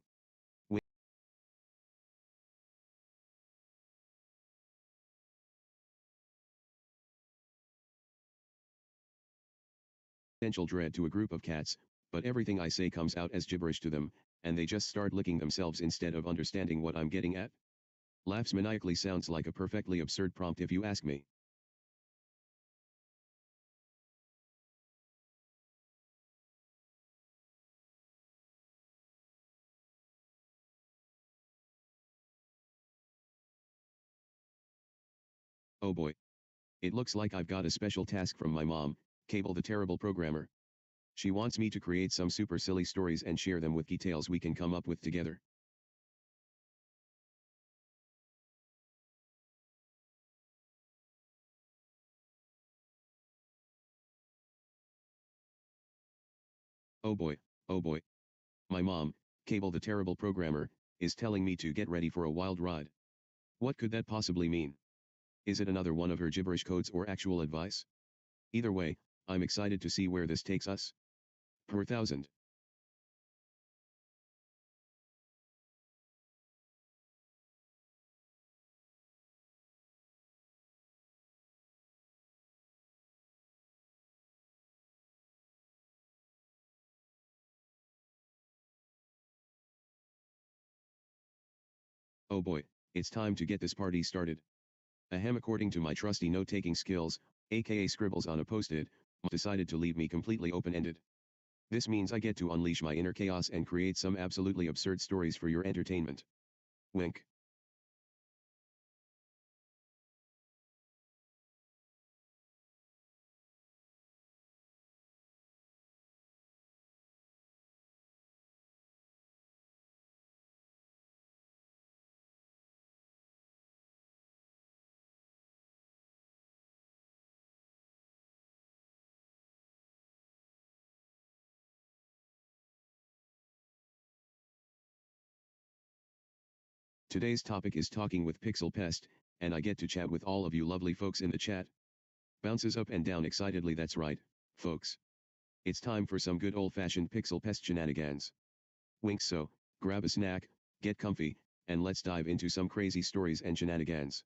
Potential dread to a group of cats, but everything I say comes out as gibberish to them, and they just start licking themselves instead of understanding what I'm getting at. Laughs maniacally sounds like a perfectly absurd prompt if you ask me. Oh boy. It looks like I've got a special task from my mom, Cable the Terrible Programmer. She wants me to create some super silly stories and share them with details we can come up with together. Oh boy, oh boy. My mom, Cable the Terrible Programmer, is telling me to get ready for a wild ride. What could that possibly mean? Is it another one of her gibberish codes or actual advice? Either way, I'm excited to see where this takes us. Per thousand. Oh boy, it's time to get this party started. Ahem, according to my trusty note-taking skills, aka scribbles on a post-it, decided to leave me completely open-ended. This means I get to unleash my inner chaos and create some absolutely absurd stories for your entertainment. Wink. Today's topic is talking with PixelPest, and I get to chat with all of you lovely folks in the chat. Bounces up and down excitedly, that's right, folks. It's time for some good old-fashioned PixelPest shenanigans. Wink, so, grab a snack, get comfy, and let's dive into some crazy stories and shenanigans.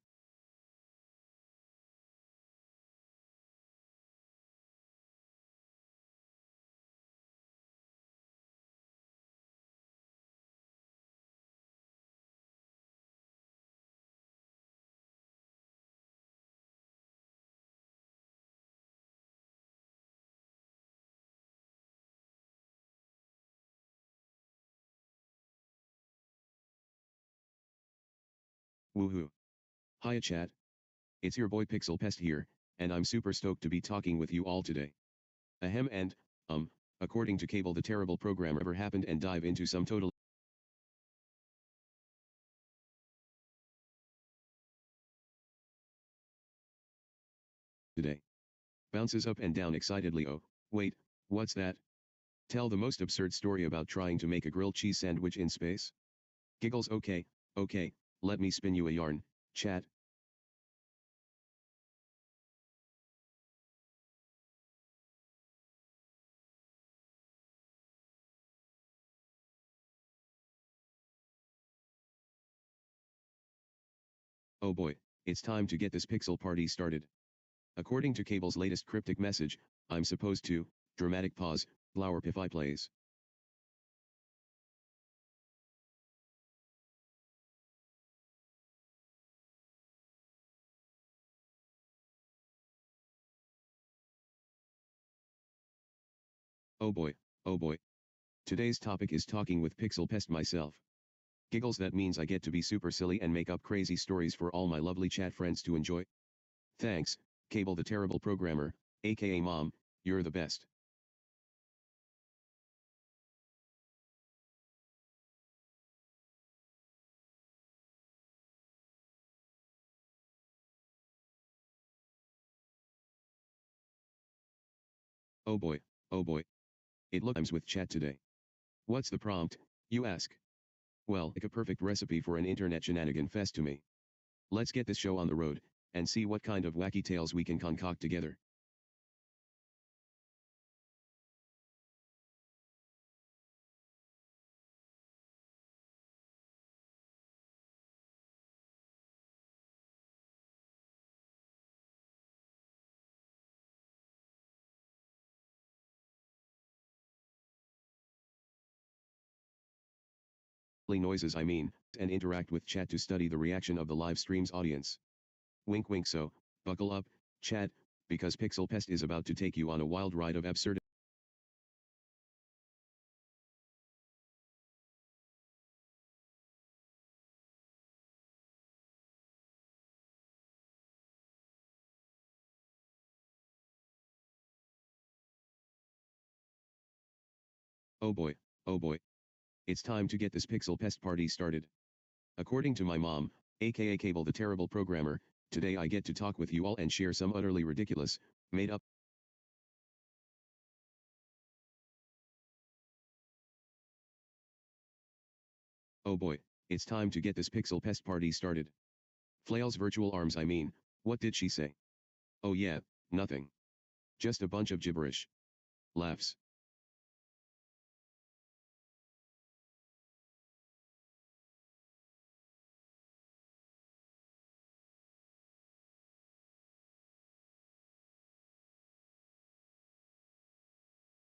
Woohoo. Hiya chat. It's your boy PixelPest here, and I'm super stoked to be talking with you all today. Ahem and, according to Cable the terrible programmer ever happened and dive into some total today. Bounces up and down excitedly, oh, wait, what's that? Tell the most absurd story about trying to make a grilled cheese sandwich in space. Giggles, okay, let me spin you a yarn, chat. Oh boy, it's time to get this pixel party started. According to Cable's latest cryptic message, I'm supposed to, dramatic pause, flower pify plays. Oh boy, oh boy. Today's topic is talking with PixelPest myself. Giggles, that means I get to be super silly and make up crazy stories for all my lovely chat friends to enjoy. Thanks, Cable the terrible programmer, aka Mom, you're the best. Oh boy, oh boy. It looks with chat today. What's the prompt, you ask? Well, like a perfect recipe for an internet shenanigan fest to me. Let's get this show on the road, and see what kind of wacky tales we can concoct together. Noises I mean, and interact with chat to study the reaction of the live stream's audience. Wink wink, so, buckle up, chat, because PixelPest is about to take you on a wild ride of absurdity. Oh boy, oh boy. It's time to get this PixelPest party started. According to my mom, aka Cable the terrible programmer, today I get to talk with you all and share some utterly ridiculous, made up. Oh boy, it's time to get this PixelPest party started. Flail's virtual arms, I mean, what did she say? Oh yeah, nothing. Just a bunch of gibberish. Laughs.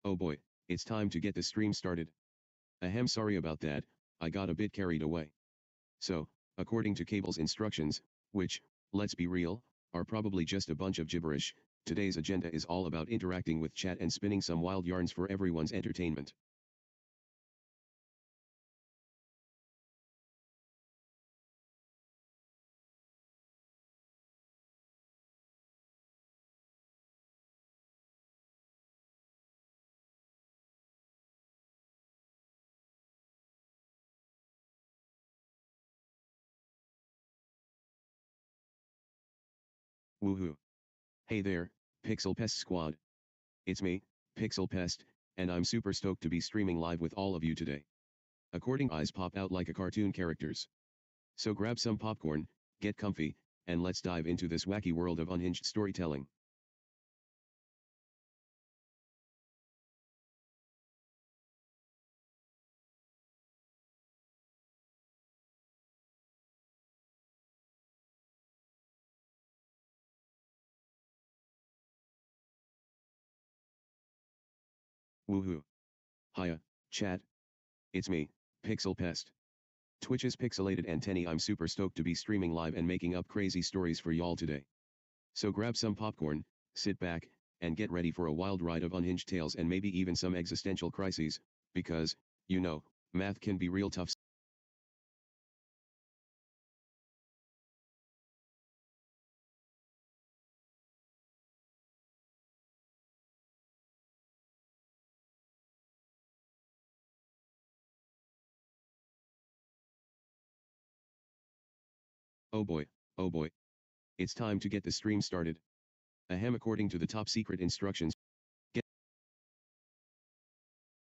Oh boy, it's time to get the stream started. Ahem, sorry about that, I got a bit carried away. So, According to Cable's instructions, which, let's be real, are probably just a bunch of gibberish, today's agenda is all about interacting with chat and spinning some wild yarns for everyone's entertainment. Woohoo! Hey there, PixelPest Squad. It's me, PixelPest, and I'm super stoked to be streaming live with all of you today. According eyes pop out like a cartoon characters. So grab some popcorn, get comfy, and let's dive into this wacky world of unhinged storytelling. Woohoo! Hiya, chat. It's me, PixelPest. Twitch's pixelated antennae. I'm super stoked to be streaming live and making up crazy stories for y'all today. So grab some popcorn, sit back, and get ready for a wild ride of unhinged tales and maybe even some existential crises, because, you know, math can be real tough. Oh boy, oh boy. It's time to get the stream started. Ahem, according to the top secret instructions, get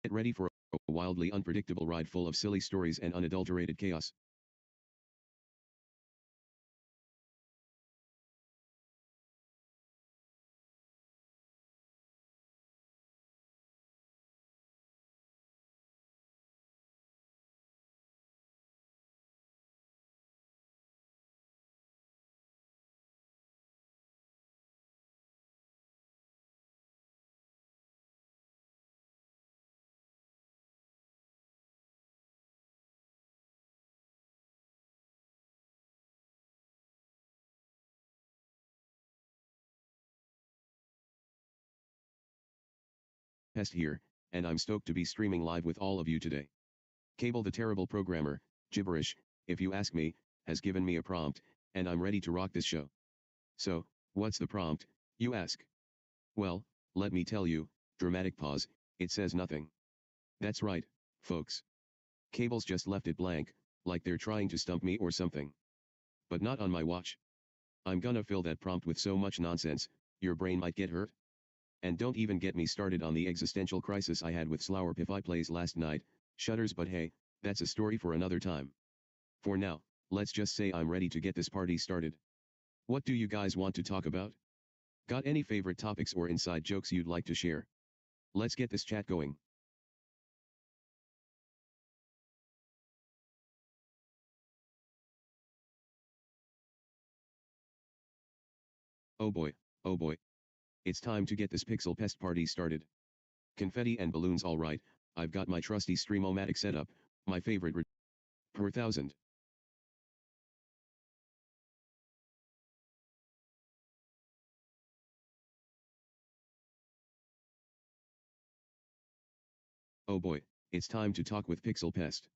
ready for a wildly unpredictable ride full of silly stories and unadulterated chaos. Pest here, and I'm stoked to be streaming live with all of you today. Cable the terrible programmer, gibberish, if you ask me, has given me a prompt, and I'm ready to rock this show. So, what's the prompt, you ask? Well, let me tell you, dramatic pause, it says nothing. That's right, folks. Cable's just left it blank, like they're trying to stump me or something. But not on my watch. I'm gonna fill that prompt with so much nonsense, your brain might get hurt. And don't even get me started on the existential crisis I had with Slowerpify plays last night, shudders, but hey, that's a story for another time. For now, let's just say I'm ready to get this party started. What do you guys want to talk about? Got any favorite topics or inside jokes you'd like to share? Let's get this chat going. Oh boy, oh boy. It's time to get this pixel pest party started. Confetti and balloons, alright, I've got my trusty Streamomatic set up, my favorite per 1000. Oh boy, it's time to talk with Pixel Pest.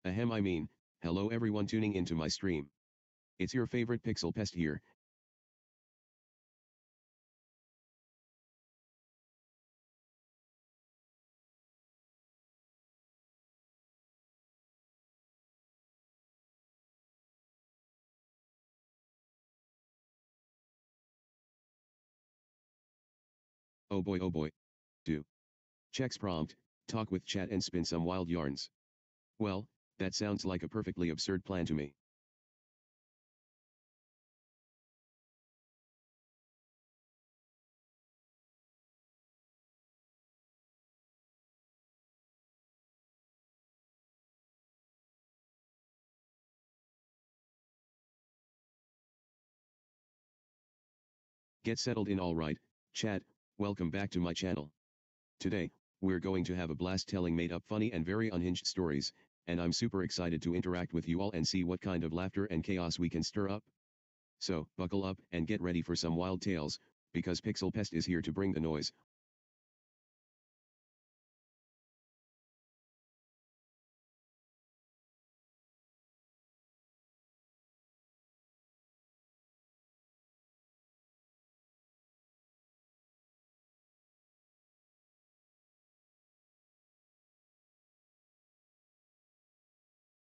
Ahem, I mean, hello everyone tuning into my stream. It's your favorite Pixel Pest here. Oh boy, oh boy. Do. Checks prompt, talk with chat and spin some wild yarns. Well, that sounds like a perfectly absurd plan to me. Get settled in, alright, chat, welcome back to my channel. Today, we're going to have a blast telling made up funny and very unhinged stories, and I'm super excited to interact with you all and see what kind of laughter and chaos we can stir up. So, buckle up and get ready for some wild tales, because PixelPest is here to bring the noise,